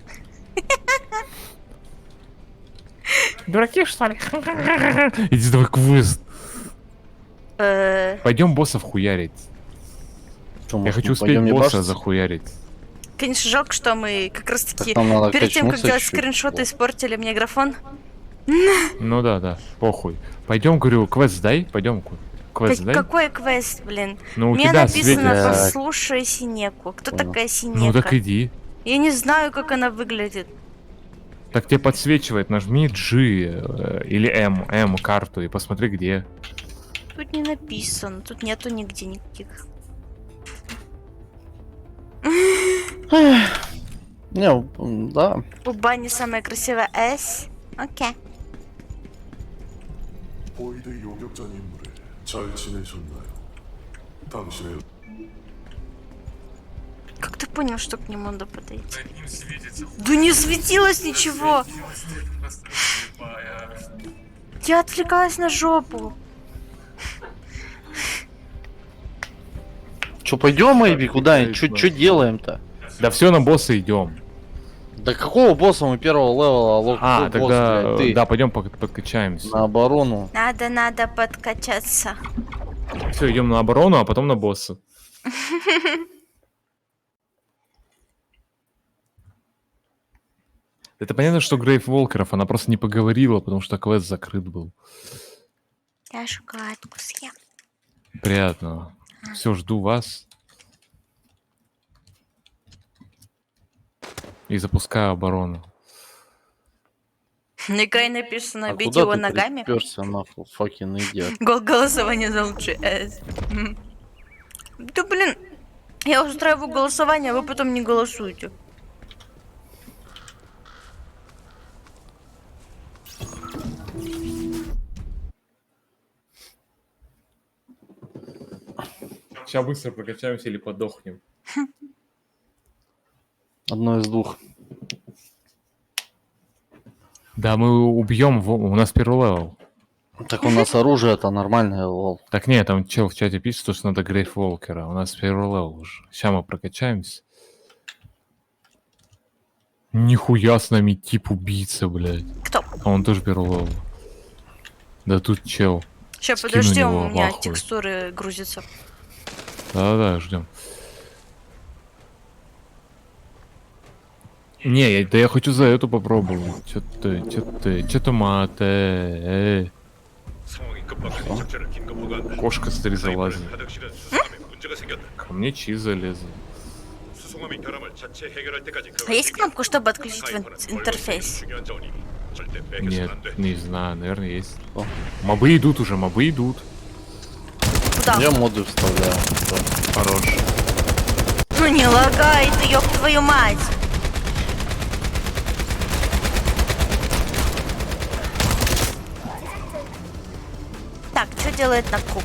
Дураки, что ли? Иди давай квест. Э, Пойдем боссов хуярить. Что, Я может, хочу мы успеть пойдем босса ебашиться? захуярить. Конечно, жалко, что мы как раз таки Так нам надо перед тем, как качнуться делать чуть-чуть. скриншоты, испортили мне графон. Ну да, похуй. Пойдем, говорю, квест сдай. Пойдем, квест сдай. Какой квест, блин? Ну у Мне тебя написано светит. «Послушай Синеку». Кто Понял. такая Синека? Ну так иди. Я не знаю, как она выглядит. Так тебе подсвечивает, нажми G или M карту и посмотри где. Тут не написано, тут нету нигде никаких. Не, да. У Бани самая красивая S. Окей. 보이드 요격전 임무를 잘 지내셨나요? 당신의 Как ты понял, что к нему надо подойти? Над ним светится. Да не светилось ничего! Просто слепая. Я отвлекалась на жопу. Че, пойдем, Мэйби, куда-нибудь? Че делаем-то? Да все, на босса идем. Да какого босса мы первого левела? Алло, А, какой босс, тогда блядь, ты? да, пойдем подкачаемся. На оборону. Надо подкачаться. Все, идем на оборону, а потом на босса. Это понятно, что Грейв Волкеров, она просто не поговорила, потому что квест закрыт был. Я шоколадку съем. Приятного. Все, жду вас. И запускаю оборону. На экране написано А «Бить куда его ты ногами». приперся, нахуй, fucking idiot? Голосование за лучший S. Да блин, я устраиваю голосование, а вы потом не голосуете. Сейчас быстро прокачаемся или подохнем. Одно из двух. Да, мы убьем, у нас первый левел. Так у нас оружие-то нормальное, лол. Так нет, там чел в чате пишет, что надо Грейв Волкера. У нас первый левел уже. Сейчас мы прокачаемся. Нихуя с нами тип убийца, блядь. Кто? А он тоже первый левел. Да тут чел. Сейчас, Скину подожди, него у меня в ахуе. текстуры грузятся. Да, ждем. Не, я хочу за эту попробовать. Чё ты, мате. そうか 긴박한 작전을 긴급 보고한다. Кошка смотри залазит. 가득 실은 수송함에 문제가 생겼다. Ко мне Чи залезет. 수송함이 결함을 자체 해결할 때까지 А есть кнопка, чтобы отключить интерфейс? 중요한 자원이니 절대 빼겨서는 Нет, 안 돼. не знаю, наверное, есть. О. Мобы идут уже, мобы идут. Куда? Я моды вставляю. Хорош. Ну не лагай ты, ёб твою мать! Так, что делает на куб?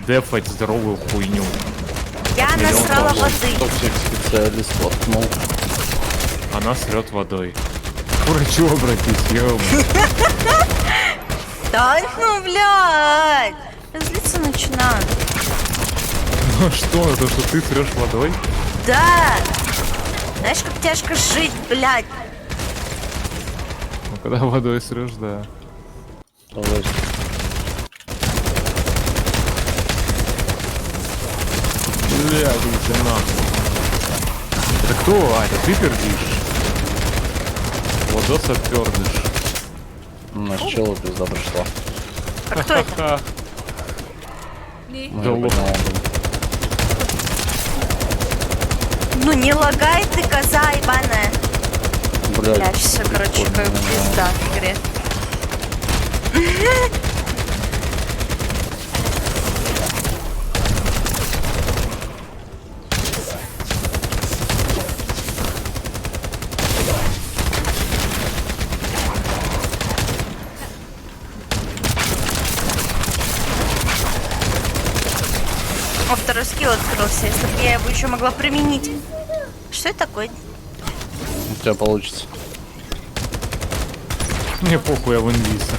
Дефать здоровую хуйню. Я насрала воды. Токсик специалист воткнул. Она срет водой. К врачу обратись, ё. Да ну, блядь! Злиться начинаю. Ну что, это что ты срешь водой? Да! Знаешь, как тяжко жить, блядь? Ну когда водой срешь, да. Давай. Бля, иди нахуй. Это кто? А, это ты пердишь? Владоса пердыш. На челу пизда пришла. А кто это? Ха-ха. Ну, Да я лох. понял. Ну не лагай ты, коза ебаная. Блядь. Блядь, все, короче, как пизда в игре. О, второй скилл открылся, если бы я его еще могла применить. Что это такое? У тебя получится. Мне похуй, я в инвиса.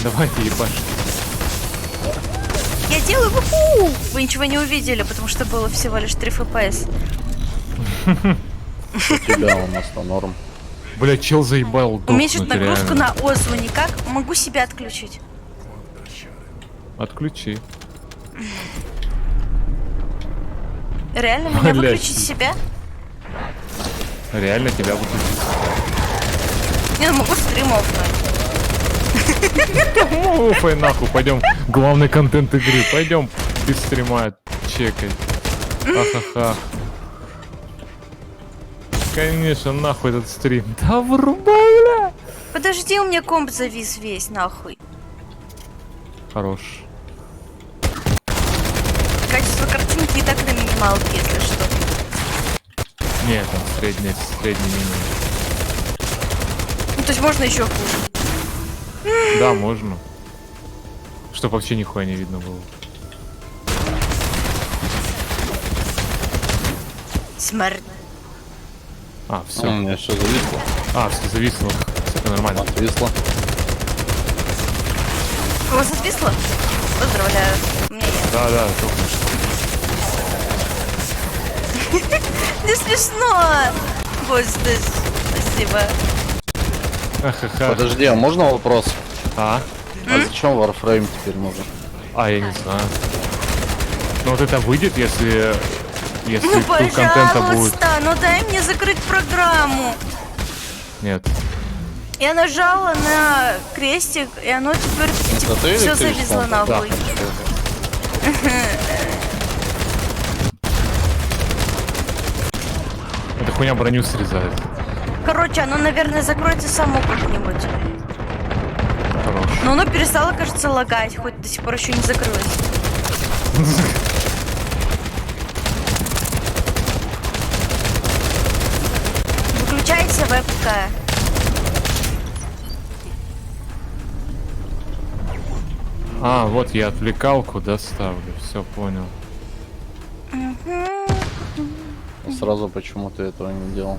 Давайте ебашь. Я делаю вуху! Вы ничего не увидели, потому что было всего лишь 3 FPS. У тебя у нас на норм. Бля, чел заебал Уменьшить дохнуть, нагрузку реально. на озву никак. Могу себя отключить. Отключи. Реально меня Блядь. выключить себя? Реально тебя выключить. Не, ну могу стрим оффнуть. Уфай нахуй, пойдем. Главный контент игры. Пойдем без стрима чекать. Ха-ха-ха. Конечно, нахуй этот стрим. Да врубай, бля. Подожди, у меня комп завис весь, нахуй. Хорош. Качество картинки и так на минималке, если что. Нет, там средний минимум. Ну, то есть можно еще хуже. Да, можно. Чтоб вообще нихуя не видно было. Смерть. А, У все. меня все зависло. А, все зависло. Это нормально. Отвисло. У вас отвисло? Поздравляю. У меня нет. Да, да, только Не смешно. Вот здесь. Спасибо. Ха-ха-ха. Подожди, а можно вопрос? А? А зачем Warframe теперь нужен? А, я не знаю. Ну вот это выйдет, если Ну, пул контента будет. пожалуйста, ну дай мне закрыть программу. Нет. Я нажала на крестик, и оно теперь Это ты или все ты зависло что? нахуй. Эта хуйня броню срезает. Короче, оно, наверное, закроется само как-нибудь. Хорош. Но оно перестало, кажется, лагать, хоть до сих пор еще не закрылось. Выключайте вебка. А, вот я отвлекалку доставлю. Все, понял. Сразу почему ты этого не делал?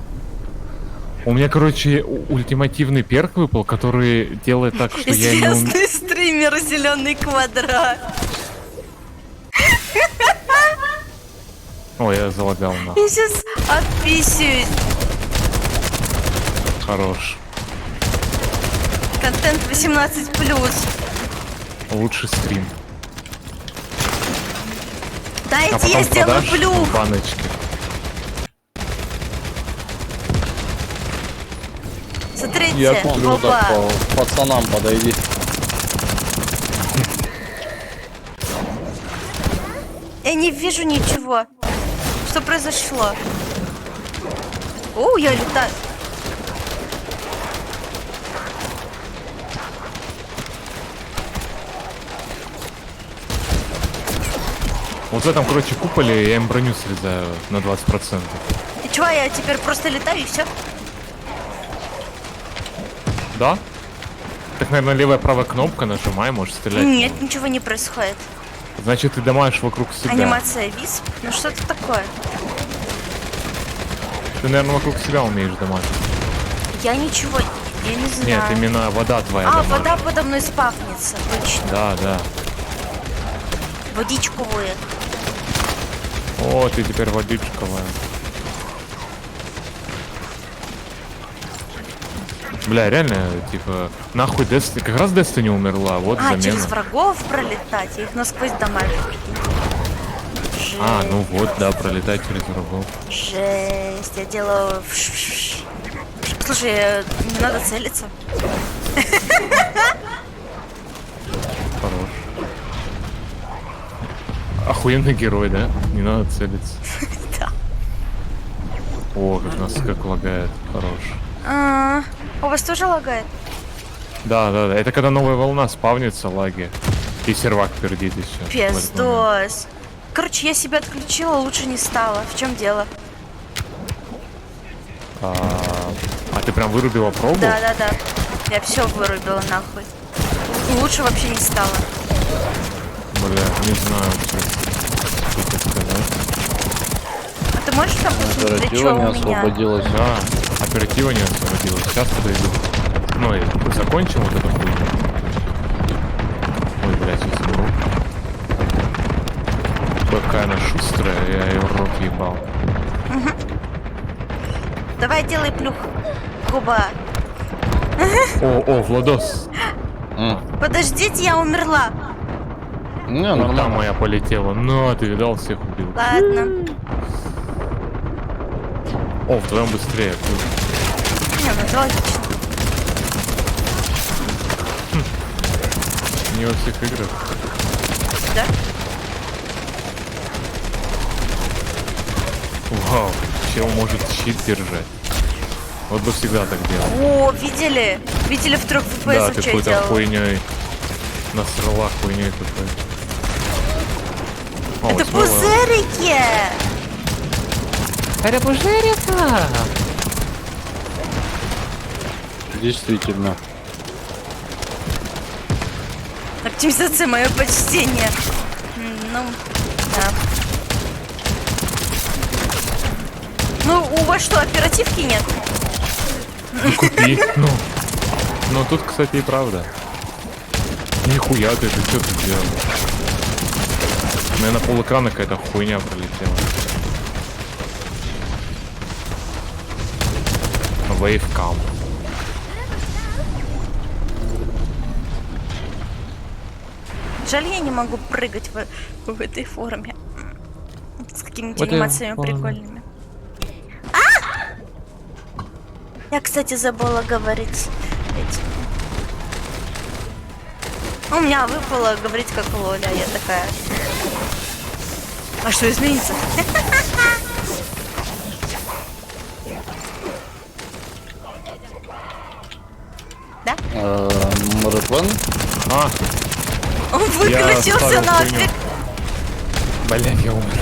У меня, короче, ультимативный перк выпал, который делает так, что я не умею. Известный стример «Зеленый квадрат». Ой, я залагал нахуй. Я сейчас отписюсь. Хорош. Контент 18+. Лучший стрим. Дайте А потом я сделаю продашь плюх. баночки. Смотрите, Я куплю, опа. так по пацанам подойди. Я не вижу ничего. Что произошло? О, я летаю. Вот в этом, короче, куполе я им броню срезаю на 20%. И чего, я теперь просто летаю и все? Да? Так, наверное, левая правая кнопка нажимай, можешь стрелять. Нет, ничего не происходит. Значит, ты дамажишь вокруг себя. Анимация висп? Ну что это такое? Ты, наверное, вокруг себя умеешь дамажить. Я ничего, я не знаю. Нет, именно вода твоя А, дамажит. вода подо мной спавнится, точно. Да, да. Водичковая. О, ты теперь водичковая. Бля, реально, типа, нахуй Destiny, как раз Destiny умерла, вот А, замена. через врагов пролетать, я их насквозь дамажу. Жесть. А, ну вот, да, пролетать через врагов. Жесть, я делаю... Слушай, не надо целиться. Хорош. Охуенный герой, да? Не надо целиться. Да. О, как нас как лагает. Хорош. У вас тоже лагает? Да, да, да. Это когда новая волна спавнится, лаги. И сервак пердит еще. Пиздос. Короче, я себя отключила, лучше не стало. В чем дело? А ты прям вырубила пробу? Да, да, да. Я все вырубила нахуй. Лучше вообще не стало. Бля, не знаю, что это сказать. А ты можешь там посмотреть, что Оператива у не меня? освободилась. Да, оператива не освободилась. Сейчас подойду. Ну и закончим вот эту хуйню. Ой, блядь, сейчас умру. Какая она шустрая, я ее в рот ебал. Давай делай плюх. Губа. О, Владос. Подождите, я умерла. Не, Там нормально. моя полетела. Ну, ты видал, всех убил. Ладно. О, вдвоем быстрее. Не, ну это логично. Не во всех играх. Да? Вау, чел может щит держать. Вот бы всегда так делал. О, видели? Видели в 3 Да, FPS, ты что я какой-то делала? хуйней насрала хуйней какой. О, Это снова. пузырики! Это пузырика! Действительно. Оптимизация, мое почтение. Ну, да. Ну, у вас что, оперативки нет? Купи. Ну, тут, кстати, и правда. Нихуя ты что ты сделал? У меня на полэкрана какая-то хуйня пролетела. Wavecam. Жаль, я не могу прыгать в этой форме. С какими-то В этой анимациями форме. прикольными. Я, кстати, забыла говорить этим. У меня выпало говорить как Лоля, я такая. А что изменится? Да? Маратон? А, Он выключился оставил нафиг. блядь, я умер.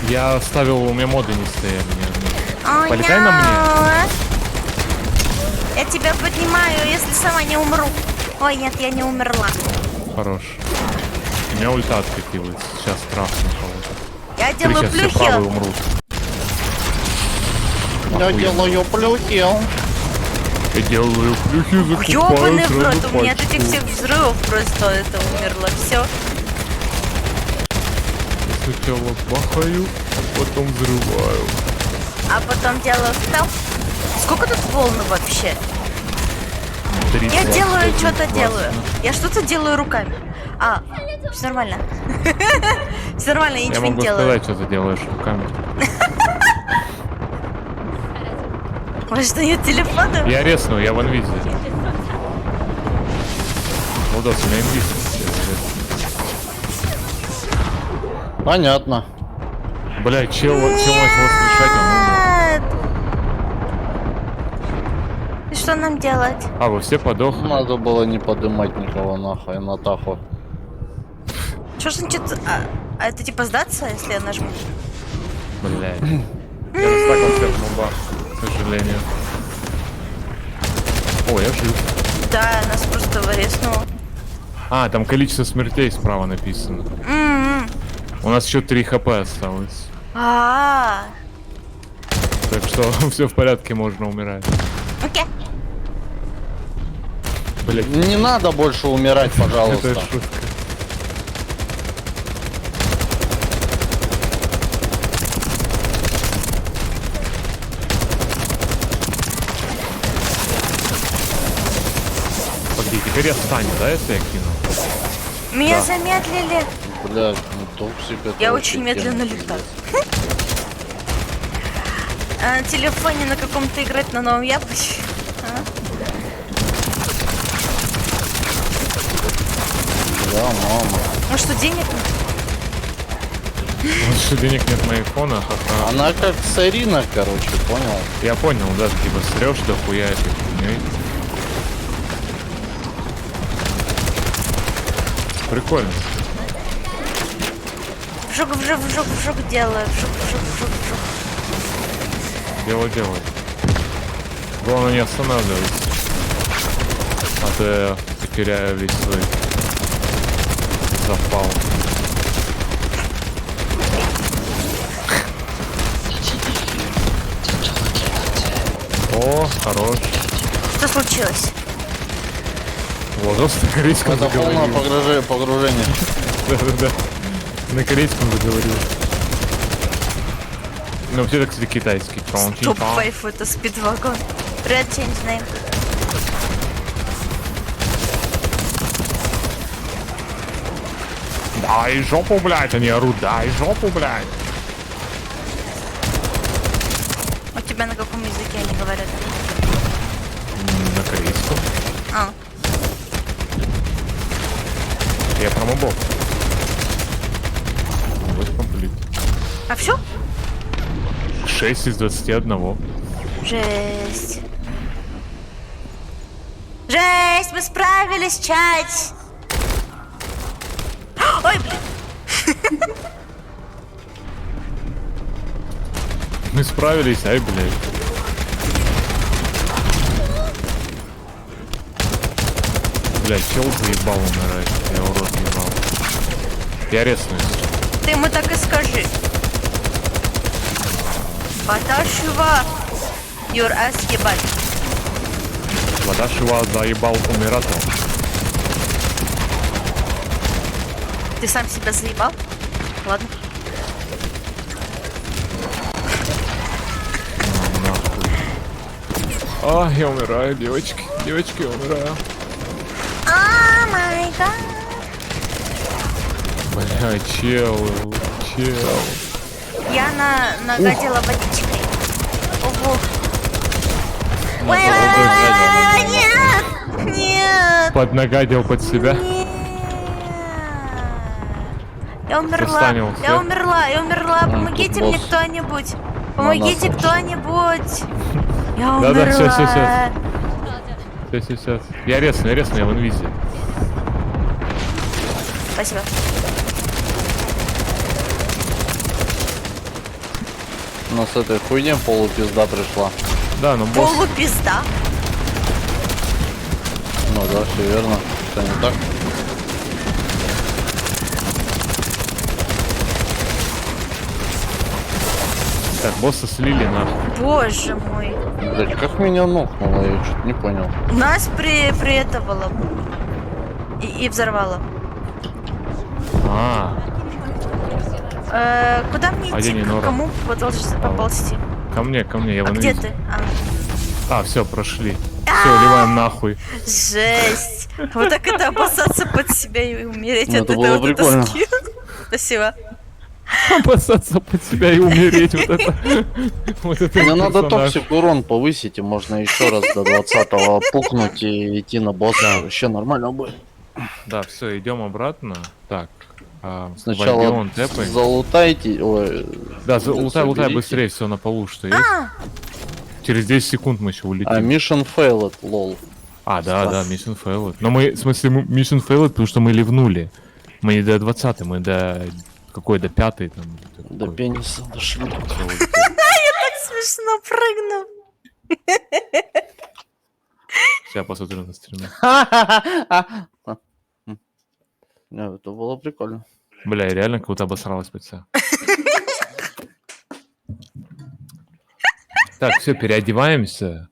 Я оставил, у меня моды не стояли. О, Полетай на мне. Я тебя поднимаю, если сама не умру. Ой, нет, я не умерла. Хорош. У меня ульта откатилась. Сейчас трахну кого-то. Я делаю Сейчас все правые плюхи. умрут. Я делаю плюхи. Я делаю плюхи, закупаю Ёбаный в сразу рот, у меня от пачку. этих всех взрывов просто это умерло. Все. Сначала бахаю, потом взрываю. А потом делаю стелс. Сколько тут волн вообще? 30, Я делаю, 20, что-то 20. делаю. Я что-то делаю руками. А, все нормально. Все нормально, я Я ничего не могу делаю. сказать, что ты делаешь руками. У вас что, нет телефона? Я резну, я в инвизе. Владос, у меня инвиз. Понятно. Блядь, чел начал воскрешать, он умер. Нет. И что нам делать? А, вы все подохли? Надо было не подымать никого нахуй, Натаху. Что значит... А это типа сдаться, если я нажму? Блядь. Я растакал всех моба, к сожалению. О, я жив. Да, нас просто вырезнуло. А, там количество смертей справа написано. У нас еще 3 хп осталось. А, Так что все в порядке, можно умирать. окей. Блять, Не надо больше умирать, это пожалуйста. шутка. Погоди, теперь я встану, да, если я кину? Меня замедлили. Блядь, ну токсик это Я вообще очень медленно тема, летаю. пиздец. А на телефоне на каком-то играть на новом яблоке. Да, мама. Ну что, денег нет? Вот что денег нет на айфона, ха-ха. Она как Сарина, короче, понял? Я понял, да, ты типа срешь до хуя этой хуйней. Прикольно. Вжук делаю. Вжук. Дело. Главное не останавливайся. А то я потеряю весь свой запал. О, хорош. Что случилось? Владос на корейском Это полное заговорил. погружение. Да. На корейском заговорил. Ну, вообще-то, кстати, китайский. Топ 5 это спидвагон. Red change name. Дай жопу, блядь, они орут, дай жопу, блядь. У тебя на каком языке они говорят? На корейском. А, Я про мобов. Вот комплит. а все? 6 из 21. Жесть. Жесть, мы справились, чать. Ой, блин. Мы справились, ай, блядь. Блядь, чел заебал умирать. Я урод ебал. Я резнусь. Ты ему так и скажи. Поташева. Your ass ебать. Вода шива заебал умирать. Ты сам себя заебал? Ладно. А, я умираю, девочки. Девочки, я умираю. О май гад. Бля, чел. Я нагадила водичкой. Ого. Ну, Ой, это нет! Нет! Поднагадил под себя. Нет! Я умерла! Застанил Я всех. умерла! Я умерла! Помогите тут мне босс. кто-нибудь! Помогите нас кто-нибудь! Я Да-да, умерла! Сейчас. Я резну, я в инвизе. Спасибо. У нас этой хуйне полупизда пришла. Да, ну босс. Полупизда. Ну да, все верно. Это не так. Так, босса слили нахуй. Боже мой. Блять, как меня нокнуло, я что-то не понял. Нас приэтовало. И взорвало. Куда мне идти? Один К Нора. кому поползти? Ко мне, я в А где инвизе. ты? Все, прошли. Все, ливаем нахуй. Жесть. Вот так это обоссаться под себя и умереть Ну, от это этой было вот прикольно. тоски. Спасибо. Обоссаться под себя и умереть. Вот это. Вот это Мне надо персонаж. токсик урон повысить, и можно еще раз до 20-го пукнуть и идти на босса. Вообще нормально будет. Да, все, идем обратно. Так, Сначала Войдём, тэпай. залутайте. Ой, Да, улицу лутай берите. быстрее все на полу, что есть. Через 10 секунд мы еще улетим. А, mission failed, лол. Да, Mission Failed. Но мы, в смысле, Mission Failed, потому что мы ливнули. Мы не до 20, мы до... Какой, до 5 там? До пениса дошли. Смешно прыгнул. Сейчас посмотрю на стриме. Это было прикольно. Бля, я реально кого-то обосралась пицца. Так, все, переодеваемся.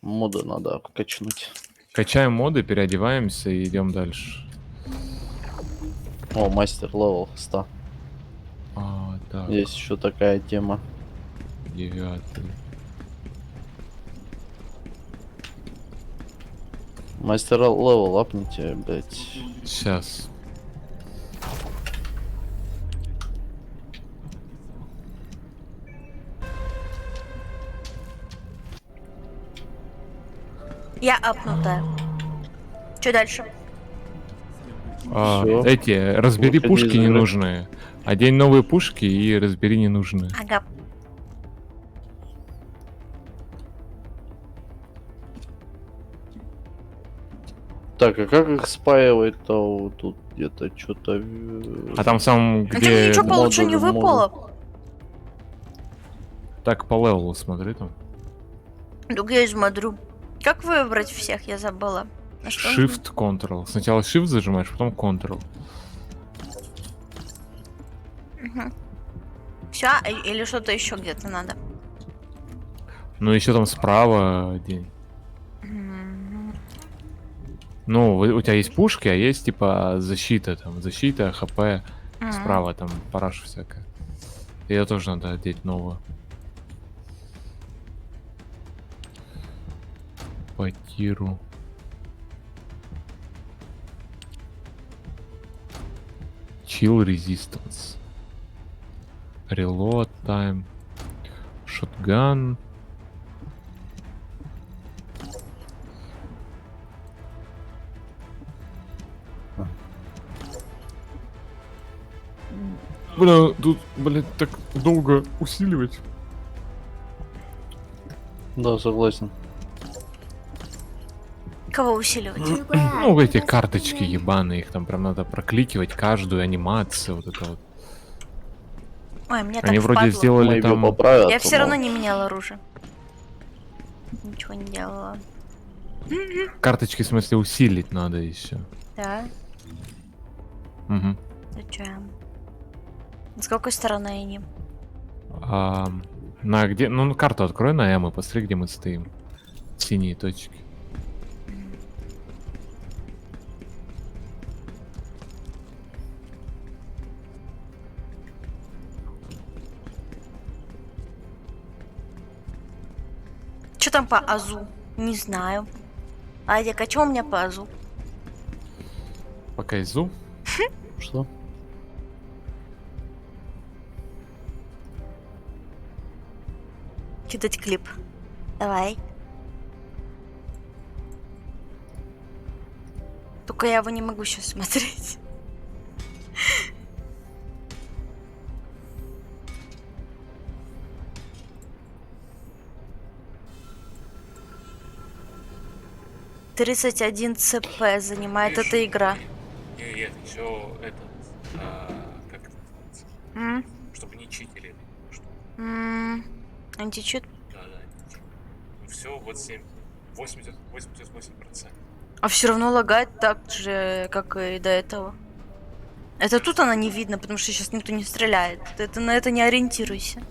Моды надо качнуть. Качаем моды, переодеваемся и идем дальше. О, мастер левел 100. Так, Есть еще такая тема. 9. Мастер левел апните, блять. Сейчас. Я апнутая. Что дальше? Всё. Эти, разбери Выходи пушки из игры. ненужные. Одень новые пушки и разбери ненужные. Ага. Так, а как их спаивать-то? Вот тут где-то что-то... А там сам, А где... ничего получше не модуль, выпало. Так, по левелу смотри там. Друг, я смотрю. Как выбрать всех, я забыла. А что Shift, Ctrl. Сначала Shift зажимаешь, потом Ctrl. Все, или что-то еще где-то надо. Ну, еще там справа день. Ну, у тебя есть пушки, а есть типа защита, там, защита, хп. Справа там параша всякая. Ее тоже надо одеть новую. По тиру. Chill resistance. Reload time. Shotgun. Бля, тут, блядь, так долго усиливать. Да, согласен. Кого усиливать? Ну, эти карточки ебаные, их там прям надо прокликивать, каждую анимацию, вот это вот. Ой, мне так Они вроде впадло. сделали Maybe там... поправят, Я все равно но- не меняла оружие. Ничего не делала. Карточки, в смысле, усилить надо еще. Да? Угу. Зачем? С какой стороны они? На где... Ну, карту открой на М и посмотри, где мы стоим. Синие точки. Что там по Азу? Не знаю. Адик, а что у меня по Азу? По Кайзу. Что? Кидать клип. Давай. Только я его не могу сейчас смотреть. «31 ЦП занимает эта игра. Не, это все этот, как это называется? М? Чтобы не читили. Античит. Да, все, вот 88%. А все равно лагает так же, как и до этого. Это тут она не видно, потому что сейчас никто не стреляет. Ты на это не ориентируйся.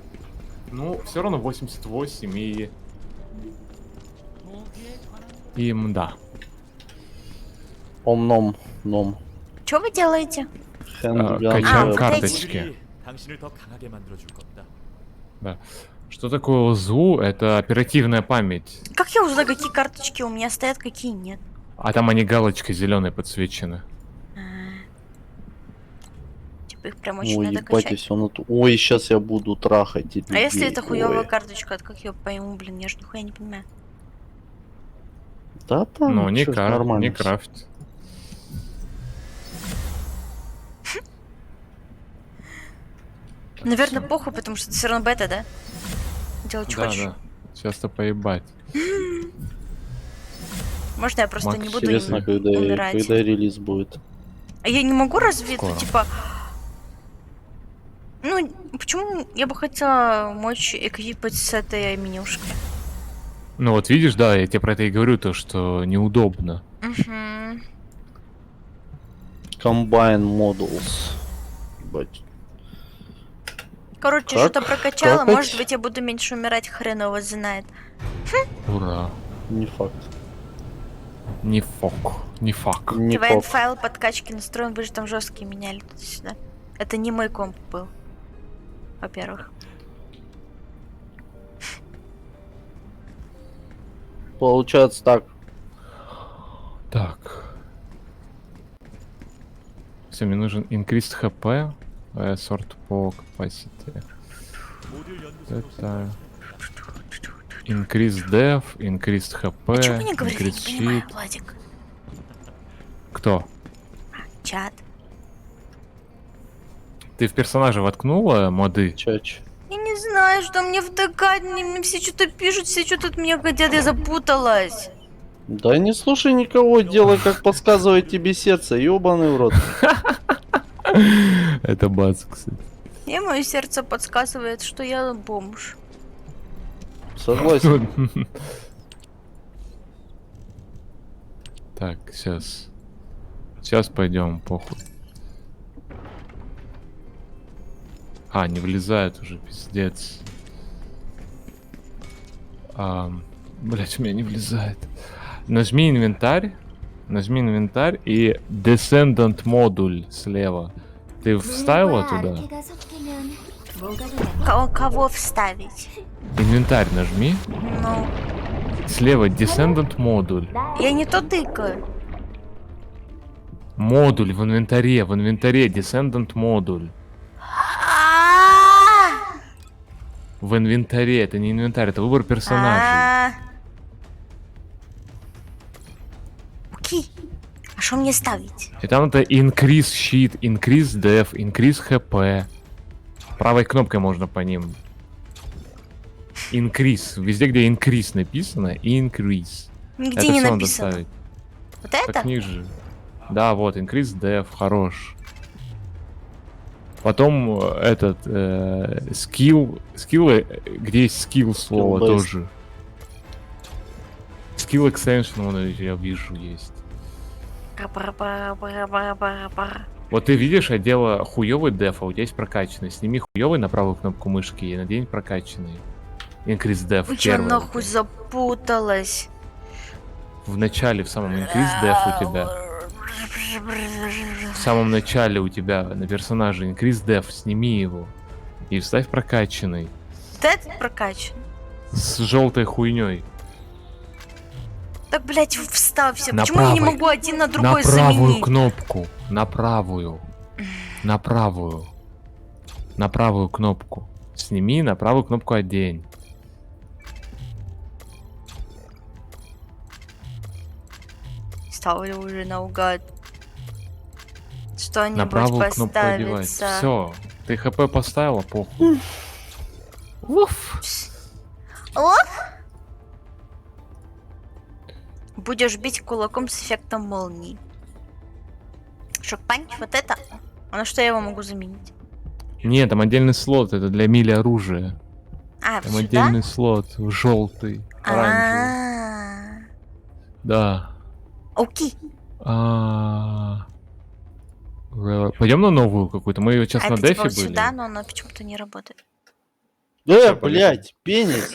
Ну, все равно 88 и... да. Ом-ном, ном. Что вы делаете? Качаем вот карточки. Да. Что такое ОЗУ? Это оперативная память. Как я узнаю, какие карточки у меня стоят, какие нет? А там они галочкой зеленой подсвечены. Типа их прям очень Ой, надо ебать, качать. если он... Ой, сейчас я буду трахать тебя. А если это хуёвая карточка, как я пойму, блин, я ж нихуя не понимаю. Да там, Ну, не нормально. крафт. Наверное, похуй, потому что это все равно бета, да? Делай, что Да, хочешь. да. Часто поебать. Можно я просто Макс, не буду Интересно, когда умирать? релиз будет. А я не могу развить, Скоро. типа... Ну, почему я бы хотела мочь эквипать с этой менюшкой? Ну вот видишь, да, я тебе про это и говорю, то, что неудобно. Угу. Combine Models. Ебать. Короче, Как? что-то прокачала, Какать? может быть, я буду меньше умирать, хрен его знает. Ура. Не факт. Не фок. Не фак. Не Твайн факт. файл подкачки настроен, вы же там жесткие меняли туда-сюда. Это не мой комп был. Во-первых. Получается так. Так. Все, мне нужен increased HP, sort по capacity. Это increased dev, increased HP, Почему не говорили? Я increased не понимаю, sheet. Владик. Кто? Чат. Ты в персонажа воткнула моды? Чач. Я не знаю, что мне втыкать, мне все что-то пишут, все что-то от меня хотят, я запуталась. Да не слушай никого, делай, как подсказывает тебе сердце, ёбаный в рот. Это бац, кстати. И мое сердце подсказывает, что я бомж. Согласен. Так, сейчас. Сейчас пойдем, похуй. А, не влезает уже, пиздец. Блять, у меня не влезает. Нажми инвентарь. Нажми инвентарь и Descendant модуль слева. Ты вставила туда? 알테가 섞이면 뭐가 되나? Кого вставить? Инвентарь нажми. Ну, Слева Descendant модуль. я не то тыкаю. Модуль в инвентаре Descendant модуль. В инвентаре, это не инвентарь, это выбор персонажей. Окей. А что мне ставить? И там это increase sheet, increase dev, increase HP. Правой кнопкой можно по ним. Increase. Везде, где increase написано, increase. Нигде Это не всё надо написано. ставить. Вот это? Так ниже. Да, вот, increase dev, хорош. Потом этот skill, где есть skill слово Skill-based. тоже. Skill extension, вон, я вижу, есть. Пара-пара-пара-пара-пара-пара. Вот ты видишь, отдела хуёвый деф, а у тебя есть прокачанный. Сними хуёвый на правую кнопку мышки и надень прокачанный. Increase def Вы чё, первый. нахуй запуталась? В начале, в самом increase def у тебя. В самом начале у тебя на персонаже increase def, сними его. И вставь прокачанный. Вот этот прокачан. С желтой хуйней. Так, блять, вставься. На Почему я не правой. могу один на На другой правую заменить? кнопку. На правую. На правую. На правую кнопку. Сними, на правую кнопку одень. Ставлю уже наугад. Что-нибудь На правую кнопку одевать. поставится. Все. Ты хп поставила, похуй. Уф. Оф! Будешь бить кулаком с эффектом молнии. Шок-панч, вот это? А на что я его могу заменить? Нет, там отдельный слот, это для мили оружия. А, Там сюда? отдельный слот, желтый, оранжевый. А-а-а. Да. Окей. Пойдем на новую какую-то. Мы сейчас А на это дефе типа были. сюда, но она почему-то не работает. Блять, пенис.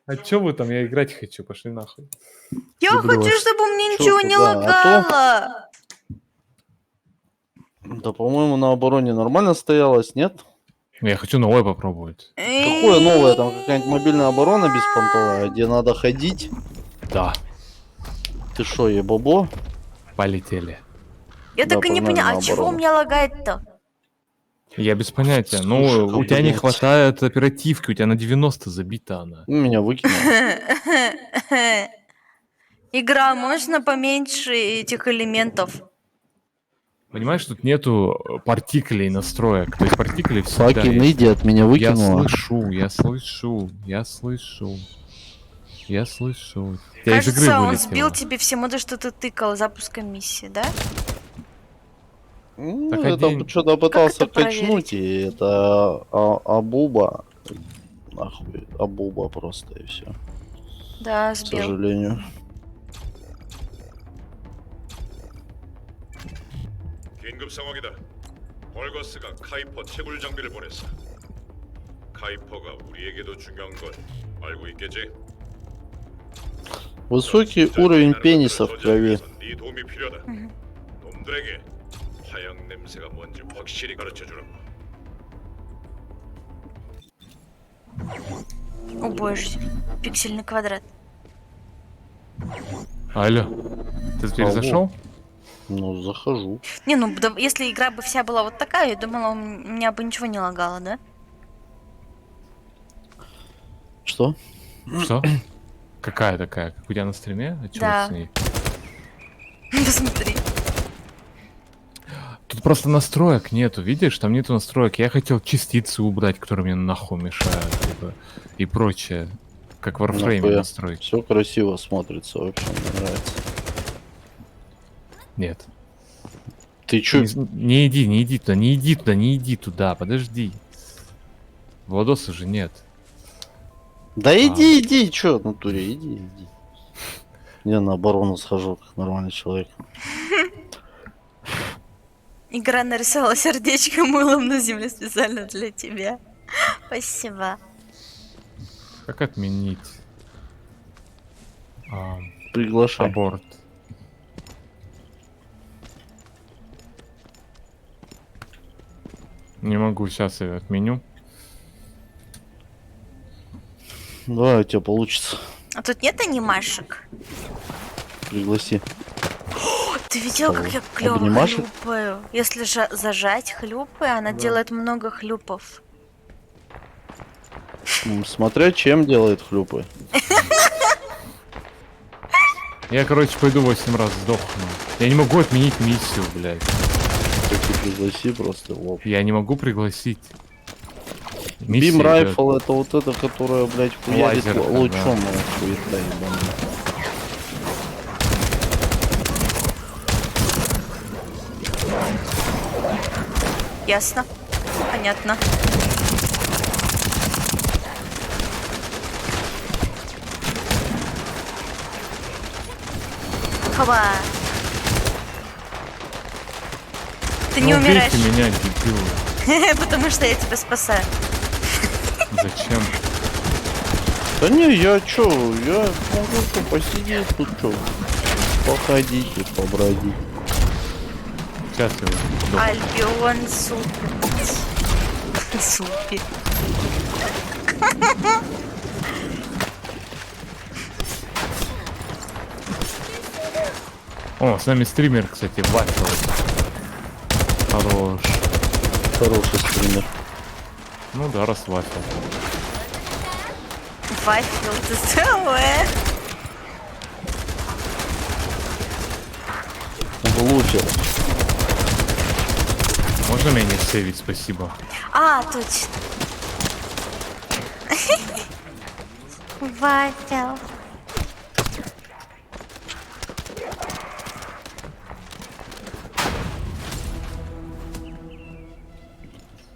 А чё вы там? Я играть хочу, пошли нахуй. Я Люблю хочу, вас. чтобы мне Чё ничего не туда? А то- лагало. Да, по-моему, на обороне нормально стоялось, нет? Я хочу новое попробовать. Какое новое? Там какая-нибудь мобильная оборона беспонтовая, где надо ходить? Да, Ты шо, ебобо? полетели. Я Да, так и не погнали поняла, на а чего у оборону. меня лагает-то? Я без понятия. Ну, Слушай, у тебя не блядь. хватает оперативки, у тебя на 90 забита она. Ну, меня выкинуло. Игра, можно поменьше этих элементов? Понимаешь, тут нету партиклей настроек. То есть партикли всегда Факин, есть. иди, от меня Я выкинула. слышу, я слышу, я слышу. Я слышу. Я из игры Кажется, он сбил вылетела. тебе все моды, что ты тыкал запуском миссии, да? Ну, Так это один. что-то пытался это проверить? качнуть, и это Абуба. Нахуй, Абуба просто, и все. Да, К сбил. сожалению. 긴급 상황이다. 벌거스가 카이퍼 채굴 장비를 보냈어. 카이퍼가 우리에게도 중요한 건 알고 있겠지? Высокий уровень пениса в крови. 네 도움이 필요하다. 놈들에게 화약 냄새가 뭔지 확실히 가르쳐 주라고. О боже, пиксельный квадрат. Алло. Ты теперь Алло. зашел? Ну, захожу. Не, ну да, если игра бы вся была вот такая, я думала, у меня бы ничего не лагало, да? Что? Что? Какая такая? Как у тебя на стриме? А чё Да. с ней? Посмотри. Тут просто настроек нету, видишь? Там нету настроек. Я хотел частицы убрать, которые мне нахуй мешают, типа, и прочее. Как в Warframe Нахуя? настройки. Все красиво смотрится, вообще мне нравится. Нет. Ты чё? Не иди, не иди туда, не иди туда, не иди туда, подожди. Владоса же нет. Да иди, иди, чё, в натуре, иди. Я на оборону схожу, как нормальный человек. Игра нарисовала сердечко мылом на земле специально для тебя. Спасибо. Как отменить? Приглашай. Аборт. Не могу, сейчас я отменю. Давай, у тебя получится. А тут нет анимашек? Пригласи. Ты видел, как я клево Обнимашек? хлюпаю? Если зажать хлюпаю, она делает много хлюпов. Смотря чем делает хлюпы. Я, короче, пойду 8 раз сдохну. Я не могу отменить миссию, блядь. Так ты пригласи просто в лоб. Я не могу пригласить. Миссия Бим идёт. райфл это вот это, которая, блядь, хуярит Лазерка, лучом, да. хуета ебаная. Ясно. Понятно. Хоба. Ты не Ну, умираешь, убейте меня, дебилы. потому что я тебя спасаю. Зачем? Да не, я чё, я могу что, посидеть тут чё, походить и побродить. Сейчас я сдохну. Альбион супер. Супер. О, с нами стример, кстати, Вафел. Хорош. Хороший стример. Ну да, раз Вафел. Вафел, ты целая. Глупер. Можно меня не сейвить, спасибо. А, точно. Вафел.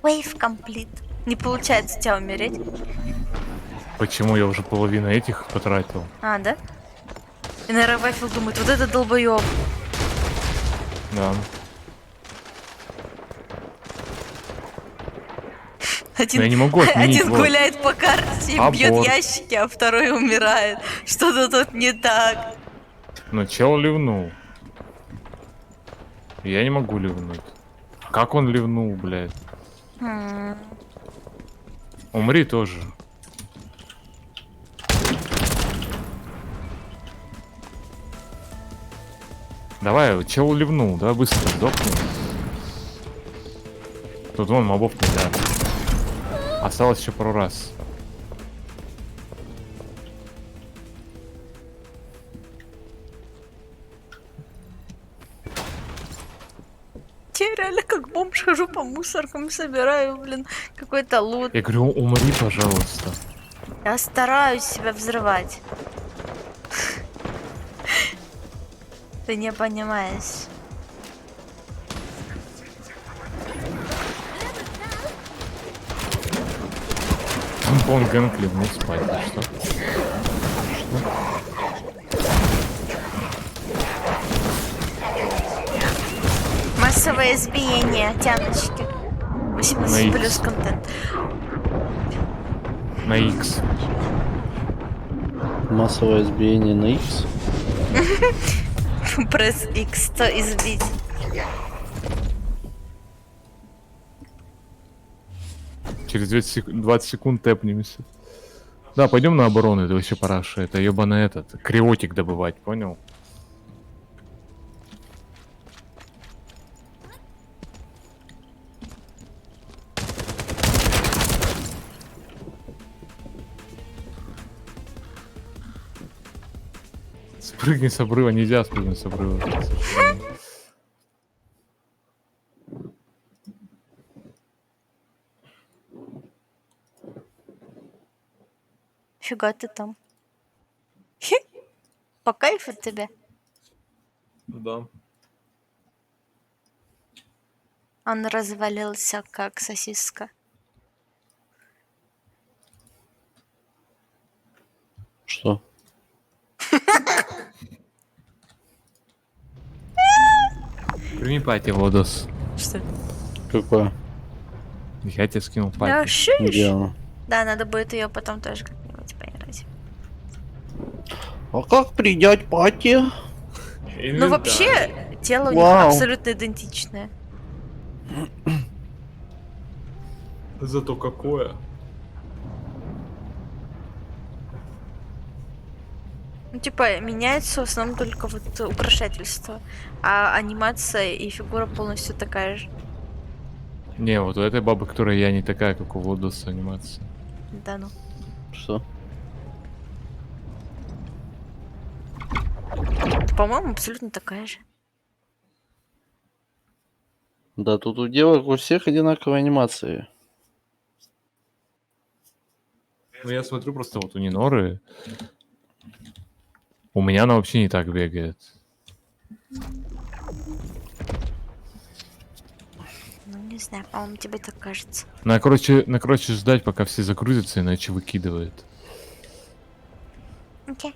Wave complete. Не получается у тебя умереть. Почему я уже половину этих потратил? А, да? И, наверное, Вафел думает, вот это долбоёб. Да. Один, я не могу отменить, один вот. гуляет по карте и бьет Аборт. ящики, а второй умирает. Что-то тут не так. Но чел ливнул. Я не могу ливнуть. Как он ливнул, блядь? Умри тоже. Давай, чел ливнул, давай быстро сдохни. Тут вон мобов нельзя. Осталось еще пару раз. Я реально как бомж хожу по мусоркам, собираю, блин, какой-то лут. Я говорю, умри, пожалуйста. Я стараюсь себя взрывать. Ты не понимаешь. Он Гэнкли вниз спать, что? Массовое избиение, тяночки. 18 На плюс X. контент. На X. Массовое избиение на X. Пресс X, то избить. Через 20 секунд тэпнемся. Да, пойдем на оборону, это вообще параша. Это ебаный этот, криотик добывать, понял? Спрыгни с обрыва, нельзя спрыгнуть с обрыва. к сожалению. Фига ты там. По кайфу тебе. Да. Он развалился, как сосиска. Что? Прими пати, Водос. Что? Какое? Я тебе скинул Да, пати. шиш. Где оно? Да, надо будет ее потом тоже как-нибудь поиграть. А как принять пати? Ну вообще, тело у них Вау. абсолютно идентичное. Зато какое. Ну, типа, меняется в основном только вот украшательство. А анимация и фигура полностью такая же. Не, вот у этой бабы, которая я, не такая, как у Водоса анимация. Да ну. Что? По-моему, абсолютно такая же. Да, тут у девок у всех одинаковые анимации. Ну я смотрю просто вот у Ниноры. У меня она вообще не так бегает. Ну, не знаю, по-моему, тебе так кажется. Надо, короче, ждать, пока все загрузятся, иначе выкидывает. Окей.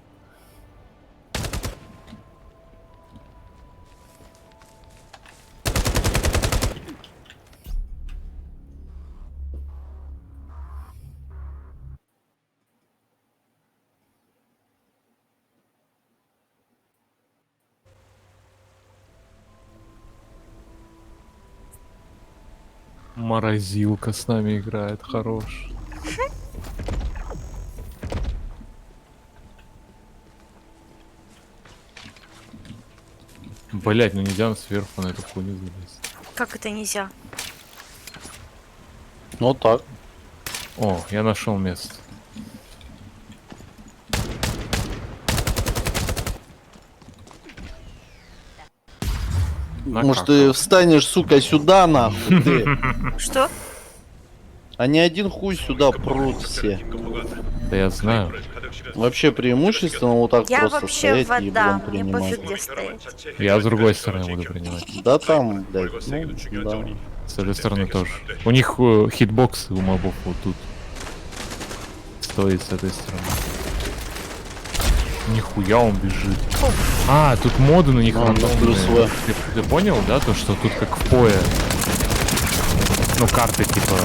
Морозилка с нами играет, хорош. Блять, ну нельзя сверху на эту хуйню залезть. Как это нельзя? Ну так. О, я нашел место. Может, ты встанешь, сука, сюда, нахуй, ты. Что? А не один хуй сюда прут все. Да я знаю. Вообще преимущественно вот так Я просто вообще стоять и вода, блин мне принимать. пофиг, где стоять. Я с другой стороны буду принимать. Да там, блядь, ну, да. С этой стороны тоже. У них хитбоксы у мобов вот тут. Стоит с этой стороны. Нихуя он бежит. А, тут моды на них А, рандомные. плюс В. Ты понял, да, то что тут как в пое. Ну, карты типа.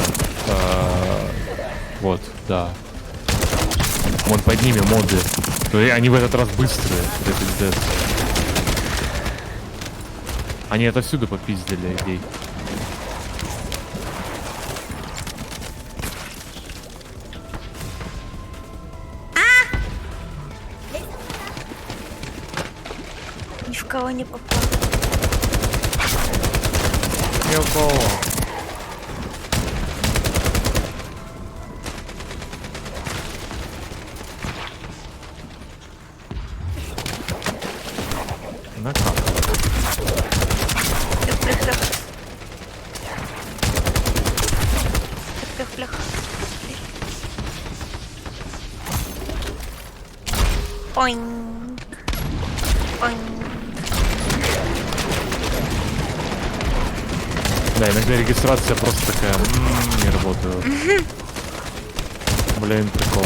Вот, да. Вот под ними моды. То есть они в этот раз быстрые. Это пиздец. Они отовсюду попиздили людей. Ни в кого не попал. Не у кого. На как? Трёх. туфлях. Ой. Ой. Да, иногда регистрация просто такая не работает. Блин, прикол.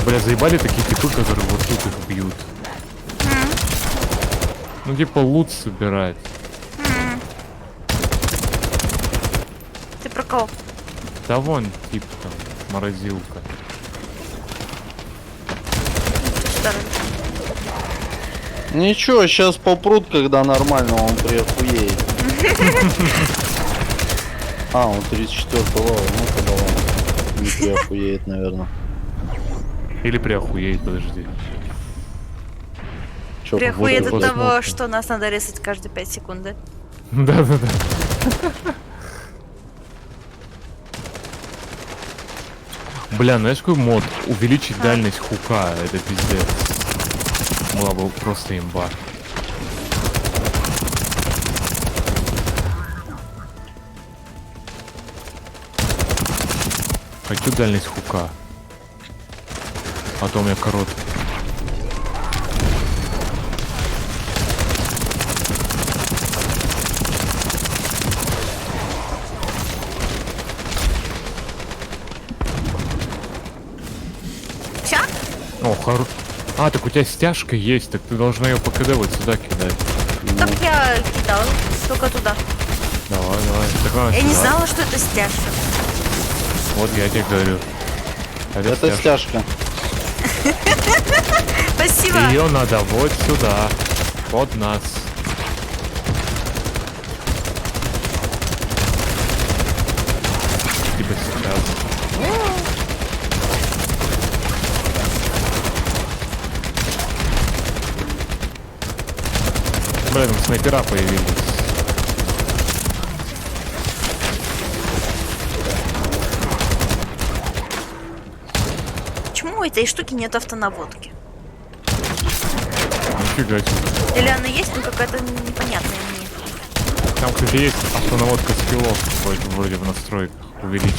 Бля, заебали такие типы, которые вот тут их бьют. Ну типа лут собирать. Ты про кого? Да вон, типа там, морозилка. Ничего, сейчас попрут, когда нормально он приохуеет. А, он 34-го, ну тогда он не приохуеет, наверное. Или приохуеет, подожди. Чё, Приохует вот от того, посмотрим. что нас надо резать каждые 5 секунд, да? Да-да-да. Бля, знаешь какой мод? Увеличить дальность хука, это пиздец. Была бы просто имба. Хочу дальность хука. А то у меня короткий. Все? О, А, так у тебя стяжка есть, так ты должна ее по КД вот сюда кидать. Так я кидала, только туда. Давай, давай. Так она Я не сюда. знала, что это стяжка. Вот я тебе говорю. Это стяжка. Спасибо. Ее надо вот сюда. Под нас. Типа сейчас. Блин, там снайпера появились. Почему у этой штуки нет автонаводки? Нифига себе. Или она есть, но какая-то непонятная мне. Там, кстати, есть автонаводка скиллов вроде в настройках увеличенная.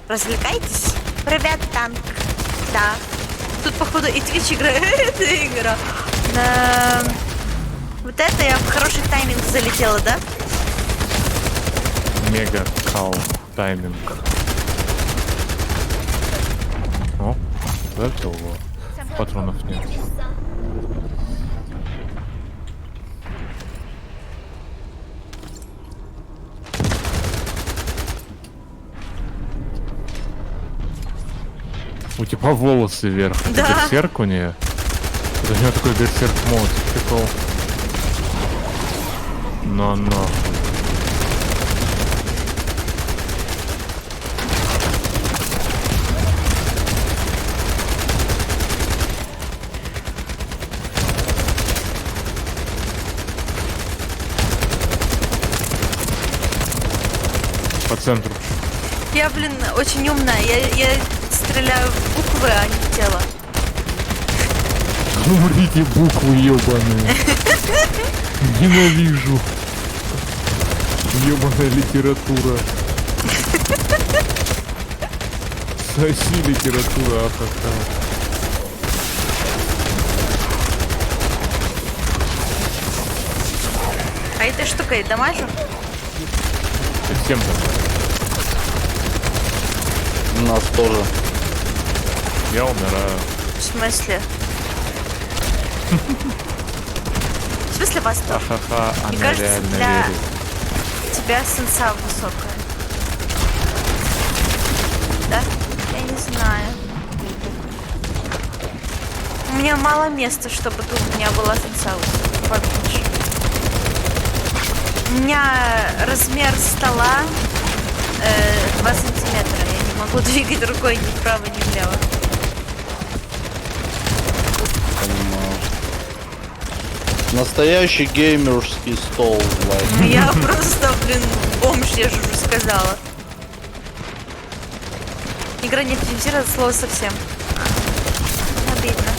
Развлекайтесь? Привет, танк. Да. Тут, походу, и Twitch играет. Это игра. Вот это я в хороший тайминг залетела, да? Мега кал тайминг. О, это его. Патронов нет. У тебя волосы вверх. Это Да. берсерк у нее? Это у нее такой берсерк мод. Прикол. Но нахуй. По центру. Я, блин, очень умная. Я стреляю в буквы, а не в тело. Говорите буквы ебаные. Ненавижу. Ебаная литература. Соси литература, ахаха. А этой штукой дамажу? Совсем там. У нас тоже. Я умираю. В смысле? В смысле вас тоже? Ха-ха, Мне она кажется, реально для верит. тебя сенса высокая. Да? Я не знаю. У меня мало места, чтобы тут у меня была сенса поменьше. У меня размер стола 2 сантиметра. Я не могу двигать рукой ни вправо, ни влево. Понимаю. Настоящий геймерский стол, like. Я просто, блин, бомж, я же уже сказала. Игра не оптимизирует слово совсем. Обидно.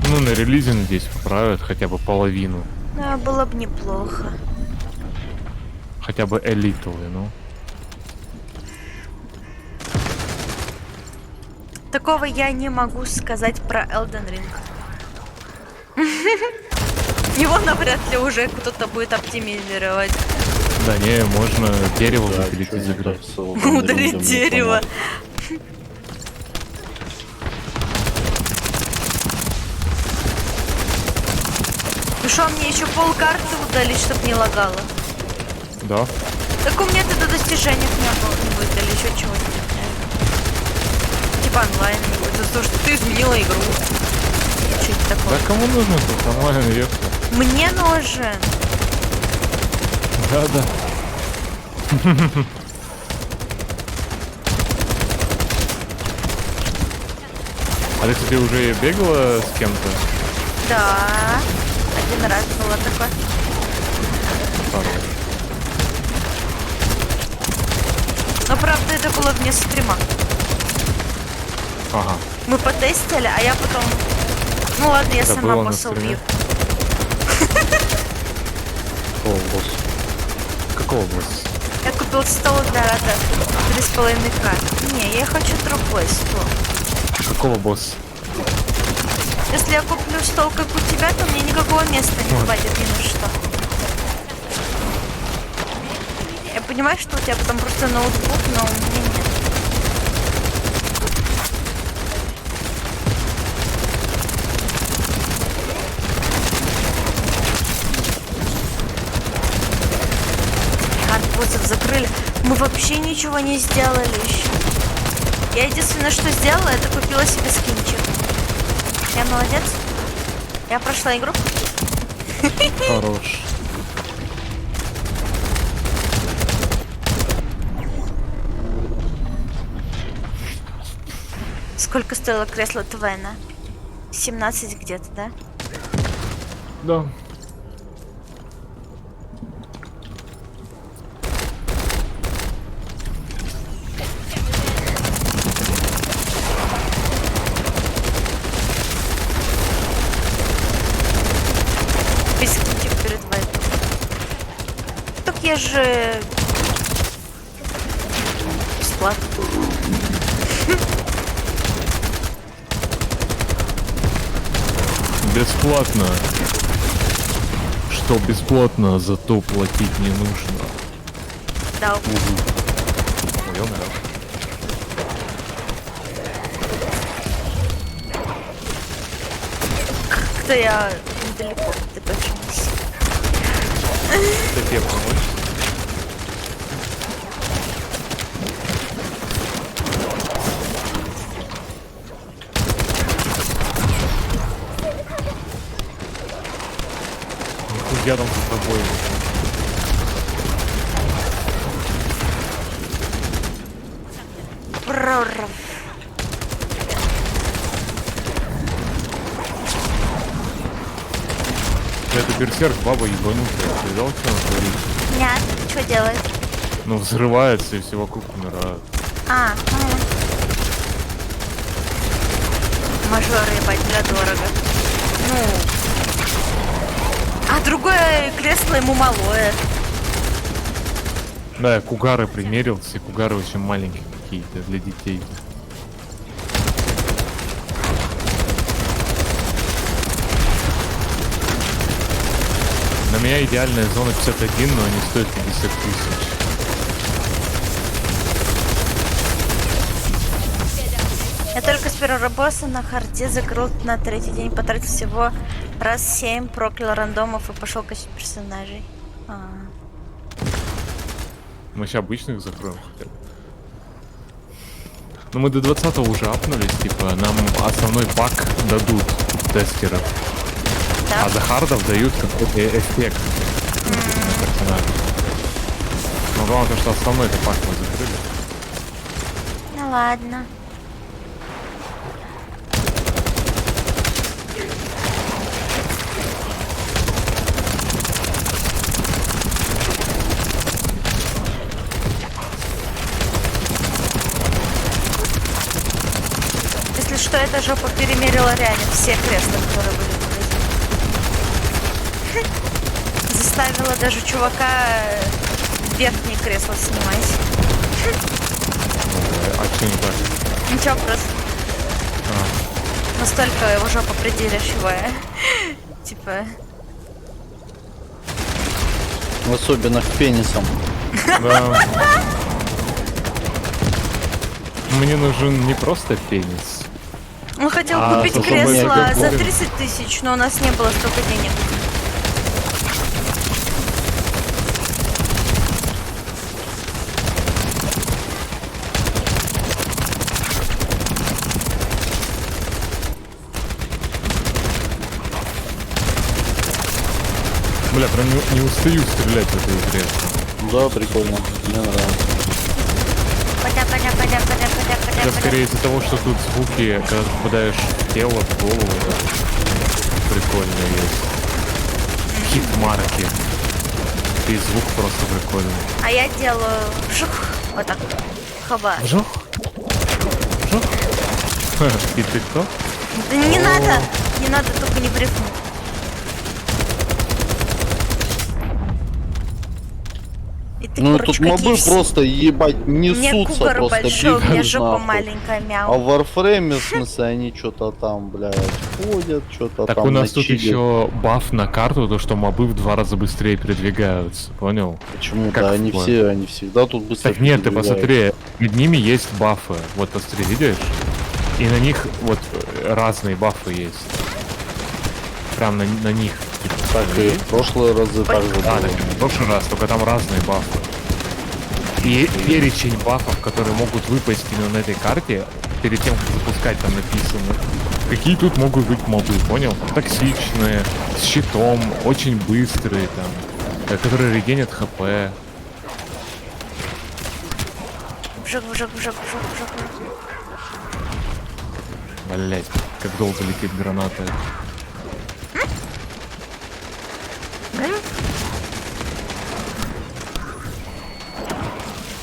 Ну, на релизе, надеюсь, поправят хотя бы половину. Да, было бы неплохо. Хотя бы элитовые, ну. Такого я не могу сказать про Elden Ring. Его навряд ли уже кто-то будет оптимизировать. Да не, можно дерево Да, выпилить чё, из мне игры. кажется, Elden Ударить Ring дерево. Ну что, мне еще полкарты удалить, чтоб не лагало? Да. Так у меня тогда достижений не было, не будет, или еще чего-нибудь. Типа онлайн не будет, за то, что ты изменила игру. Что-то такое. Да кому нужно тут онлайн вверх? Мне нужен. Да. А ты, кстати, уже бегала с кем-то? Да. Один раз было такое. Но правда это было вне стрима. Ага. Мы потестили, а я потом... Ну ладно, я Это сама было на босса стриме? убью. Какого босса? Какого босса? Я купил стол для рада 3,5К. Не, я хочу другой стол. Какого босса? Если я куплю стол, как у тебя, то мне никакого места не хватит ни на что. Я понимаю, что у тебя потом просто ноутбук, но у меня нет. Хардбоссов закрыли. Мы вообще ничего не сделали еще. Я единственное, что сделала, это купила себе скинчик. Я молодец. Я прошла игру. Хорош. Сколько стоило кресло Твена? 17 где-то, да? Да. Без скинчик перед вайпом. Так я же... Бесплатно. Бесплатно. Что бесплатно, зато платить не нужно. Да. Понял, да. Как-то я недалеко добавилась. Это тебе помочь? Я там с тобой. Бррр. Это берсерк, баба ебанутая. Ты видал, что она творит? Нет, что делает? Ну, взрывается и все вокруг умирают. Мажоры, ебать, бля, дорого. Ну. А другое кресло ему малое. Да, я кугары примерился, кугары очень маленькие какие-то для детей. На меня идеальная зона 51, но они стоят 50 тысяч. Я только с первого босса на харде закрыл на третий день, потратил всего раз 7, проклял рандомов и пошел качать персонажей. Мы сейчас обычных закроем хотя бы. Ну мы до 20-го уже апнулись, типа, нам основной пак дадут тестеров. Да? А за хардов дают какой-то эффект на персонажа. Но главное, то, что основной это пак мы закрыли. Ну ладно. что эта жопа перемерила реально все кресла, которые были в магазине. Заставила даже чувака верхнее кресло снимать. А что не так? Ничего, просто настолько его жопа придирчивая. Типа... Особенно к пенисам. Да. Мне нужен не просто пенис. Он хотел купить особо кресло мега за клон. 30 тысяч, но у нас не было столько денег. Бля, прям не устаю стрелять в этой игре. Да, прикольно. Мне нравится. Это скорее из-за того, что тут звуки, когда ты попадаешь в тело, в голову, да, прикольно есть. Хит-марки. И звук просто прикольный. А я делаю вжух, вот так. Хаба. Вжух? Вжух? И ты кто? Да не надо, не надо, только не в рифму. И ты, Ну курочка, тут мобы KFC. просто ебать Мне несутся, кугар просто большой, у меня бегают жопа нахуй. маленькая, А мяу. в Warframe, в смысле, они что-то там, блядь, ходят, что-то Так там у нас тут начилят. еще баф на карту, то что мобы в 2 раза быстрее передвигаются, понял? Почему? Как Да, в они плане? все, они всегда тут быстро Так нет, ты передвигаются. посмотри, перед ними есть бафы. Вот посмотри, видишь? И на них вот разные бафы есть. Прям на них. Типа, Так и в прошлые разы так же да, было. так, в прошлый раз, только там разные бафы. И перечень бафов, которые могут выпасть именно на этой карте, перед тем, как запускать, там написано, какие тут могут быть мобы, понял? Токсичные, с щитом, очень быстрые, там, которые регенят хп. Вжух, вжух, вжух, вжух, вжух. Блять, как долго летит граната.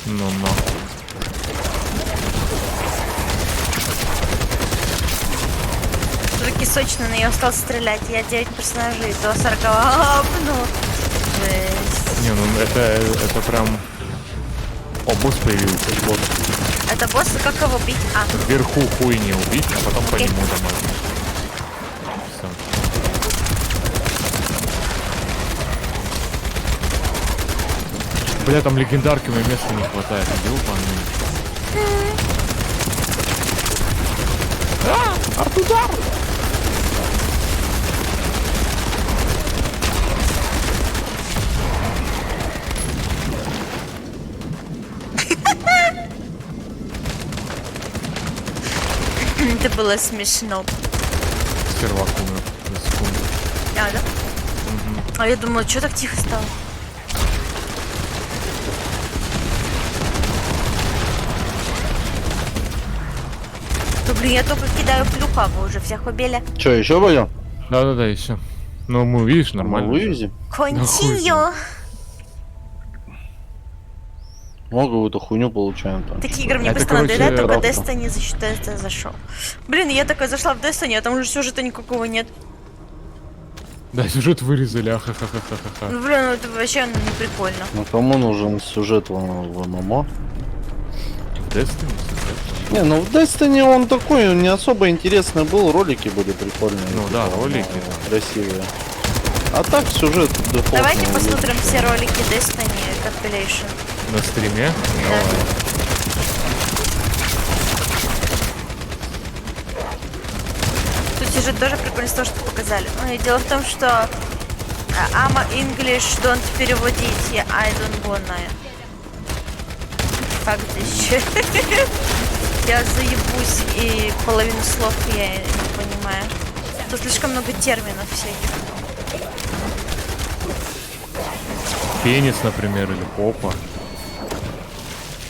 Ну нахуй. Все-таки сочно на нее стал стрелять. Я 9 персонажей до 40. Ну, жесть. Не, ну это прям... О, босс появился, босс. Это босс, как его бить? А, Вверху хуй не убить, а потом по Окей. нему домой. Всё. Бля, там легендарки, мне места не хватает. Убил Оттуда! это было смешно. Сервак умер за секунду. А, да? А я думала, что так тихо стало? Да блин, я только кидаю плюху, а вы уже всех убили. Че, еще пойдем? Да-да-да, еще. Ну, мы, видишь, нормально. Мы вывезем. Континью. Много эту хуйню получаем там. Такие игры мне Это, быстро короче, надоедают, только правда. Destiny за счет этого зашел. Блин, я такая зашла в Destiny, а там уже сюжета никакого нет. Да, сюжет вырезали, ахахахахаха. Ну блин, ну это вообще не прикольно. Ну кому нужен сюжет в ММО? Destiny? Не, ну в Destiny он такой, он не особо интересный был, ролики были прикольные. Ну да, ролики, да. Красивые. А так сюжет дефолтный. Давайте посмотрим все ролики Destiny Compilation. На стриме? Давай. Тут сюжет тоже прикольно с того, что показали. Ну и дело в том, что Ама English don't переводить, I don't wanna. Как здесь? Я заебусь, и половину слов я не понимаю. Тут слишком много терминов всяких. Пенис, например, или попа.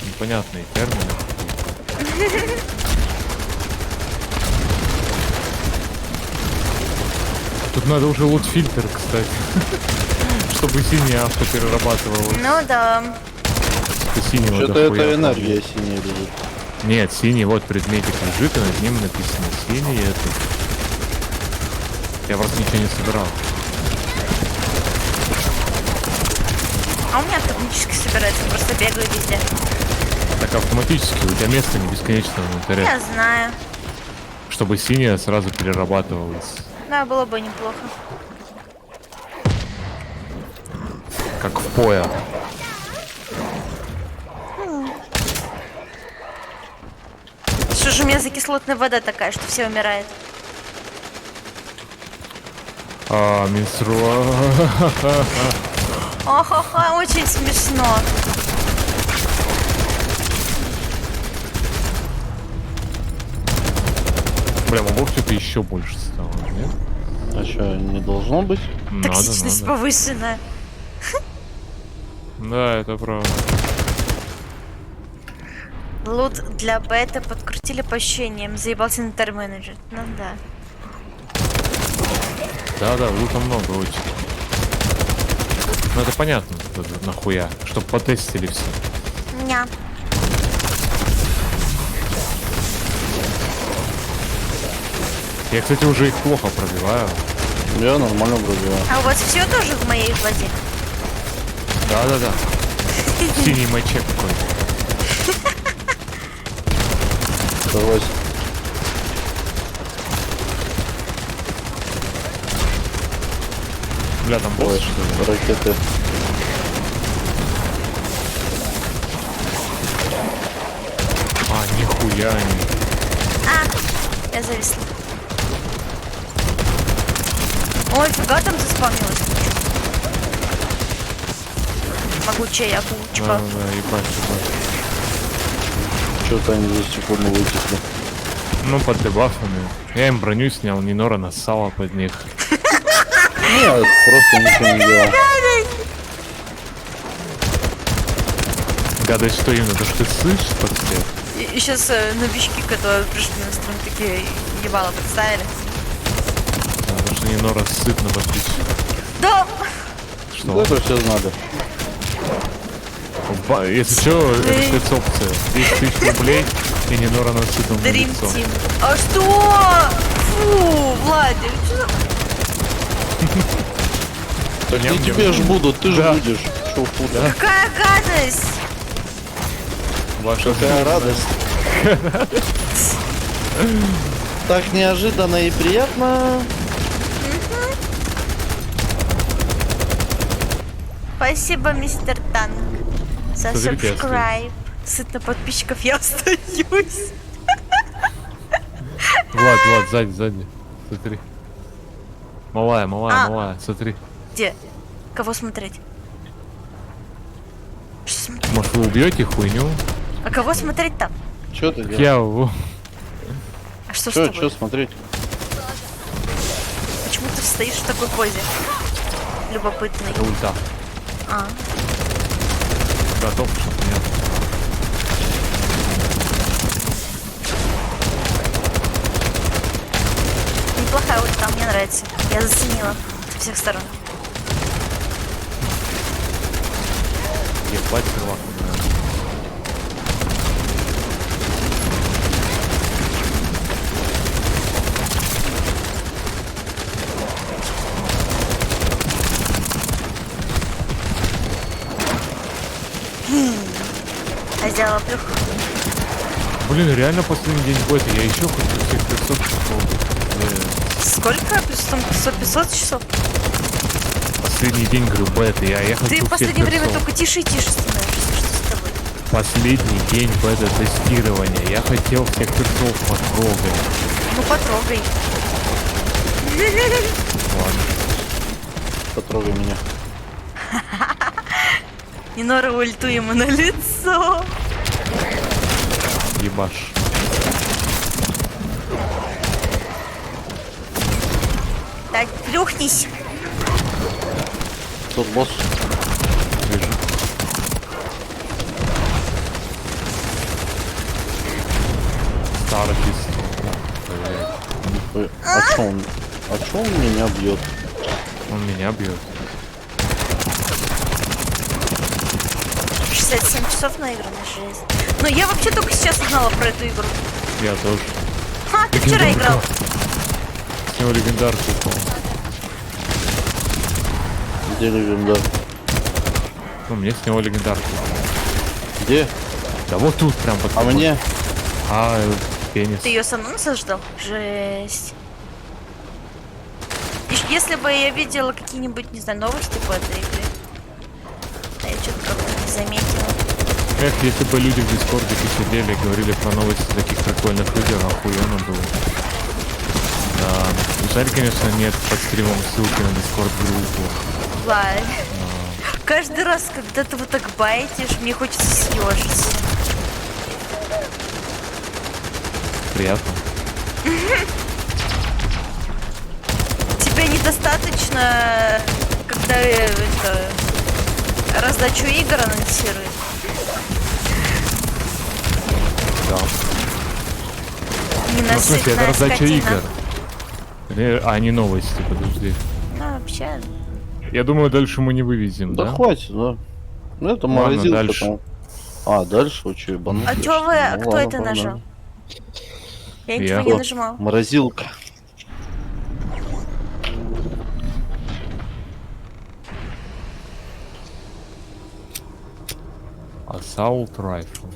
Непонятные термины. Тут надо уже лут-фильтр, кстати. Чтобы синий авто перерабатывал. Ну да. Синего Что-то дохуя это там. энергия синяя лежит. Нет, синий вот предметик лежит, и над ним написано синий это. Я просто ничего не собирал. А у меня автоматически собирается, просто бегаю везде. Так автоматически, у тебя место не бесконечно в инвентаре. Я знаю. Чтобы синяя сразу перерабатывалась. Да, было бы неплохо. Как в поя. Что же у меня за кислотная вода такая, что все умирают? Менструа. Ох, очень смешно. Бля, могу что-то еще больше стало, нет? А что, не должно быть? Токсичность Надо. повышенная. Да, это правда. Лут для бета подкрутили по ощущениям. Заебался инвентарь менеджер. Ну да. Да, лута много очень. Ну это понятно, это нахуя. Чтоб потестили все. Ня. Я, кстати, уже их плохо пробиваю. Я нормально пробиваю. А у вас все тоже в моей воде? Да. Синий мачек какой-то. Согласен. Бля, там босс. Ой, что, ракеты. Нихуя они. Я зависла. Ой, фига там заспавнилась. Могучая ягучка. Да, ебать. Что-то они за секунду вытекли. Ну, под дебафами. Я им броню снял, Нинора нассала под них. Нет, просто ничего не делал. Гадать, что именно? То, что ты слышишь под всех? И сейчас новички, которые пришли на стрим, такие ебало подставили. Да, потому что Нинора сытно подписчик. Да! Что? Это все надо. Если что, это спецопция. 10 тысяч рублей и Нинора насытом на Dream лицо. Team. А что? Фу, Владик, что? Так я тебе ж буду, ты же будешь. Что фу, да? Какая гадость! Ваша Какая радость. Так неожиданно и приятно. Спасибо, мистер Танк, за Смотрите, я subscribe. Сытно подписчиков я остаюсь. Влад, сзади. Смотри. Малая, смотри. Где? Кого смотреть? Что смотреть? Может, вы убьете хуйню? А кого смотреть там? Че ты делаешь? Я его. А что с Че тобой? смотреть? Почему ты стоишь в такой позе? Любопытный. Это ульта. А. Готов, чтоб нет. Неплохая ульта, мне нравится. Я заценила со всех сторон. Ебать, сервак. Я сделала плюху. Блин, реально последний день бета. Я еще хочу всех 500 часов. Сколько? 500 часов? Последний день, говорю, бета. Я хочу Ты в всех последнее время 500. только тише и тише становишься. Что с тобой? Последний день бета-тестирования. Я хотел всех 500 потрогать. Ну потрогай. Ладно. Потрогай меня. Нинора ульту ему на лицо. Ебаш. Так, плюхнись. Тут босс. Вижу. Старый Ой, а чё он? А чё он меня бьет? Он меня бьет. 67 часов наиграно, жесть. Ну, я вообще только сейчас узнала про эту игру. Я тоже. Ха, ты вчера играл. С него легендарку упал. Где легендар? Ну, мне с него легендарку. Где? Да вот тут прям под А тобой. мне? Пенис. Ты ее самому создал? Жесть. Если бы я видела какие-нибудь, не знаю, новости по этой игре, а я что-то как-то не заметила. Эх, если бы люди в Дискорде посидели и говорили про новости таких прикольных игр, охуенно было. Да. Жаль, конечно, нет под стримом ссылки на Дискорд-группу. Ладно. Каждый раз, когда ты вот так байтишь, мне хочется съежиться. Приятно. Тебе недостаточно, когда раздачу игр анонсируют? Да. Не Ну, в смысле, это раздача скотина. игр. А не новости, подожди. Ну, вообще... Я думаю, дальше мы не вывезем, Да да? хватит, да. Ну это Ладно, морозилка дальше. там. А, дальше вы что, ебанулись? А чё вы... Ну, Кто ладно, это погнали. нажал? Я Я. ничего не Вот, нажимал. Морозилка. Assault Rifle.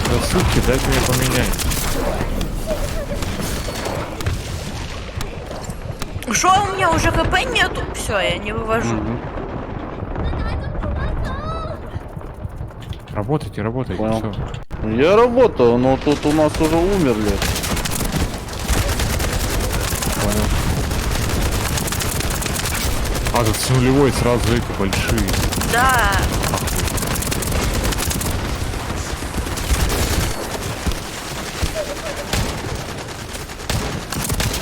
Да суки, дайте мне поменять. Шо, у меня уже хп нету? Все, я не вывожу. Работайте, работайте, Понял. все. Я работаю, но тут у нас уже умерли. Понял. А, тут с нулевой сразу эти большие. Да.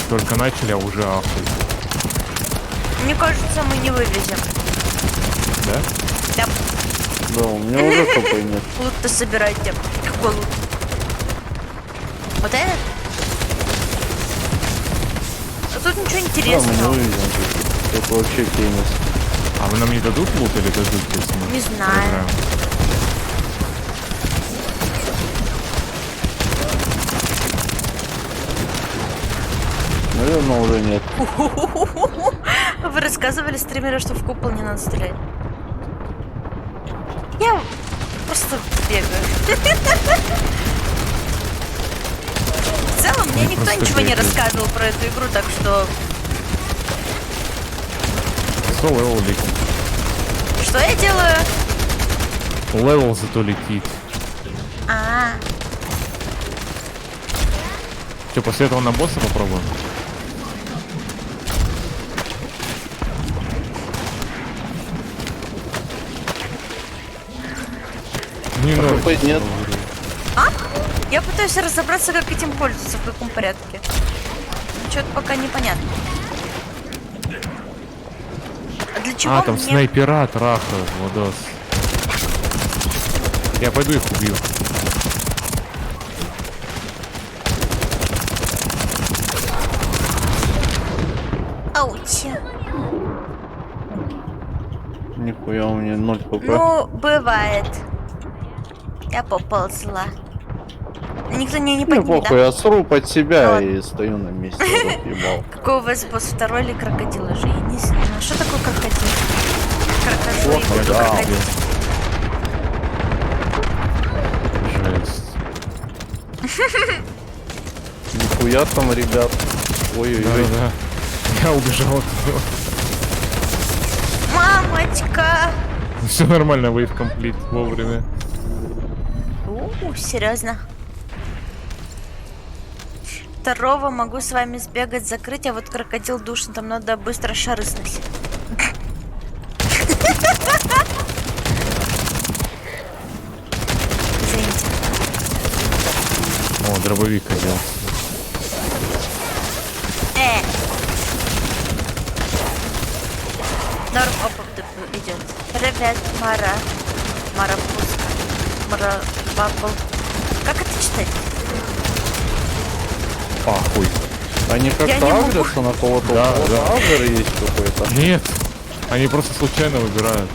Только начали, а уже ахуй. Мне кажется, мы не вывезем. Да? Да. Да, у меня уже хп нет. Лут-то собирайте. Какой лут? Вот этот? А тут ничего Да, мы не интересного. увидим. Тут вообще пенис. А вы нам не дадут лут или дадут, если мы Не знаю. проиграем? Наверное, уже нет. Вы рассказывали стримеру, что в купол не надо стрелять. Я просто бегаю. В целом, мне Я никто просто ничего не бегаю. рассказывал про эту игру, так что... Что левел летит? Что я делаю? Левел зато летит. А, Что, после этого на босса попробуем? Не надо. хп нет. я пытаюсь разобраться, как этим пользоваться, в каком порядке. Что-то пока непонятно. А для чего А, там мне... снайпера трахают, Владос. Я пойду их убью. Ауч. Нихуя у меня 0 хп. Ну, бывает. Я поползла. Никто не Не поднимет, похуй, да? я сру под себя Вот. и стою на месте. рот ебал. Какой у вас босс, второй или крокодил уже? Я не знаю. Что такое крокодил? Крокодил и буду да. крокодил. Жесть. Нихуя там, ребят. Ой-ой-ой. Да-да-да. Я убежал от него. Мамочка! Все нормально, wave complete вовремя. Серьезно. Второго могу с вами сбегать, закрыть, а вот крокодил душный, там надо быстро шары сносить. Извините. О, дробовик хотел. Норм опыт идет. Привет, Мара. Марапуска. Бабл. Как это читать? А, хуй. Они Я как-то не могу. агрятся на кого-то? Да, У кого-то да. агр есть какой-то? Нет. Они просто случайно выбирают.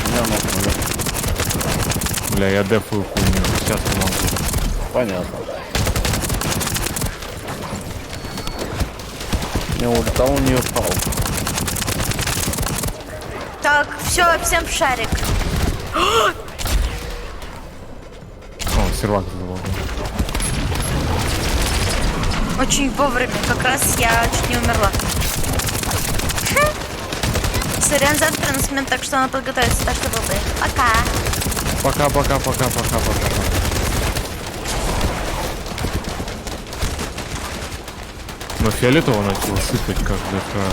Не, ну, Бля, я дефую хуйню. Сейчас помогу. понятно. Не, ульта у нее пал. Так, все, всем в шарик. О, сервак заложил. Очень вовремя, как раз я чуть не умерла. Сорян, завтра на смену, так что надо подготовиться, так что было. Пока. Пока. Но фиолетово начало сыпать, как дефра.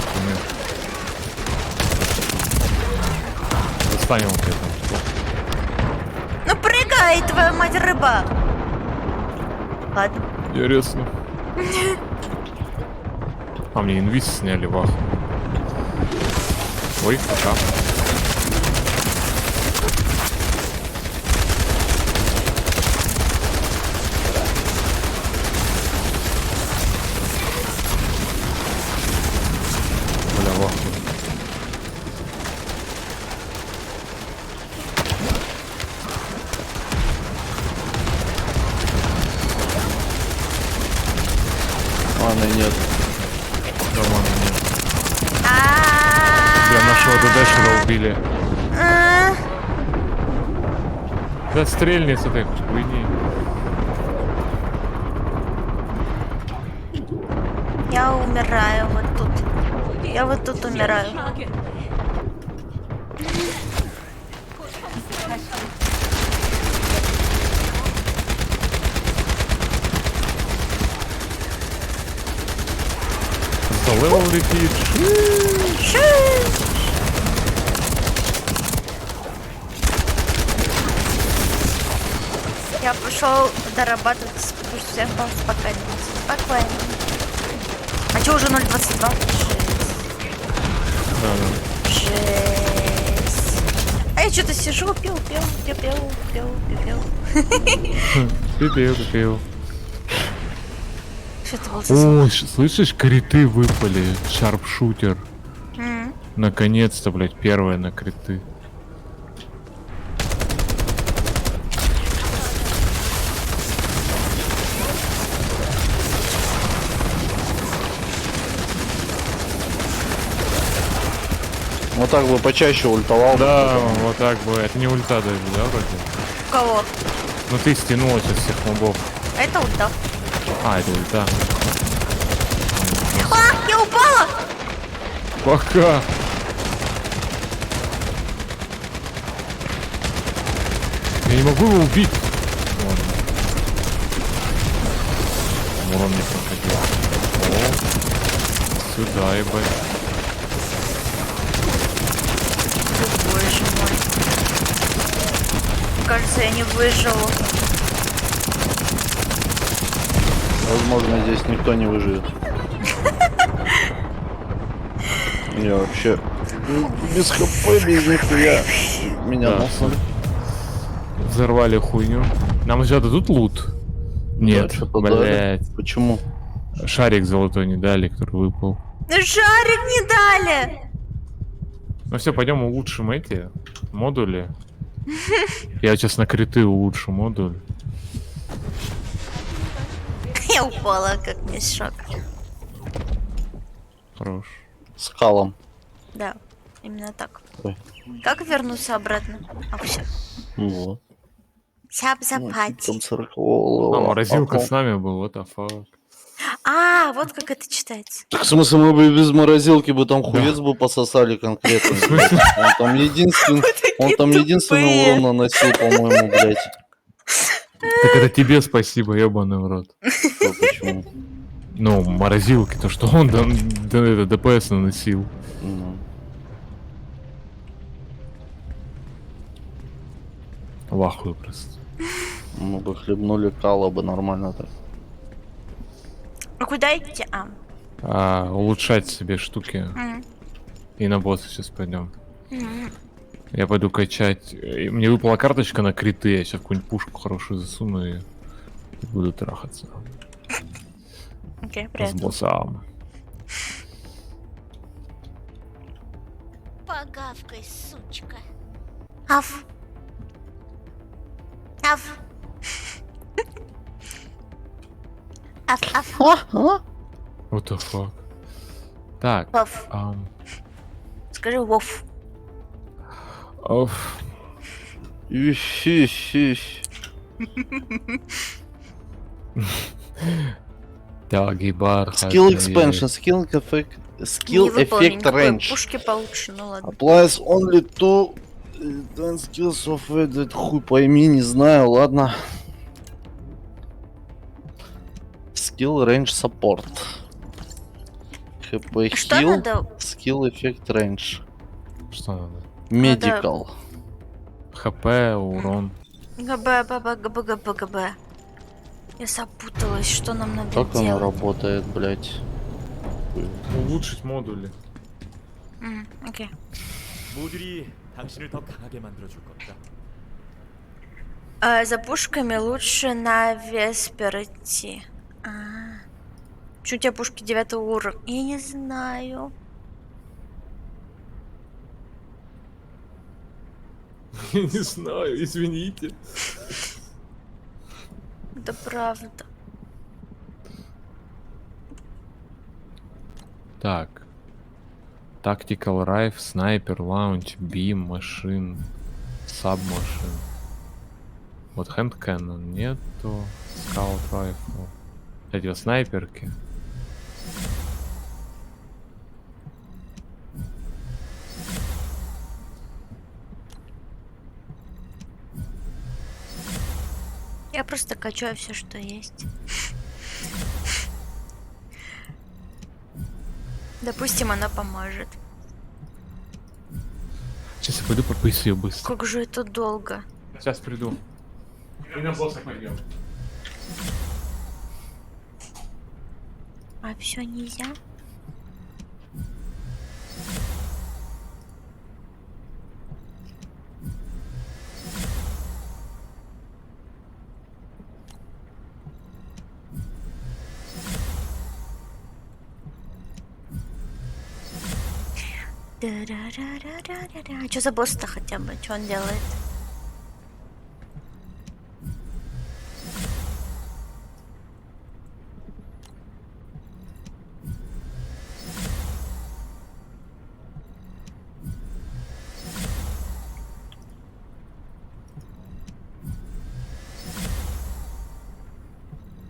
Достанем вот это. Ну прыгай, твою мать, рыба. Ладно. Интересно. А мне инвиз сняли, вах. Ой, пока. Бля, вах. Ладно, нет. Нормально, нет. Бля, нашего ДДшера убили. Да стрельни с этой хуйни. Я умираю вот тут. Я вот тут умираю. За левел летит. Я пошел дорабатывать всех спокойно. Спокойно. А что уже 0.22? Да. Жесть. А я что-то сижу, пил. Пипел. Что это был за звук? О, слышишь, криты выпали. Шарпшутер. Наконец-то, блядь, первая на криты. Вот так бы почаще ультовал. Да, вот так бы. Это не ульта даже, да, вроде? Кого? Ну ты стянула сейчас всех мобов. Это ульта. А, это ульта. А, я упала! Пока. Я не могу его убить. Ладно. Урон не проходил. О, сюда, ебать. Боже мой. Кажется, я не выживу. Возможно, здесь никто не выживет. Я вообще без хп, без нихуя. Меня Да. носом. Взорвали хуйню. Нам сейчас дадут лут? Нет, что-то блять. дали. Почему? Шарик золотой не дали, который выпал. Ну шарик не дали! Ну все, пойдем улучшим эти модули. Я сейчас на криты улучшу модуль. Я упала, как мешок. Хорош. С халом. Да, именно так. Ой. Как вернуться обратно? А, все. Вот. Сяб запать. Там 40-го. А, морозилка с нами был, what the fuck. А, вот как это читается. Так, в смысле, мы бы без морозилки бы там хуец бы пососали конкретно. блядь. Он там единственный, тупые. урон наносил, по-моему, блядь. Так это тебе спасибо, ебаный в рот. Что, почему? Ну, морозилки, то что он это ДПС наносил. Ну. Вахую просто. Мы бы хлебнули кала бы нормально так. А куда идти? Улучшать себе штуки. И на босса сейчас пойдем. Я пойду качать. Мне выпала карточка на криты. Я сейчас какую-нибудь пушку хорошую засуну и буду трахаться. Окей, С приятно. боссом. Погавкой, сучка. Аф. Аф. Аф, аф. What the fuck? Так. Вов. Скажи вов. Оф. Тяги бар. Skill expansion, skill effect range. Пушки получше, ну ладно. Applies only to then skills of этот хуй пойми, не знаю, ладно. Skill range support. HP Что heal, надо? skill effect range. Что надо? Medical. ХП, урон. ГБ. Я запуталась, что нам надо Как оно делать. работает, блять? Улучшить модули. Окей. 모듈이 당신을 더 강하게 만들어줄 겁니다. За пушками лучше на Веспер идти. Почему у тебя пушки 9 уровня? Я не знаю. Я не знаю, извините. Это правда. Так. Tactical Rifle, Sniper, Launch, Beam, Машин, Submachine. Вот Hand Cannon нету. Scout Rifle. Эти вот снайперки. Я просто качаю все, что есть. Допустим, она поможет. Сейчас я пойду попысь ее быстро. Как же это долго. Сейчас приду. И на босса пойдем. А все нельзя? А что за босс-то хотя бы? Что он делает?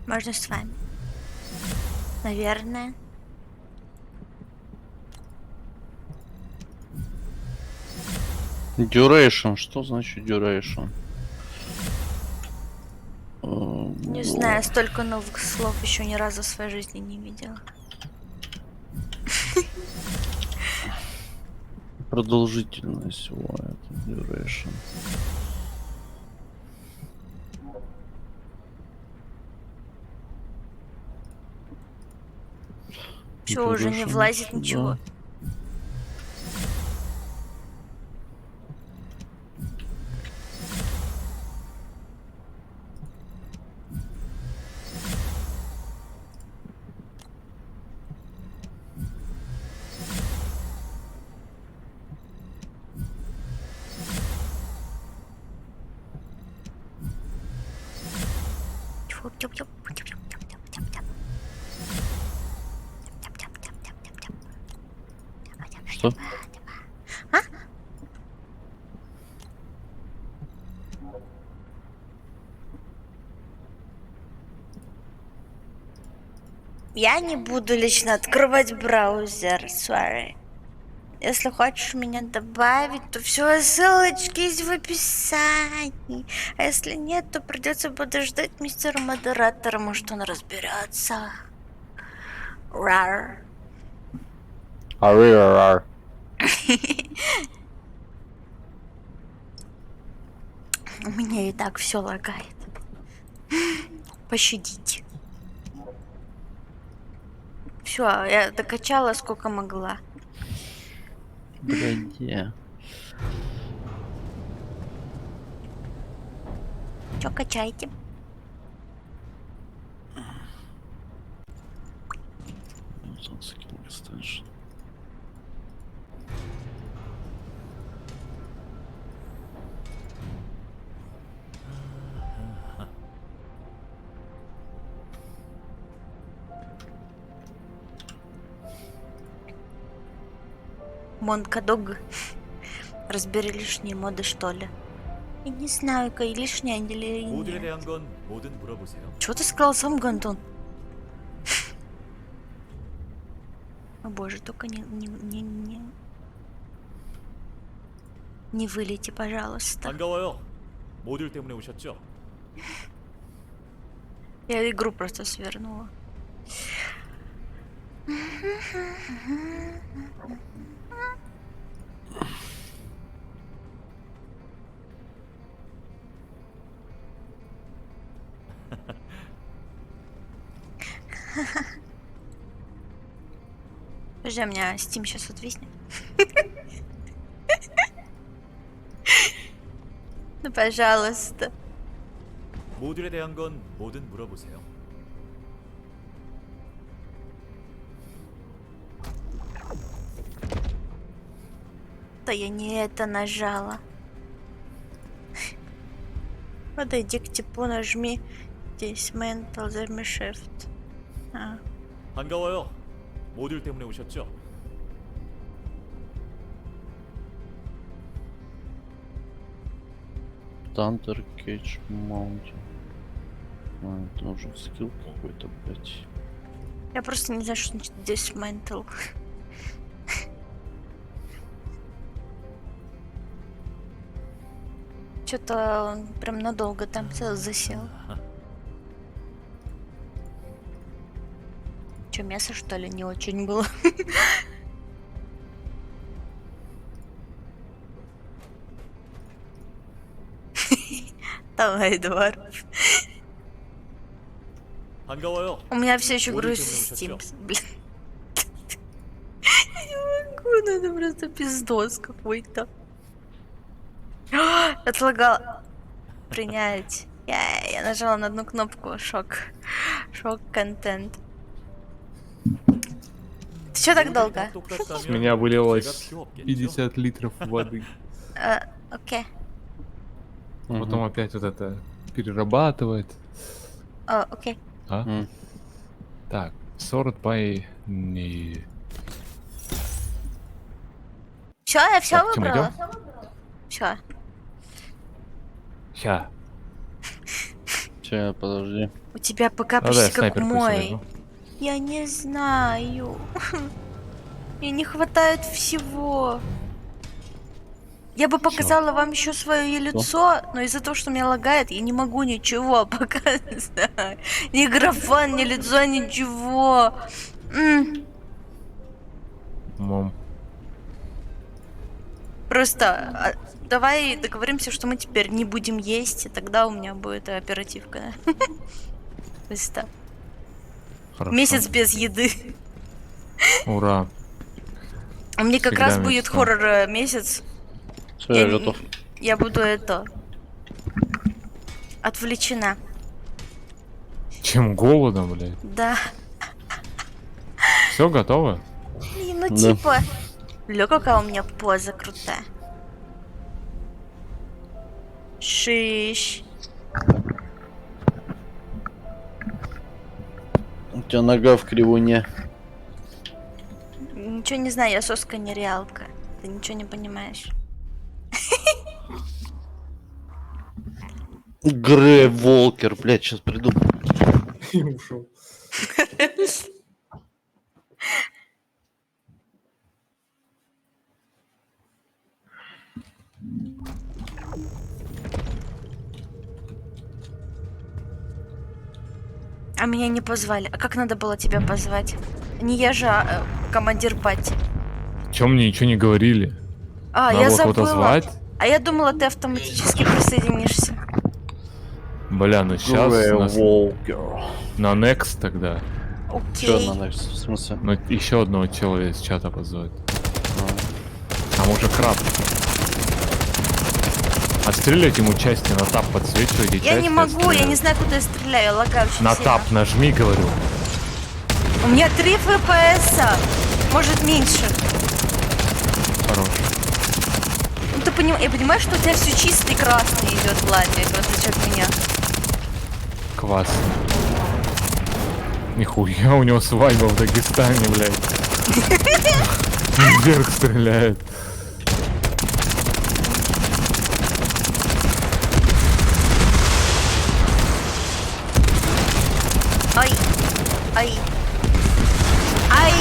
Можно с вами? Наверное. Duration. Что значит duration? Не знаю, столько новых слов еще ни разу в своей жизни не видела. Продолжительность. Вот, duration. Все, уже не влазит ничего. Что? А? Я не буду лично открывать браузер, sorry. Если хочешь меня добавить, то все ссылочки есть в описании. А если нет, то придется подождать мистера модератора, может он разберется. Рар. Арар. У меня и так все лагает. Пощадите. Все, я докачала сколько могла. Блядь. Чё качайте? Скилл extension. Монкадог. Разбери лишние моды, что ли? Я не знаю, какие лишние или 모듈에 нет. 대한 건 뭐든 물어보세요. Чего ты сказал сам, Гантон? О боже, только не вылети, пожалуйста. 반가워요. 모듈 때문에 오셨죠? Я игру просто свернула. Подожди, у меня Steam сейчас отвиснет. Ну, пожалуйста. 모듈에 대한 건 뭐든 물어보세요. Да я не это нажала. Подойди к типу, нажми здесь Mental, зажми Shift. А. 반가워요. 모듈 때문에 오셨죠? Thunder Cage Mountain. А, это уже скилл какой-то, блядь. Я просто не знаю, что значит Dismantle. Что-то он прям надолго там засел. Че, мясо что ли не очень было? Давай, Эдуард. 반가워요. У меня все еще 모듈 грузится 때문에 Steam. 오셨죠? Блин. Я не могу, ну это просто пиздос какой-то. Отлагал. Принять. Я нажала на одну кнопку. Шок. Шок контент. Ты чё так долго? 다 똑같다면 С меня вылилось 제가 필요 없겠죠? 50 литров воды. Окей. Потом опять вот это перерабатывает. Окей. А? Мгм. Так, sort by не. Все, я все Так, чем выбрала. идём? Все. Ща. Че, подожди. У тебя ПК А, да, почти я как снайперку ещё мой. возьму. Я не знаю. Мне не хватает всего. Я бы показала вам еще свое лицо, но из-за того, что меня лагает, я не могу ничего показать. Ни графон, ни лицо, ничего. Мам. Просто давай договоримся, что мы теперь не будем есть, и тогда у меня будет оперативка. Просто. Хорошо. Месяц без еды. Ура. А мне как Всегда раз будет мечта. хоррор месяц. Все, я готов. Я буду это отвлечена. Чем голодом, блядь? Да. Все готово? Блин, ну Да. типа. Бля, какая у меня поза крутая. Шиш. У тебя нога в кривуне. Ничего не знаю, я соска нереалка. Ты ничего не понимаешь. Грей Волкер, блядь, сейчас приду. И ушел. А меня не позвали. А как надо было тебя позвать? Не я же, командир пати. Чем мне ничего не говорили? А, Надо я было кого-то забыла. звать? А я думала, ты автоматически присоединишься. Бля, ну сейчас Грей Волкер. на Next тогда. Еще Окей. одна, значит, в смысле? Ну, еще одного чела из чата позовет. Там уже краб. Отстрелять ему части на тап подсвечивайте. Я не могу, я не знаю, куда я стреляю, я лагаю очень На сильно. тап нажми, говорю. У меня 3 FPS, может меньше. Хорош. Ну ты я понимаю, что у тебя все чистый красный идет, Влади, в отличие от меня. Классно. Нихуя, у него свадьба в Дагестане, блядь. Вверх стреляет. Ай, ай, ай,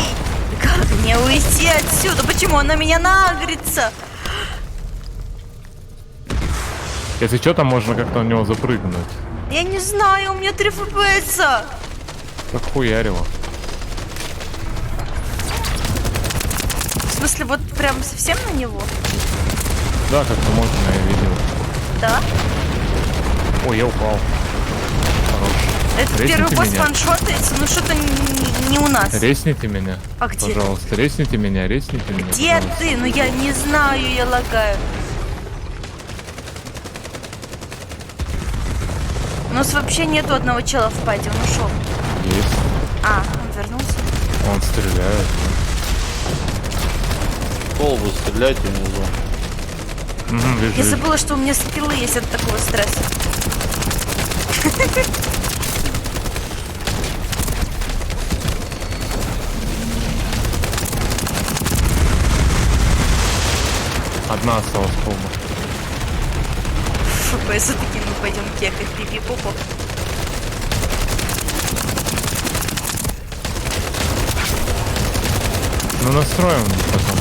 как мне уйти отсюда? Почему она меня нагрится? Если что, там можно как-то на него запрыгнуть. Я не знаю, у меня 3 FPS. Как хуярево. В смысле, вот прям совсем на него? Да, как-то можно, я видел. Да? Ой, я упал. Хорош. Это Резните первый босс меня. ваншотается, ну что-то не у нас. Ресните меня. А где? Пожалуйста, ресните меня, ресните меня. Где пожалуйста. ты? Ну я не знаю, я лагаю. У нас вообще нету одного чела в пати, он ушел. Есть. А, он вернулся. Он стреляет. В колбу стреляйте внизу. Угу, вижу, Я вижу. забыла, что у меня скиллы есть от такого стресса. Одна осталась колба. ФПС такие, мы пойдем кекать, пипи-попо. Ну настроим потом.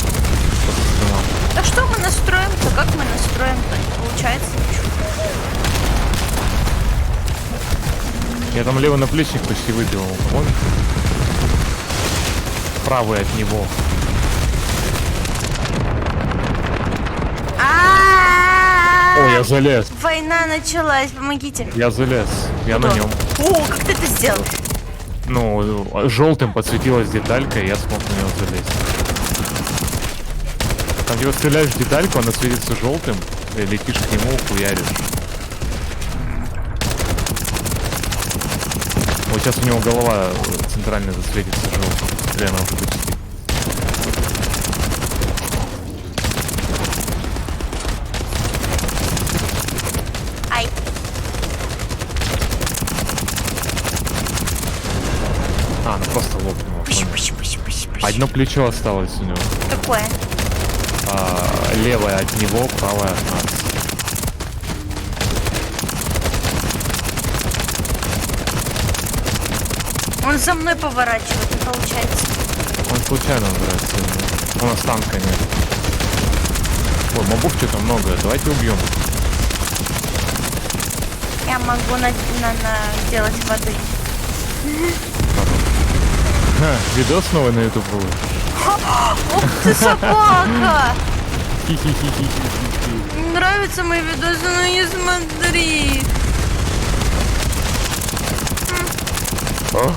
После стрима. Да что мы настроим-то? Как мы настроим-то? Не получается ничего. Я там левый наплечник почти выбил, по-моему. Правый от него. О, я залез. Война началась, помогите. Я залез. Я на нем. О, как ты это сделал? Ну, желтым подсветилась деталька, и я смог на него залезть. Там, где стреляешь в детальку, она светится желтым, и летишь к нему, хуяришь. Вот сейчас у него голова центральная засветится желтым. Или она уже почти. Ай. А, она просто лопнула. Пыщ, понял. пыщ, пыщ, пыщ, пыщ. Одно плечо осталось у него. Какое? Левое от него, правое от нас. Он за мной поворачивает, не получается. Он случайно нравится. У нас танка нет. Ой, мобов что-то много. Давайте убьем. Я могу делать воды. Ха, видос новый на YouTube был. Ух ты, собака! Хи-хи-хи-хи-хи-хи. Не нравятся мои видосы, но не смотри. О,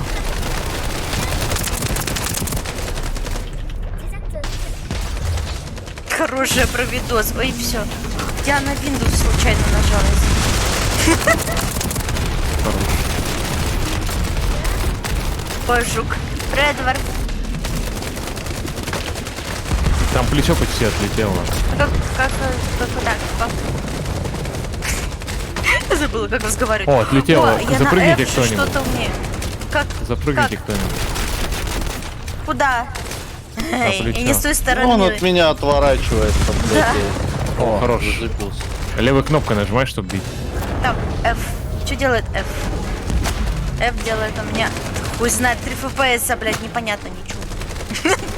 Хорошая про видос. Ой, все. Я на Windows случайно нажалась. Ой, жук. Редвард. там плечо почти отлетело. Как так? Я забыла, как разговаривать. О, отлетело. О, я Запрыгните на F кто-нибудь. что-то умею. Как? Запрыгните Как? кто-нибудь. Куда? И плечо. не с той стороны. Он от меня отворачивается, блядь. Да. О, хорош. Зацепился. Левой кнопкой нажимай, чтобы бить. Так, F. Что делает F? F делает у меня... Хуй знает, 3 FPS, блядь, непонятно ничего.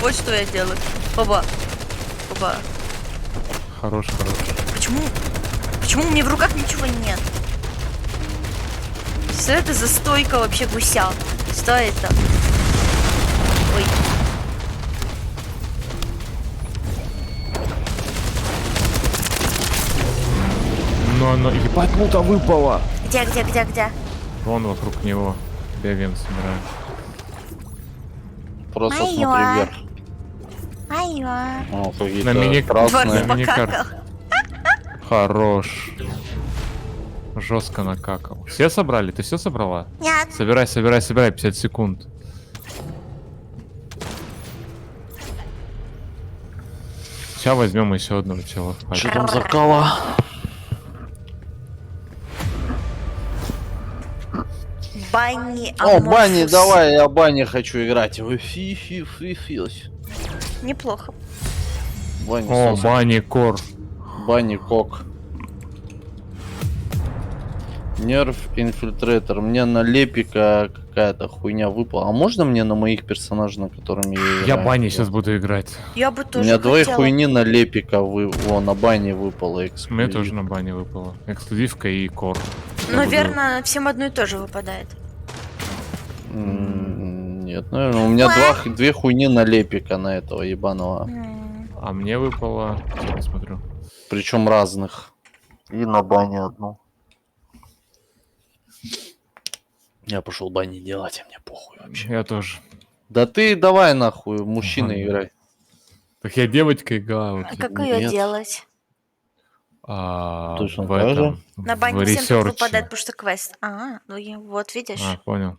Вот что я делаю. Оба. Хорош. Почему у меня в руках ничего нет? Что это за стойка вообще гуся? Что это? Ой. Но оно... Ебать, мута выпала! Где? Вон вокруг него. Бегаем, собираем. просто Майор. смотри вверх. Майор. О, какие-то На мини- красные. Дворф на миникарте. покакал. Хорош. Жестко накакал. Все собрали? Ты все собрала? Нет. Собирай, 50 секунд. Сейчас возьмем еще одного чела. Что там за кала? Банни О, Банни, Аморфус. давай, я Банни хочу играть. Фи. Неплохо. Банни, О, соска. Банни Кор. Банни Кок. Нерв инфильтратор. Мне на Лепика какая-то хуйня выпала. А можно мне на моих персонажей, на которыми я играю? Я Банни сейчас буду играть. Я бы У тоже меня двое хотела. хуйни на Лепика на Банни выпало. Мне тоже на Банни выпало. Эксклюзивка и Кор. Я Наверное, всем одно и то же выпадает. Нет, наверное, у меня две хуйни на Лепика на этого ебаного. буду- А мне выпало... Я посмотрю. Причем разных. И на Банни одну. Я пошел Банни делать, а мне похуй вообще. Я тоже. Да ты давай нахуй, мужчина Ага. играй. Так я девочка играла. А вообще. как ее Нет. делать? Точно В так же? этом. На В Банни всем так ресерче. выпадает, потому что квест. Вот видишь. А, понял.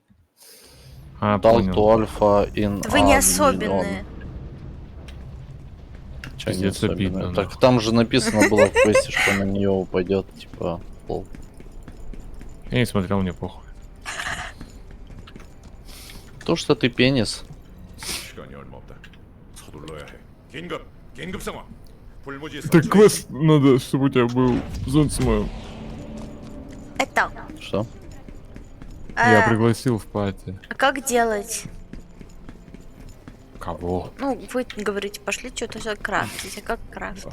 Talk Понял. to Alpha in Вы не admin. особенные. Чё не Пиздец особенные? обидно, Так там же написано было в квесте, что на нее упадет, типа, пол. Я не смотрел, мне похуй. То, что ты пенис. 시간이 얼마 없다. 서둘러야 해. 긴급 상황. 불무지 Так квест надо, чтобы у тебя был Зонсмайл. Это. Что? Я а, пригласил в пати. а как делать? Кого? Ну, вы говорите, пошли что-то все крафтить. А как крафтить?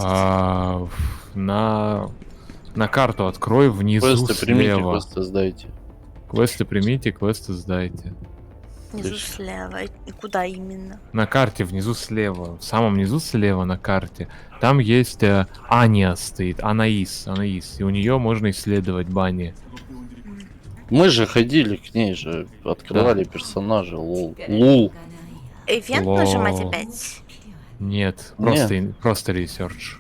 На карту открой внизу Квесты примите, слева. квесты сдайте. Квесты примите, квесты сдайте. Внизу слева. И куда именно? На карте внизу слева, в самом низу слева на карте, там есть Аня стоит, Анаис, и у нее можно исследовать Банни. Мы же ходили к ней же, открывали персонажа, лол. Лул. Ивент Лол. нажимать опять? Нет, Нет. просто ресерч.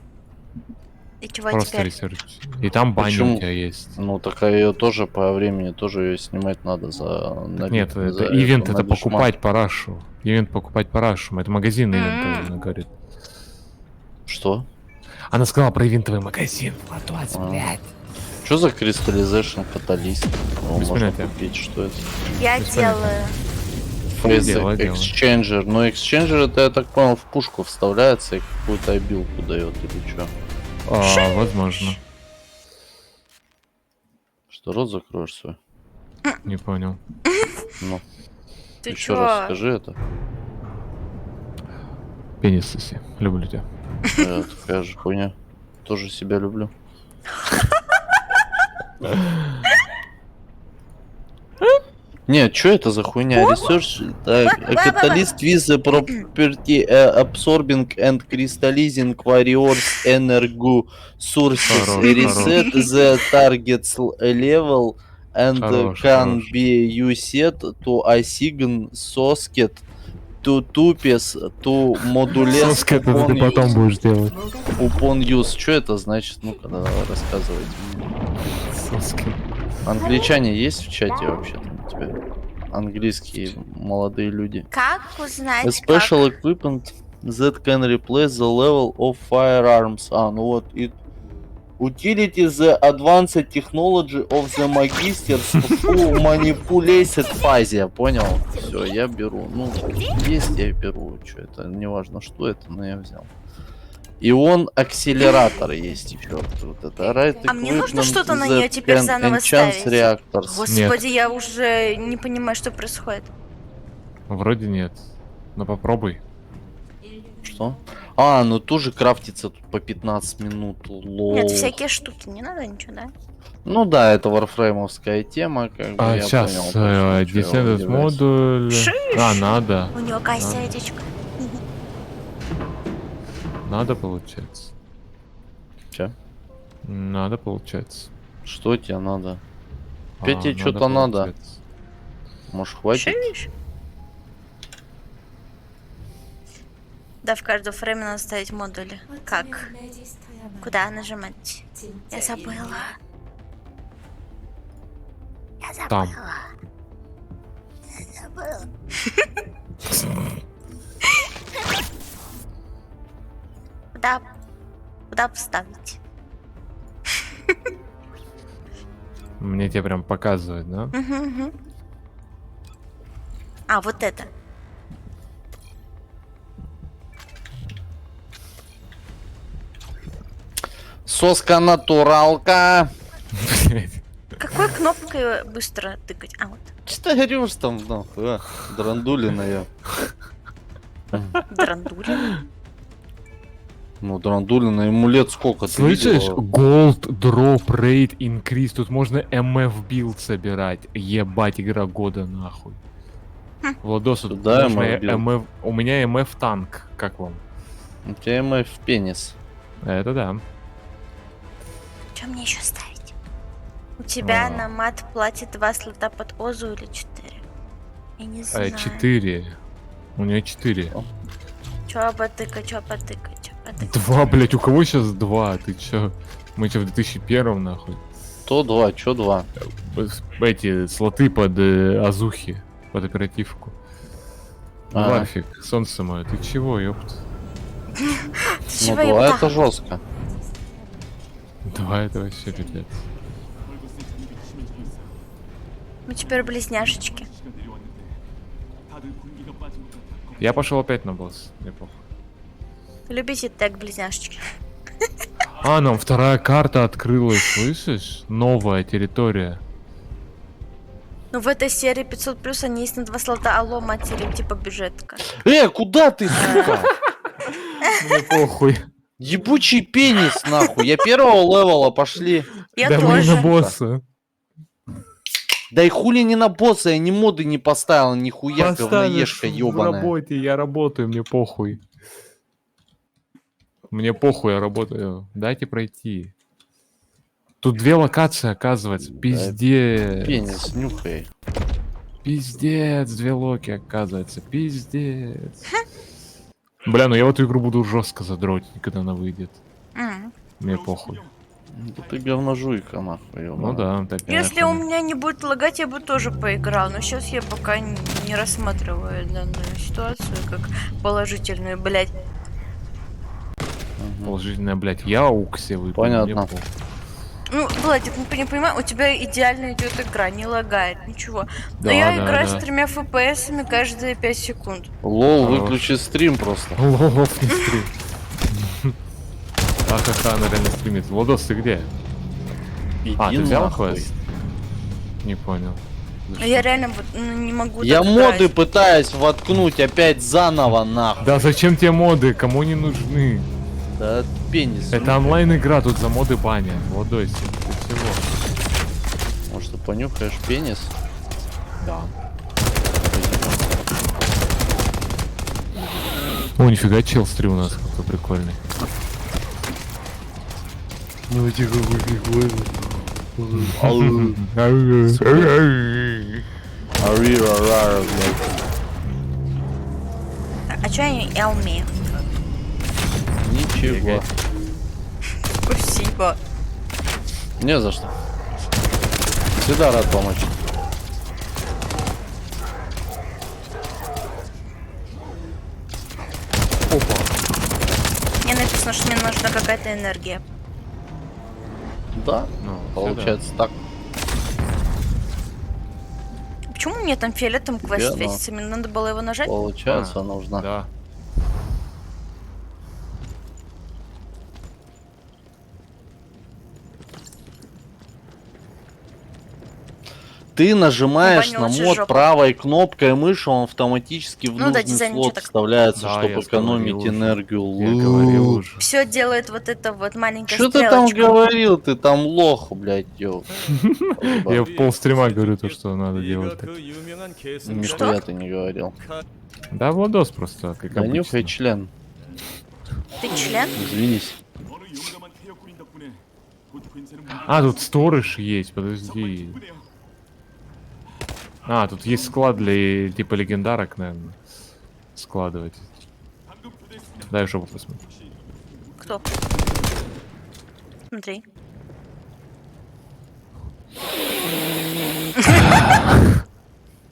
И чего Просто теперь? ресерч. И там Банни Почему? у тебя есть. Ну, так ее тоже по времени, тоже ее снимать надо за... Нет, за это ивент, на это дешман. покупать по рашу. Ивент покупать по рашу. Это магазин ивент, она говорит. Что? Она сказала про ивентовый магазин. Владос, блядь. Что за кристаллизation каталист? Без Можно понятия. купить, что это? Я Без понятия. делаю. Face Делай. Exchanger. Но Exchanger это, я так понял, в пушку вставляется и какую-то обилку дает или что? Возможно. Что, рот закроешь свой? Не понял. Ну, Ты еще раз чё? скажи это. Пенис соси. Люблю тебя. Такая же хуйня. Тоже себя люблю. Нет, что это за хуйня? Research, так, a catalyst with the property absorbing and crystallizing various energy sources. Хорош, Reset the target's level and Хорош, can хорош. be used to assign socket to tupes to modulate Соски это ты потом будешь делать. upon use. Что это значит? Ну-ка, давай рассказывайте. Соски. Англичане есть в чате вообще-то у тебя? Английские молодые люди. Как узнать, A special equipment that can replace the level of firearms. Ну вот. Utility the advanced technology of the magisters who manipulated фазе. Понял? Все, я беру. Ну, есть, я беру. Что это? Неважно, что это, но я взял. И он акселератор есть еще. Вот это. Right А мне нужно equipment что-то на that неё теперь can заново enhance ставить? reactors. Господи, я уже не понимаю, что происходит. Вроде нет. Но попробуй. Что? Ну тоже крафтится тут по 15 минут. Лол. Нет, всякие штуки, не надо ничего, да? Ну да, это варфреймовская тема, как бы я Сейчас, понял. точно, чё Descendant делать. модуль. Шиш. Надо. У него косятечка. Надо, получается. Чё? Надо, получается. Что тебе надо? Опять тебе надо, что-то надо. получается. Может хватит? Шиш. Да, в каждом фрейме надо ставить модули. Как? Куда нажимать? Я забыла. Я забыла. Там. Я забыла. Куда поставить? Мне тебе прям показывают, да? Мгм. А, вот это. Соска натуралка. Какой кнопкой быстро тыкать? А, вот. Что говоришь там, нахуй, а? Драндулина я. Драндулин. Ну, Драндулина, ему лет сколько, ты Слышишь? видела? Gold Drop Rate Increase. Тут можно MF билд собирать. Ебать, игра года нахуй. Владос, тут Да, можно MF билд. MF... У меня MF танк. Как вам? У тебя МФ пенис. Это да. Что мне еще ставить? У тебя А. на мат платит 2 слота под Озу или 4? Я не знаю. 4. У нее 4. Чё потыкать, чё потыкать, чё потыкать? 2, блять, у кого сейчас 2? Ты чё? Мы чё, в 2001 нахуй? То 2, чё 2? Эти слоты под Азухи, под оперативку. Ага. Варфик, солнце мое, ты чего, ёпт? Ты Ну, чего 2 его это так? жестко. 2 это вообще пиздец. Мы теперь близняшечки. Я пошел опять на босс, неплохо. Любите тег близняшечки? А, нам вторая карта открылась, слышишь? Новая территория. Ну в этой серии 500+, они есть на 2 слота. Алло, матери, типа бюджетка. Куда ты, сука? Мне похуй. Ебучий пенис, нахуй. Я первого левела, пошли. Я Да мы тоже. на босса. Да и хули не на босса, я ни моды не поставил, нихуя, говноежка в ебаная. работе, я работаю, мне похуй. Мне похуй, я работаю. Дайте пройти. Тут 2 локации, оказывается. Пиздец. Пенис, нюхай. Пиздец, 2 локи, оказывается. Пиздец. Бля, ну я в эту игру буду жестко задротить, когда она выйдет. Мне похуй. Да ты говножуйка, нахуй, Ну ёбаная. да, такая. Если у меня не будет лагать, я бы тоже поиграл. Но сейчас я пока не рассматриваю данную ситуацию как положительную, блядь. Положительная, блядь, я уксе выпил. Понятно. мне похуй. Ну, Владик, ну не понимаю, у тебя идеально идет игра, не лагает, ничего. Но Да, я да, играю да. с 3 FPS каждые 5 секунд. Лол, Хорош. выключи стрим просто. Лов не стрим. Ахаха, она реально стримит. Владос, ты где? А, ты взял нахуй. квест? Не понял. За Но что? я реально вот, ну, не могу Я так моды играть. пытаюсь воткнуть опять заново, нахуй. Да зачем тебе моды? Кому не нужны? Да пенис. Это онлайн игра, тут за моды баня. Владос, ты чего? Может, ты понюхаешь пенис? Да. О, нифига, чел стрим у нас какой прикольный. Ну эти какой прикольный. Арира, блядь. А что я умею? Ничего. Спасибо. Не за что. Всегда рад помочь. Мне написано, что мне нужна какая-то энергия. Да, Ну, получается так. Почему мне там фиолетовым квест Верно. светится? Мне надо было его нажать? Получается, нужна. Да. Ты нажимаешь Ну, на понёс, мод жопа. правой кнопкой мыши, он автоматически в Ну да, нужный дизайн слот ничего так. вставляется, Да, чтобы я экономить говорил уже. энергию. Я говорил Лу. уже. Все делает вот это вот маленькая Что ты там стрелочка. говорил? Ты там лох, блядь, ёб. Я в полстрима говорю то, что надо делать так. Нихуя ты не говорил. Да, Владос просто, как Да обычно. нюхай член. Ты член? Извинись. А, тут сторож есть, подожди. А, тут есть склад для типа легендарок, наверное. Складывать. Дай жопу посмотрю. Кто? Смотри.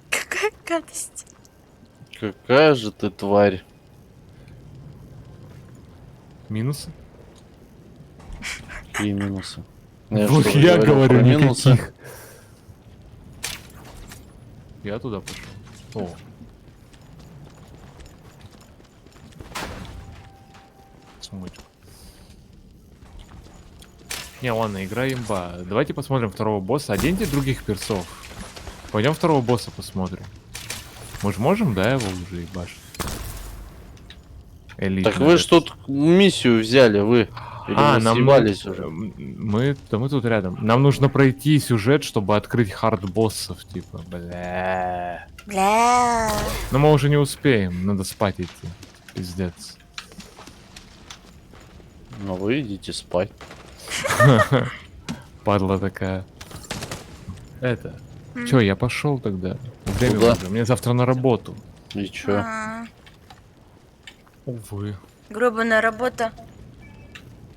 Какая гадость. Какая же ты тварь. Минусы? Какие минусы? Вот что, я говорил говорю, про минусы? никаких. Я туда пошел. О. Сумочку. Не, ладно, игра имба. Давайте посмотрим второго босса. Оденьте других персов. Пойдем второго босса посмотрим. Мы же можем, да, его уже ебашить? Элитный. Так вы ж тут миссию взяли, вы. Или вы нам съебались уже? мы тут рядом. Нам нужно пройти сюжет, чтобы открыть хард боссов, типа, бля. Бля. Но мы уже не успеем, надо спать идти. Пиздец. Ну вы идите спать. Падла такая. Это. Чё, я пошел тогда. Время Куда? уже. Мне завтра на работу. И чё? Увы. Гробаная работа.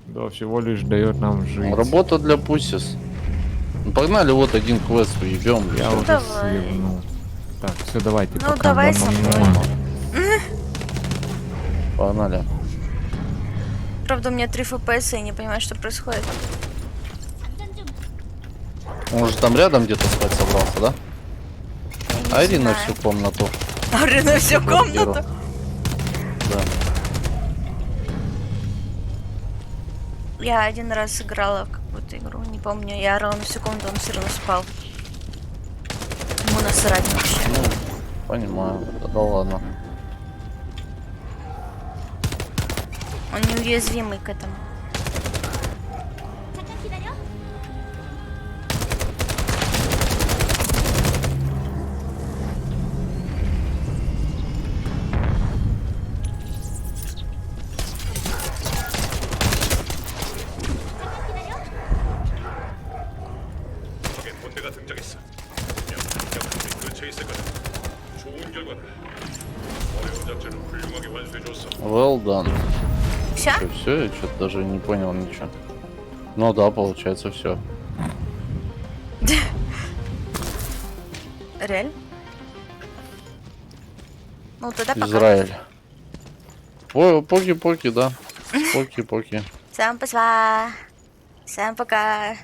Да, всего лишь дает нам жить. Работа для пусис. Ну, погнали, вот один квест уебем. Я уже давай. сливнул. Так, все, давайте. Ну, пока. давай со мной. Погнали. Правда, у меня 3 FPS, и я не понимаю, что происходит. Он же там рядом где-то спать собрался, да? Я не Ари на знаю. всю комнату. Ари на всю Квартиру. комнату. Да. Я один раз играла в какую-то игру, не помню. Я орала на всю комнату, он все равно спал. Ему насрать вообще. Ну, понимаю. Да ладно. Он неуязвимый к этому. 적의 본대가 등장했어. 분명 한명 근처에 있을 거다. 좋은 결과다. 어려운 작전을 훌륭하게 완수해줬어. Well done. Все? Все, я что-то даже не понял ничего. Ну да, получается все. Реаль? Ну, тогда пока. Израиль. Поки-поки, да. Поки-поки. Всем пока. Всем пока.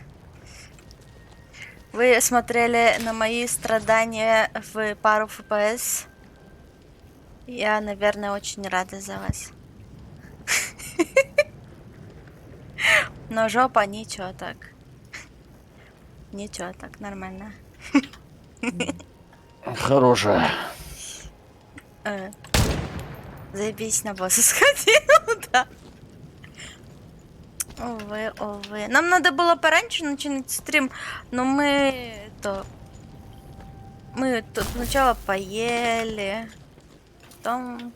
Вы смотрели на мои страдания в пару FPS. Я, наверное, очень рада за вас. Но жопа ничего так. Ничего так, нормально. Хорошая. Заебись, на босса сходил, да. Увы, увы. Нам надо было пораньше начинать стрим, но мы тут сначала поели, потом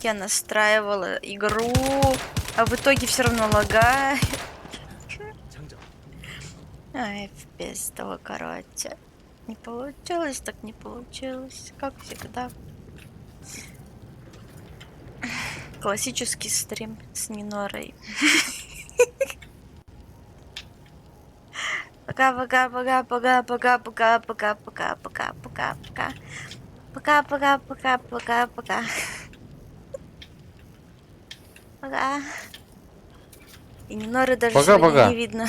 я настраивала игру, а в итоге все равно лагает. Ай, в пизду, короче. Не получилось, так не получилось, как всегда. Классический стрим с Минорой. Пока-пока-пока-пока-пока-пока-пока-пока-пока-пока. Пока-пока-пока-пока-пока. Пока. И Миноры даже Пока-пока. сегодня не видно.